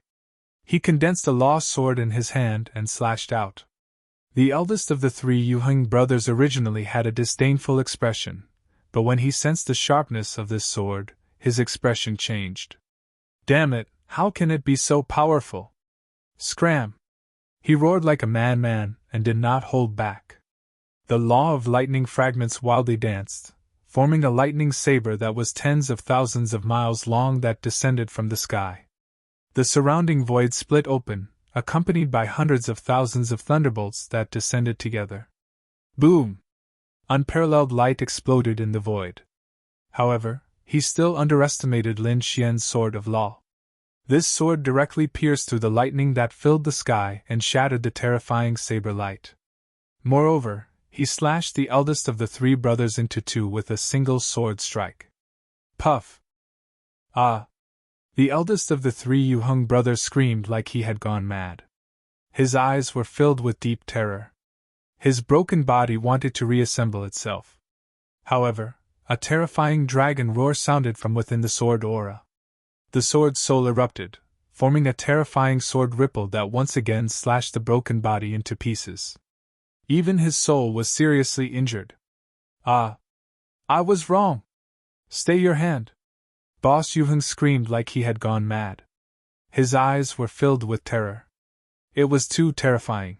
He condensed a law sword in his hand and slashed out. The eldest of the three Yu Heng brothers originally had a disdainful expression, but when he sensed the sharpness of this sword, his expression changed. Damn it, how can it be so powerful? Scram! He roared like a madman and did not hold back. The law of lightning fragments wildly danced, forming a lightning saber that was tens of thousands of miles long that descended from the sky. The surrounding void split open, accompanied by hundreds of thousands of thunderbolts that descended together. Boom! Unparalleled light exploded in the void. However, he still underestimated Lin Xian's sword of law. This sword directly pierced through the lightning that filled the sky and shattered the terrifying saber light. Moreover, he slashed the eldest of the three brothers into two with a single sword strike. Puff! Ah! The eldest of the three Yu Heng brothers screamed like he had gone mad. His eyes were filled with deep terror. His broken body wanted to reassemble itself. However, a terrifying dragon roar sounded from within the sword aura. The sword's soul erupted, forming a terrifying sword ripple that once again slashed the broken body into pieces. Even his soul was seriously injured. Ah! I was wrong! Stay your hand! Boss Yu Heng screamed like he had gone mad. His eyes were filled with terror. It was too terrifying.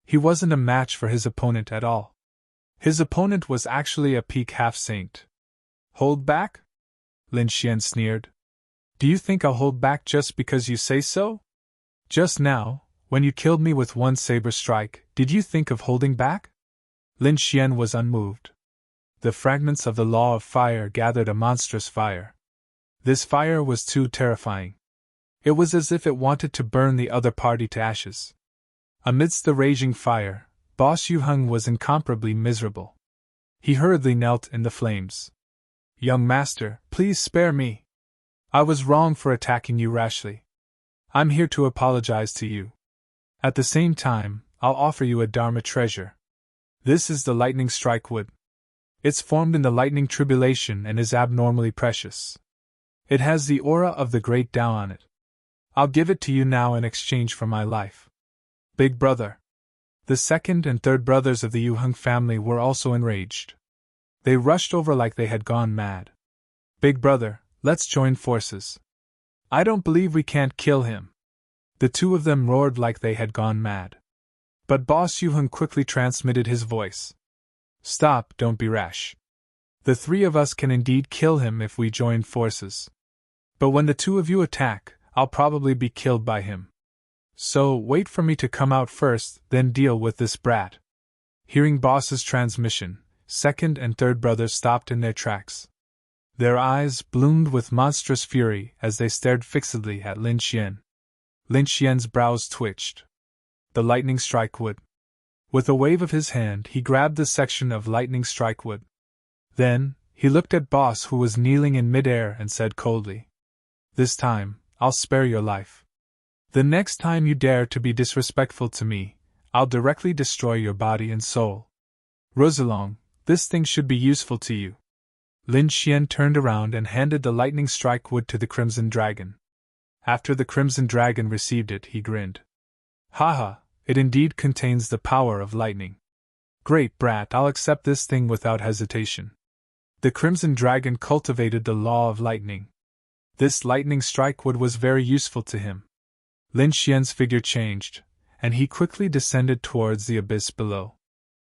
He wasn't a match for his opponent at all. His opponent was actually a peak half-saint. Hold back? Lin Xian sneered. Do you think I'll hold back just because you say so? Just now, when you killed me with one saber strike, did you think of holding back? Lin Xian was unmoved. The fragments of the law of fire gathered a monstrous fire. This fire was too terrifying. It was as if it wanted to burn the other party to ashes. Amidst the raging fire, Boss Yu Heng was incomparably miserable. He hurriedly knelt in the flames. Young master, please spare me. I was wrong for attacking you rashly. I'm here to apologize to you. At the same time, I'll offer you a Dharma treasure. This is the lightning strike wood. It's formed in the lightning tribulation and is abnormally precious. It has the aura of the great Tao on it. I'll give it to you now in exchange for my life. Big brother. The second and third brothers of the Yuheng family were also enraged. They rushed over like they had gone mad. Big brother, let's join forces. I don't believe we can't kill him. The two of them roared like they had gone mad. But Boss Yuheng quickly transmitted his voice. Stop, don't be rash. The three of us can indeed kill him if we join forces. But when the two of you attack, I'll probably be killed by him. So, wait for me to come out first, then deal with this brat. Hearing Boss's transmission, second and third brothers stopped in their tracks. Their eyes bloomed with monstrous fury as they stared fixedly at Lin Xian. Lin Xian's brows twitched. The lightning strike wood. With a wave of his hand, he grabbed the section of lightning strike wood. Then, he looked at Boss, who was kneeling in midair, and said coldly, This time, I'll spare your life. The next time you dare to be disrespectful to me, I'll directly destroy your body and soul. Rosalong, this thing should be useful to you. Lin Xian turned around and handed the lightning strike wood to the Crimson Dragon. After the Crimson Dragon received it, he grinned. Haha, it indeed contains the power of lightning. Great brat, I'll accept this thing without hesitation. The Crimson Dragon cultivated the law of lightning. This lightning strike wood was very useful to him. Lin Xian's figure changed, and he quickly descended towards the abyss below.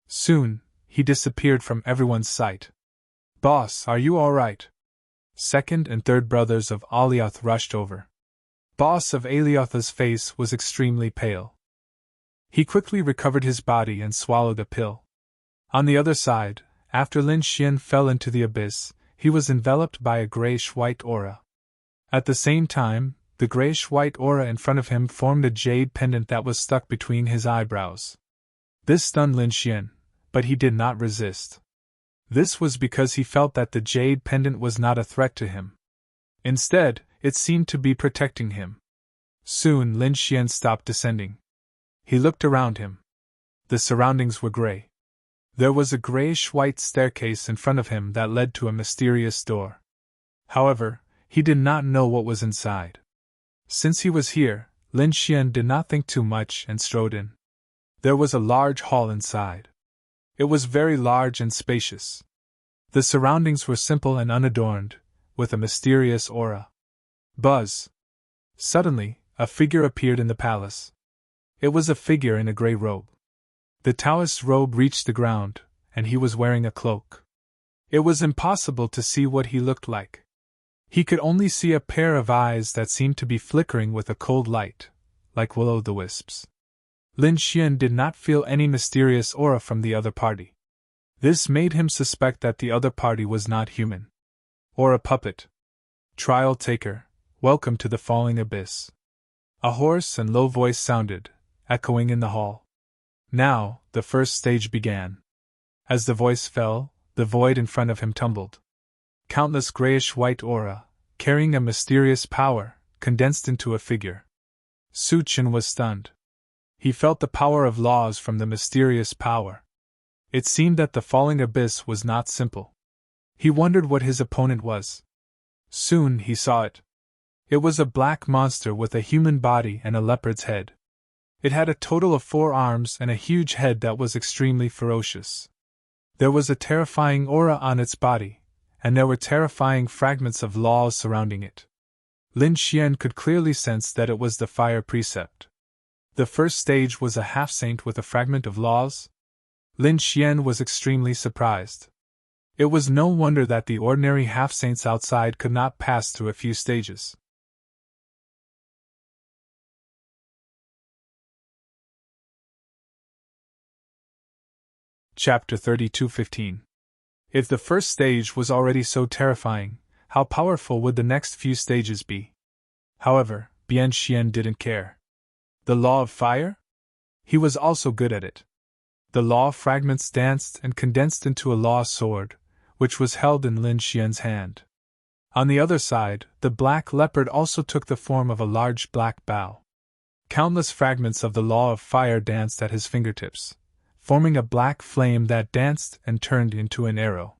Soon, he disappeared from everyone's sight. Boss, are you all right? Second and third brothers of Alioth rushed over. Boss of Aliotha's face was extremely pale. He quickly recovered his body and swallowed a pill. On the other side, after Lin Xian fell into the abyss, he was enveloped by a grayish-white aura. At the same time, the grayish-white aura in front of him formed a jade pendant that was stuck between his eyebrows. This stunned Lin Xian, but he did not resist. This was because he felt that the jade pendant was not a threat to him. Instead, it seemed to be protecting him. Soon Lin Xian stopped descending. He looked around him. The surroundings were gray. There was a grayish-white staircase in front of him that led to a mysterious door. However, he did not know what was inside. Since he was here, Lin Xian did not think too much and strode in. There was a large hall inside. It was very large and spacious. The surroundings were simple and unadorned, with a mysterious aura. Buzz! Suddenly, a figure appeared in the palace. It was a figure in a gray robe. The Taoist's robe reached the ground, and he was wearing a cloak. It was impossible to see what he looked like. He could only see a pair of eyes that seemed to be flickering with a cold light, like will-o'-the-wisps. Lin Xian did not feel any mysterious aura from the other party. This made him suspect that the other party was not human. Or a puppet. Trial taker, welcome to the falling abyss. A hoarse and low voice sounded, echoing in the hall. Now, the first stage began. As the voice fell, the void in front of him tumbled. Countless grayish-white aura, carrying a mysterious power, condensed into a figure. Su Chen was stunned. He felt the power of laws from the mysterious power. It seemed that the falling abyss was not simple. He wondered what his opponent was. Soon he saw it. It was a black monster with a human body and a leopard's head. It had a total of 4 arms and a huge head that was extremely ferocious. There was a terrifying aura on its body, and there were terrifying fragments of laws surrounding it. Lin Xian could clearly sense that it was the fire precept. The first stage was a half-saint with a fragment of laws. Lin Xian was extremely surprised. It was no wonder that the ordinary half-saints outside could not pass through a few stages. Chapter 32:15. If the first stage was already so terrifying, how powerful would the next few stages be? However, Bian Xian didn't care. The law of fire? He was also good at it. The law fragments danced and condensed into a law sword, which was held in Lin Xian's hand. On the other side, the black leopard also took the form of a large black bow. Countless fragments of the law of fire danced at his fingertips, forming a black flame that danced and turned into an arrow.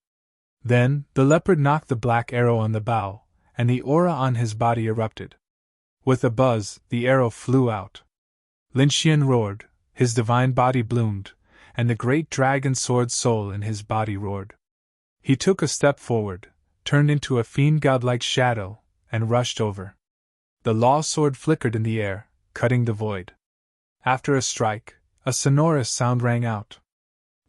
Then, the leopard knocked the black arrow on the bow, and the aura on his body erupted. With a buzz, the arrow flew out. Lin Xian roared, his divine body bloomed, and the great dragon sword soul in his body roared. He took a step forward, turned into a fiend godlike shadow, and rushed over. The law sword flickered in the air, cutting the void. After a strike, a sonorous sound rang out.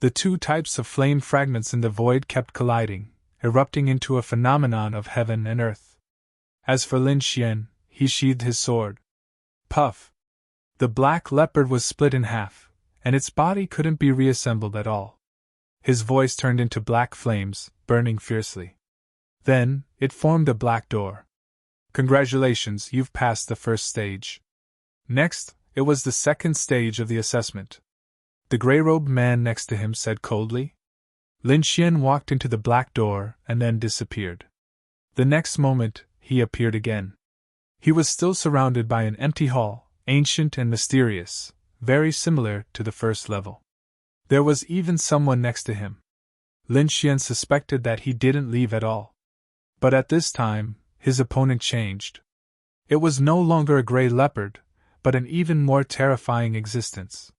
The two types of flame fragments in the void kept colliding, erupting into a phenomenon of heaven and earth. As for Lin Xian, he sheathed his sword. Puff! The black leopard was split in half, and its body couldn't be reassembled at all. His voice turned into black flames, burning fiercely. Then, it formed a black door. Congratulations, you've passed the first stage. Next, it was the second stage of the assessment. The gray-robed man next to him said coldly. Lin Xian walked into the black door and then disappeared. The next moment, he appeared again. He was still surrounded by an empty hall, ancient and mysterious, very similar to the first level. There was even someone next to him. Lin Xian suspected that he didn't leave at all. But at this time, his opponent changed. It was no longer a gray leopard, but an even more terrifying existence.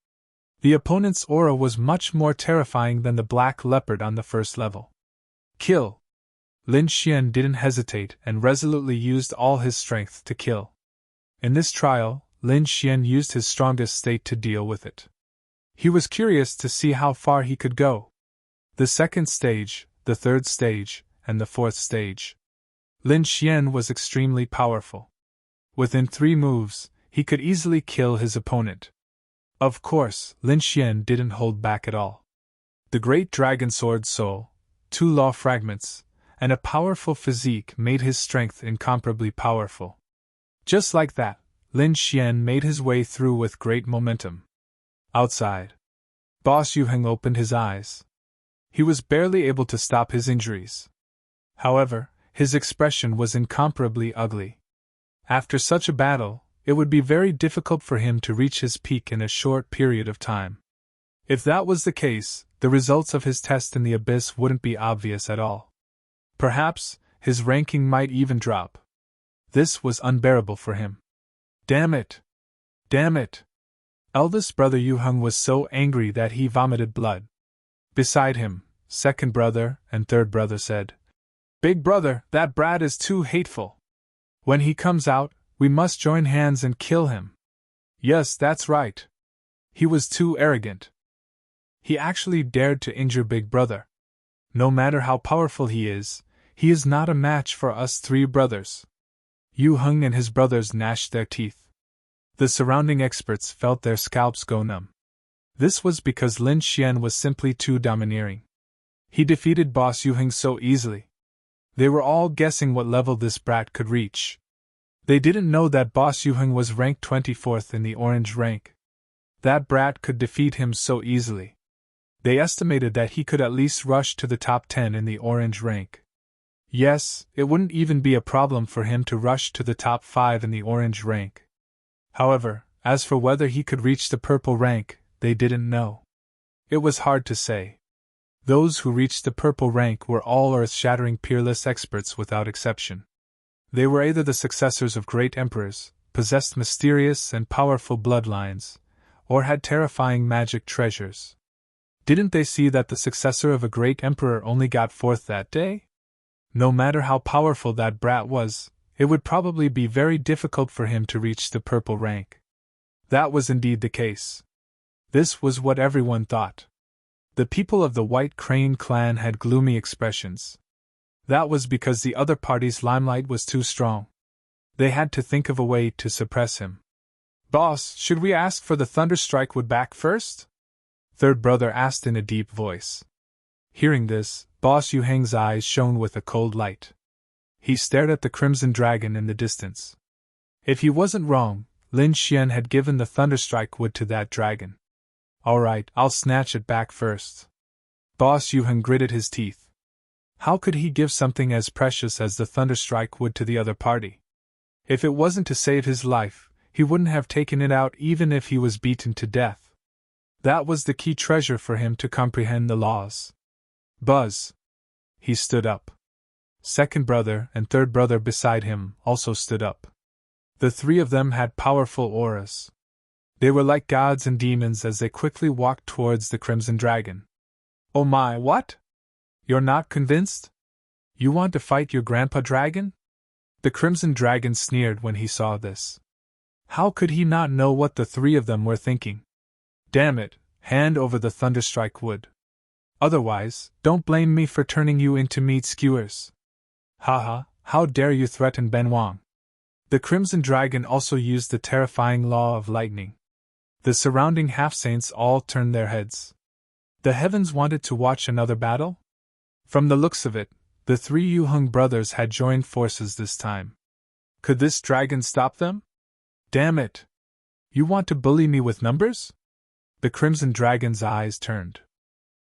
The opponent's aura was much more terrifying than the black leopard on the first level. Kill! Lin Xian didn't hesitate and resolutely used all his strength to kill. In this trial, Lin Xian used his strongest state to deal with it. He was curious to see how far he could go. The second stage, the third stage, and the fourth stage. Lin Xian was extremely powerful. Within 3 moves, he could easily kill his opponent. Of course, Lin Xian didn't hold back at all. The great dragon sword soul, 2 law fragments, and a powerful physique made his strength incomparably powerful. Just like that, Lin Xian made his way through with great momentum. Outside, Boss Yuheng opened his eyes. He was barely able to stop his injuries. However, his expression was incomparably ugly. After such a battle, it would be very difficult for him to reach his peak in a short period of time. If that was the case, the results of his test in the abyss wouldn't be obvious at all. Perhaps, his ranking might even drop. This was unbearable for him. Damn it! Damn it! Eldest brother Yuheng was so angry that he vomited blood. Beside him, second brother and third brother said, "Big brother, that brat is too hateful. When he comes out, we must join hands and kill him." Yes, that's right. He was too arrogant. He actually dared to injure Big Brother. No matter how powerful he is not a match for us 3 brothers. Yuheng and his brothers gnashed their teeth. The surrounding experts felt their scalps go numb. This was because Lin Xian was simply too domineering. He defeated Boss Yuheng so easily. They were all guessing what level this brat could reach. They didn't know that Boss Yuheng was ranked 24th in the orange rank. That brat could defeat him so easily. They estimated that he could at least rush to the top 10 in the orange rank. Yes, it wouldn't even be a problem for him to rush to the top 5 in the orange rank. However, as for whether he could reach the purple rank, they didn't know. It was hard to say. Those who reached the purple rank were all earth-shattering peerless experts without exception. They were either the successors of great emperors, possessed mysterious and powerful bloodlines, or had terrifying magic treasures. Didn't they see that the successor of a great emperor only got 4th that day? No matter how powerful that brat was, it would probably be very difficult for him to reach the purple rank. That was indeed the case. This was what everyone thought. The people of the White Crane clan had gloomy expressions. That was because the other party's limelight was too strong. They had to think of a way to suppress him. "Boss, should we ask for the Thunderstrike would back first?" Third brother asked in a deep voice. Hearing this, Boss Yuheng's eyes shone with a cold light. He stared at the crimson dragon in the distance. If he wasn't wrong, Lin Xian had given the Thunderstrike wood to that dragon. Alright, I'll snatch it back first. Boss Yuheng gritted his teeth. How could he give something as precious as the Thunderstrike would to the other party? If it wasn't to save his life, he wouldn't have taken it out even if he was beaten to death. That was the key treasure for him to comprehend the laws. Buzz! He stood up. Second brother and third brother beside him also stood up. The three of them had powerful auras. They were like gods and demons as they quickly walked towards the Crimson Dragon. Oh my, what? You're not convinced? You want to fight your grandpa dragon? The Crimson Dragon sneered when he saw this. How could he not know what the three of them were thinking? Damn it, hand over the Thunderstrike wood. Otherwise, don't blame me for turning you into meat skewers. Haha, how dare you threaten Ben Wang? The Crimson Dragon also used the terrifying law of lightning. The surrounding half-saints all turned their heads. The heavens wanted to watch another battle? From the looks of it, the three Yuheng brothers had joined forces this time. Could this dragon stop them? Damn it! You want to bully me with numbers? The Crimson Dragon's eyes turned.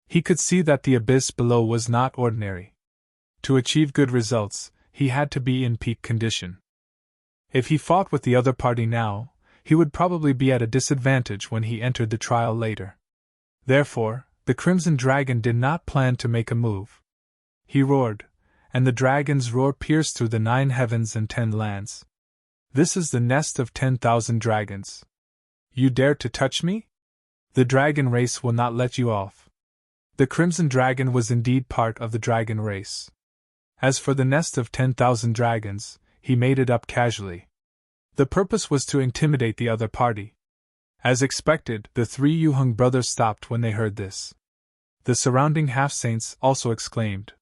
He could see that the abyss below was not ordinary. To achieve good results, he had to be in peak condition. If he fought with the other party now, he would probably be at a disadvantage when he entered the trial later. Therefore, the Crimson Dragon did not plan to make a move. He roared, and the dragon's roar pierced through the 9 heavens and 10 lands. This is the nest of 10,000 dragons. You dare to touch me? The dragon race will not let you off. The Crimson Dragon was indeed part of the dragon race. As for the nest of 10,000 dragons, he made it up casually. The purpose was to intimidate the other party. As expected, the three Yuheng brothers stopped when they heard this. The surrounding half-saints also exclaimed,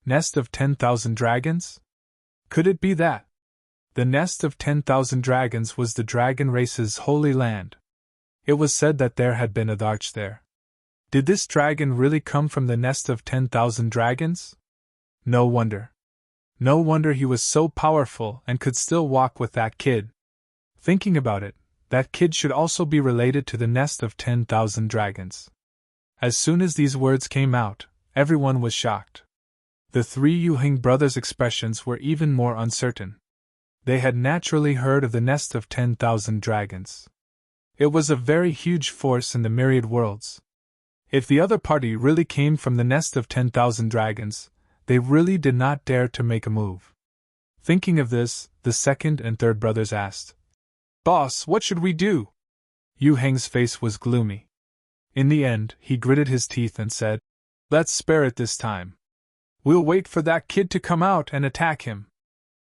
Nest of 10,000 dragons? Could it be that? The nest of 10,000 dragons was the dragon race's holy land. It was said that there had been a arch there. Did this dragon really come from the nest of 10,000 dragons? No wonder. No wonder he was so powerful and could still walk with that kid. Thinking about it, that kid should also be related to the nest of 10,000 dragons. As soon as these words came out, everyone was shocked. The three Yuheng brothers' expressions were even more uncertain. They had naturally heard of the nest of 10,000 dragons. It was a very huge force in the myriad worlds. If the other party really came from the nest of 10,000 dragons, they really did not dare to make a move. Thinking of this, the second and third brothers asked, Boss, what should we do? Yu Heng's face was gloomy. In the end, he gritted his teeth and said, Let's spare it this time. We'll wait for that kid to come out and attack him.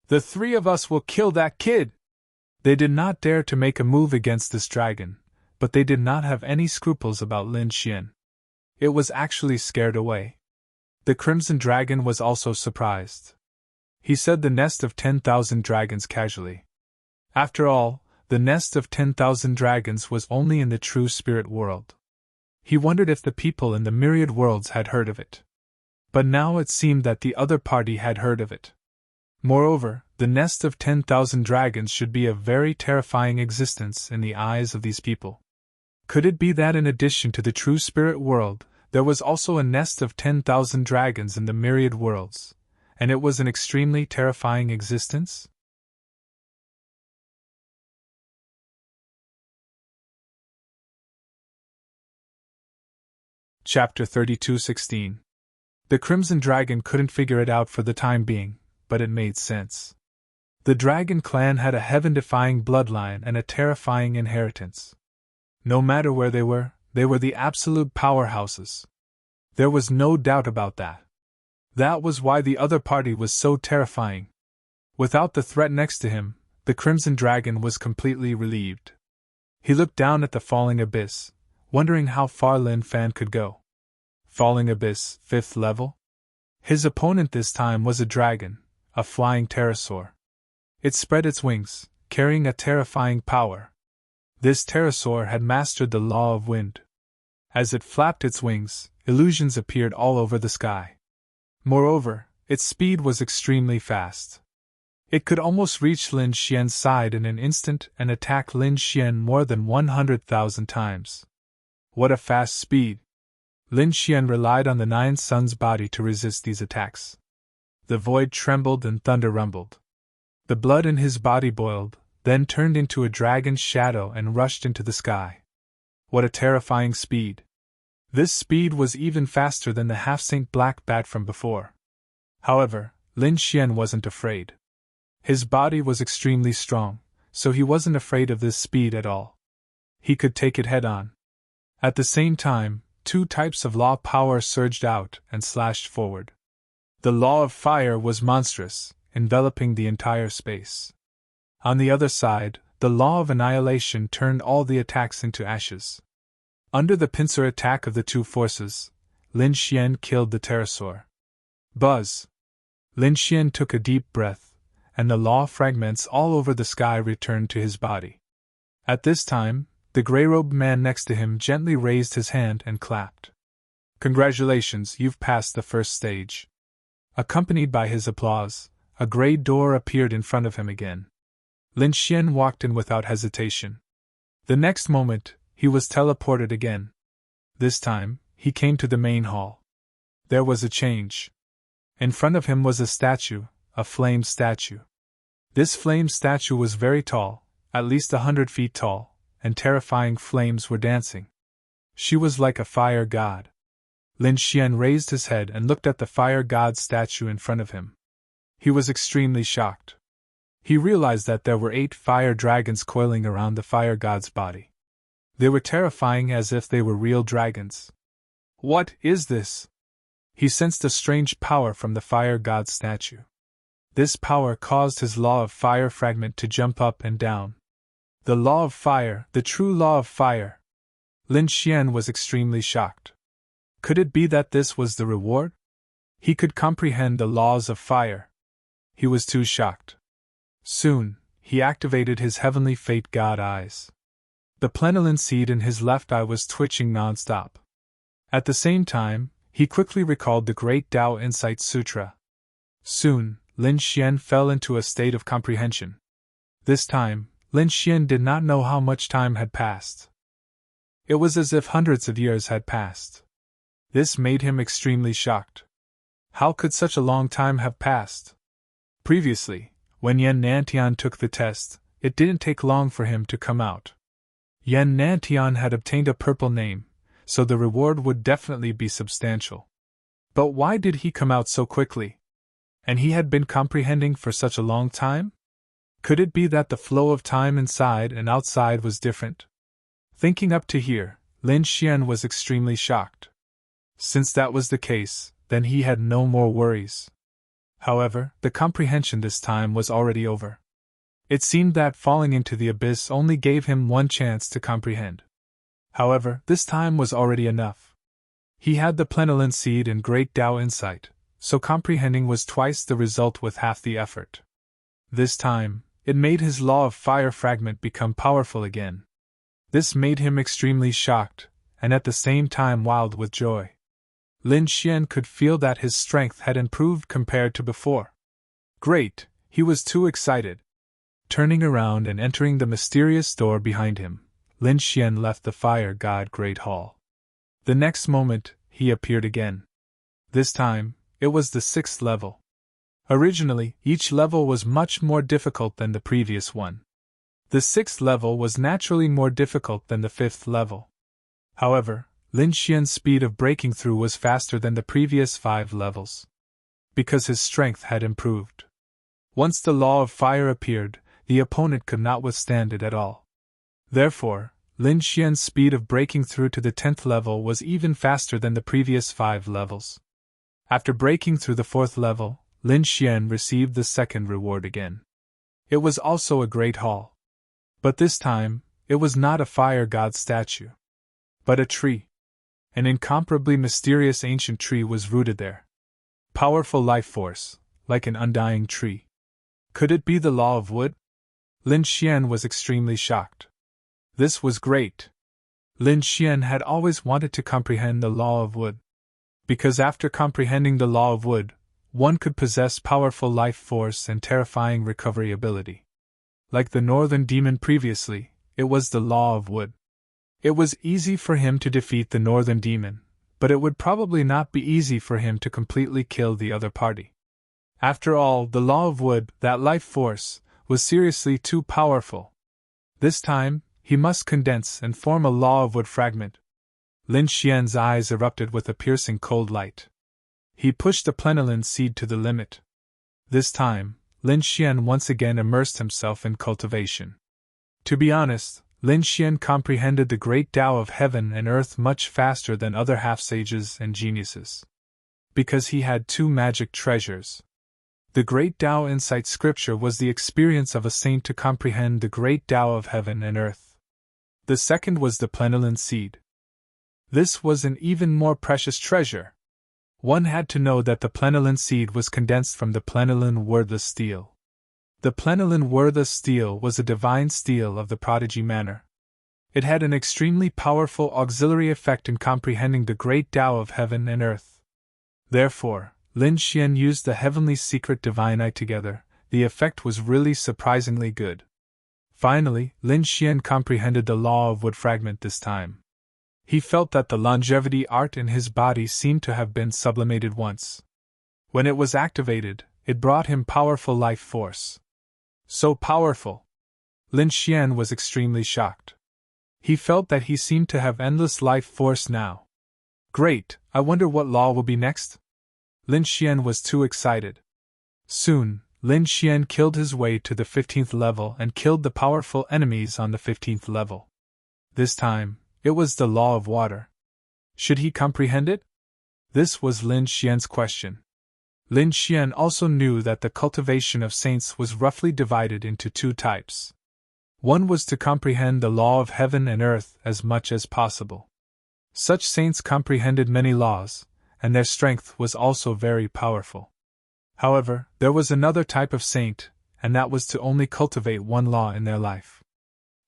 The three of us will kill that kid! They did not dare to make a move against this dragon, but they did not have any scruples about Lin Xian. It was actually scared away. The Crimson Dragon was also surprised. He said the nest of 10,000 dragons casually. After all, the nest of 10,000 dragons was only in the true spirit world. He wondered if the people in the myriad worlds had heard of it. But now it seemed that the other party had heard of it. Moreover, the nest of 10,000 dragons should be a very terrifying existence in the eyes of these people. Could it be that in addition to the true spirit world, there was also a nest of 10,000 dragons in the myriad worlds, and it was an extremely terrifying existence? Chapter 32:16. The Crimson Dragon couldn't figure it out for the time being, but it made sense. The Dragon clan had a heaven-defying bloodline and a terrifying inheritance. No matter where they were the absolute powerhouses. There was no doubt about that. That was why the other party was so terrifying. Without the threat next to him, the Crimson Dragon was completely relieved. He looked down at the falling abyss, wondering how far Lin Fan could go. Falling abyss, 5th level? His opponent this time was a dragon, a flying pterosaur. It spread its wings, carrying a terrifying power. This pterosaur had mastered the law of wind. As it flapped its wings, illusions appeared all over the sky. Moreover, its speed was extremely fast. It could almost reach Lin Xian's side in an instant and attack Lin Xian more than 100,000 times. What a fast speed! Lin Xian relied on the Nine Suns' body to resist these attacks. The void trembled and thunder rumbled. The blood in his body boiled, then turned into a dragon's shadow and rushed into the sky. What a terrifying speed! This speed was even faster than the half-saint black bat from before. However, Lin Xian wasn't afraid. His body was extremely strong, so he wasn't afraid of this speed at all. He could take it head-on. At the same time, two types of law power surged out and slashed forward. The law of fire was monstrous, enveloping the entire space. On the other side, the law of annihilation turned all the attacks into ashes. Under the pincer attack of the two forces, Lin Xian killed the pterosaur. Buzz! Lin Xian took a deep breath, and the law fragments all over the sky returned to his body. At this time, the gray-robed man next to him gently raised his hand and clapped. Congratulations, you've passed the first stage. Accompanied by his applause, a gray door appeared in front of him again. Lin Xian walked in without hesitation. The next moment, he was teleported again. This time, he came to the main hall. There was a change. In front of him was a statue, a flame statue. This flame statue was very tall, at least 100 feet tall, and terrifying flames were dancing. She was like a fire god. Lin Xian raised his head and looked at the fire god statue in front of him. He was extremely shocked. He realized that there were 8 fire dragons coiling around the fire god's body. They were terrifying as if they were real dragons. What is this? He sensed a strange power from the fire god's statue. This power caused his law of fire fragment to jump up and down. The law of fire, the true law of fire. Lin Xian was extremely shocked. Could it be that this was the reward? He could comprehend the laws of fire. He was too shocked. Soon, he activated his heavenly fate god eyes. The plenilin seed in his left eye was twitching non-stop. At the same time, he quickly recalled the Great Tao Insight Sutra. Soon, Lin Xian fell into a state of comprehension. This time, Lin Xian did not know how much time had passed. It was as if hundreds of years had passed. This made him extremely shocked. How could such a long time have passed? Previously, when Yan Nantian took the test, it didn't take long for him to come out. Yan Nantian had obtained a purple name, so the reward would definitely be substantial. But why did he come out so quickly? And he had been comprehending for such a long time? Could it be that the flow of time inside and outside was different? Thinking up to here, Lin Xian was extremely shocked. Since that was the case, then he had no more worries. However, the comprehension this time was already over. It seemed that falling into the abyss only gave him one chance to comprehend. However, this time was already enough. He had the plenilin seed and Great Tao Insight, so comprehending was twice the result with half the effort. This time, it made his law of fire fragment become powerful again. This made him extremely shocked, and at the same time wild with joy. Lin Xian could feel that his strength had improved compared to before. Great, he was too excited. Turning around and entering the mysterious door behind him, Lin Xian left the Fire God Great Hall. The next moment, he appeared again. This time, it was the 6th level. Originally, each level was much more difficult than the previous one. The 6th level was naturally more difficult than the 5th level. However, Lin Xian's speed of breaking through was faster than the previous 5 levels. Because his strength had improved. Once the law of fire appeared, the opponent could not withstand it at all. Therefore, Lin Xian's speed of breaking through to the 10th level was even faster than the previous 5 levels. After breaking through the 4th level, Lin Xian received the second reward again. It was also a great hall. But this time, it was not a fire god statue, but a tree. An incomparably mysterious ancient tree was rooted there. Powerful life force, like an undying tree. Could it be the law of wood? Lin Xian was extremely shocked. This was great. Lin Xian had always wanted to comprehend the law of wood. Because after comprehending the law of wood, one could possess powerful life force and terrifying recovery ability. Like the northern demon previously, it was the law of wood. It was easy for him to defeat the northern demon, but it would probably not be easy for him to completely kill the other party. After all, the law of wood, that life force, was seriously too powerful. This time, he must condense and form a law of wood fragment. Lin Xian's eyes erupted with a piercing cold light. He pushed the plenilune seed to the limit. This time, Lin Xian once again immersed himself in cultivation. To be honest, Lin Xian comprehended the great Tao of heaven and earth much faster than other half-sages and geniuses. Because he had two magic treasures. The great Tao insight scripture was the experience of a saint to comprehend the great Tao of heaven and earth. The second was the plenilune seed. This was an even more precious treasure. One had to know that the plenilune seed was condensed from the plenilune wordless steel. The plenilune wordless steel was a divine steel of the prodigy manner. It had an extremely powerful auxiliary effect in comprehending the great Tao of heaven and earth. Therefore, Lin Xian used the heavenly secret divine eye together. The effect was really surprisingly good. Finally, Lin Xian comprehended the law of wood fragment this time. He felt that the longevity art in his body seemed to have been sublimated once. When it was activated, it brought him powerful life force. So powerful! Lin Xian was extremely shocked. He felt that he seemed to have endless life force now. Great, I wonder what law will be next? Lin Xian was too excited. Soon, Lin Xian killed his way to the 15th level and killed the powerful enemies on the 15th level. This time, it was the law of water. Should he comprehend it? This was Lin Xian's question. Lin Xian also knew that the cultivation of saints was roughly divided into two types. One was to comprehend the law of heaven and earth as much as possible. Such saints comprehended many laws, and their strength was also very powerful. However, there was another type of saint, and that was to only cultivate one law in their life.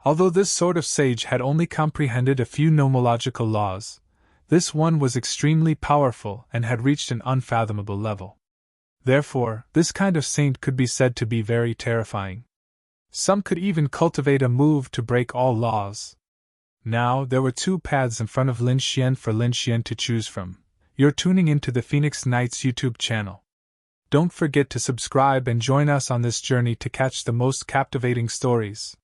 Although this sort of sage had only comprehended a few nomological laws, this one was extremely powerful and had reached an unfathomable level. Therefore, this kind of saint could be said to be very terrifying. Some could even cultivate a move to break all laws. Now, there were two paths in front of Lin Xian for Lin Xian to choose from. You're tuning into the Phoenix Knights YouTube channel. Don't forget to subscribe and join us on this journey to catch the most captivating stories.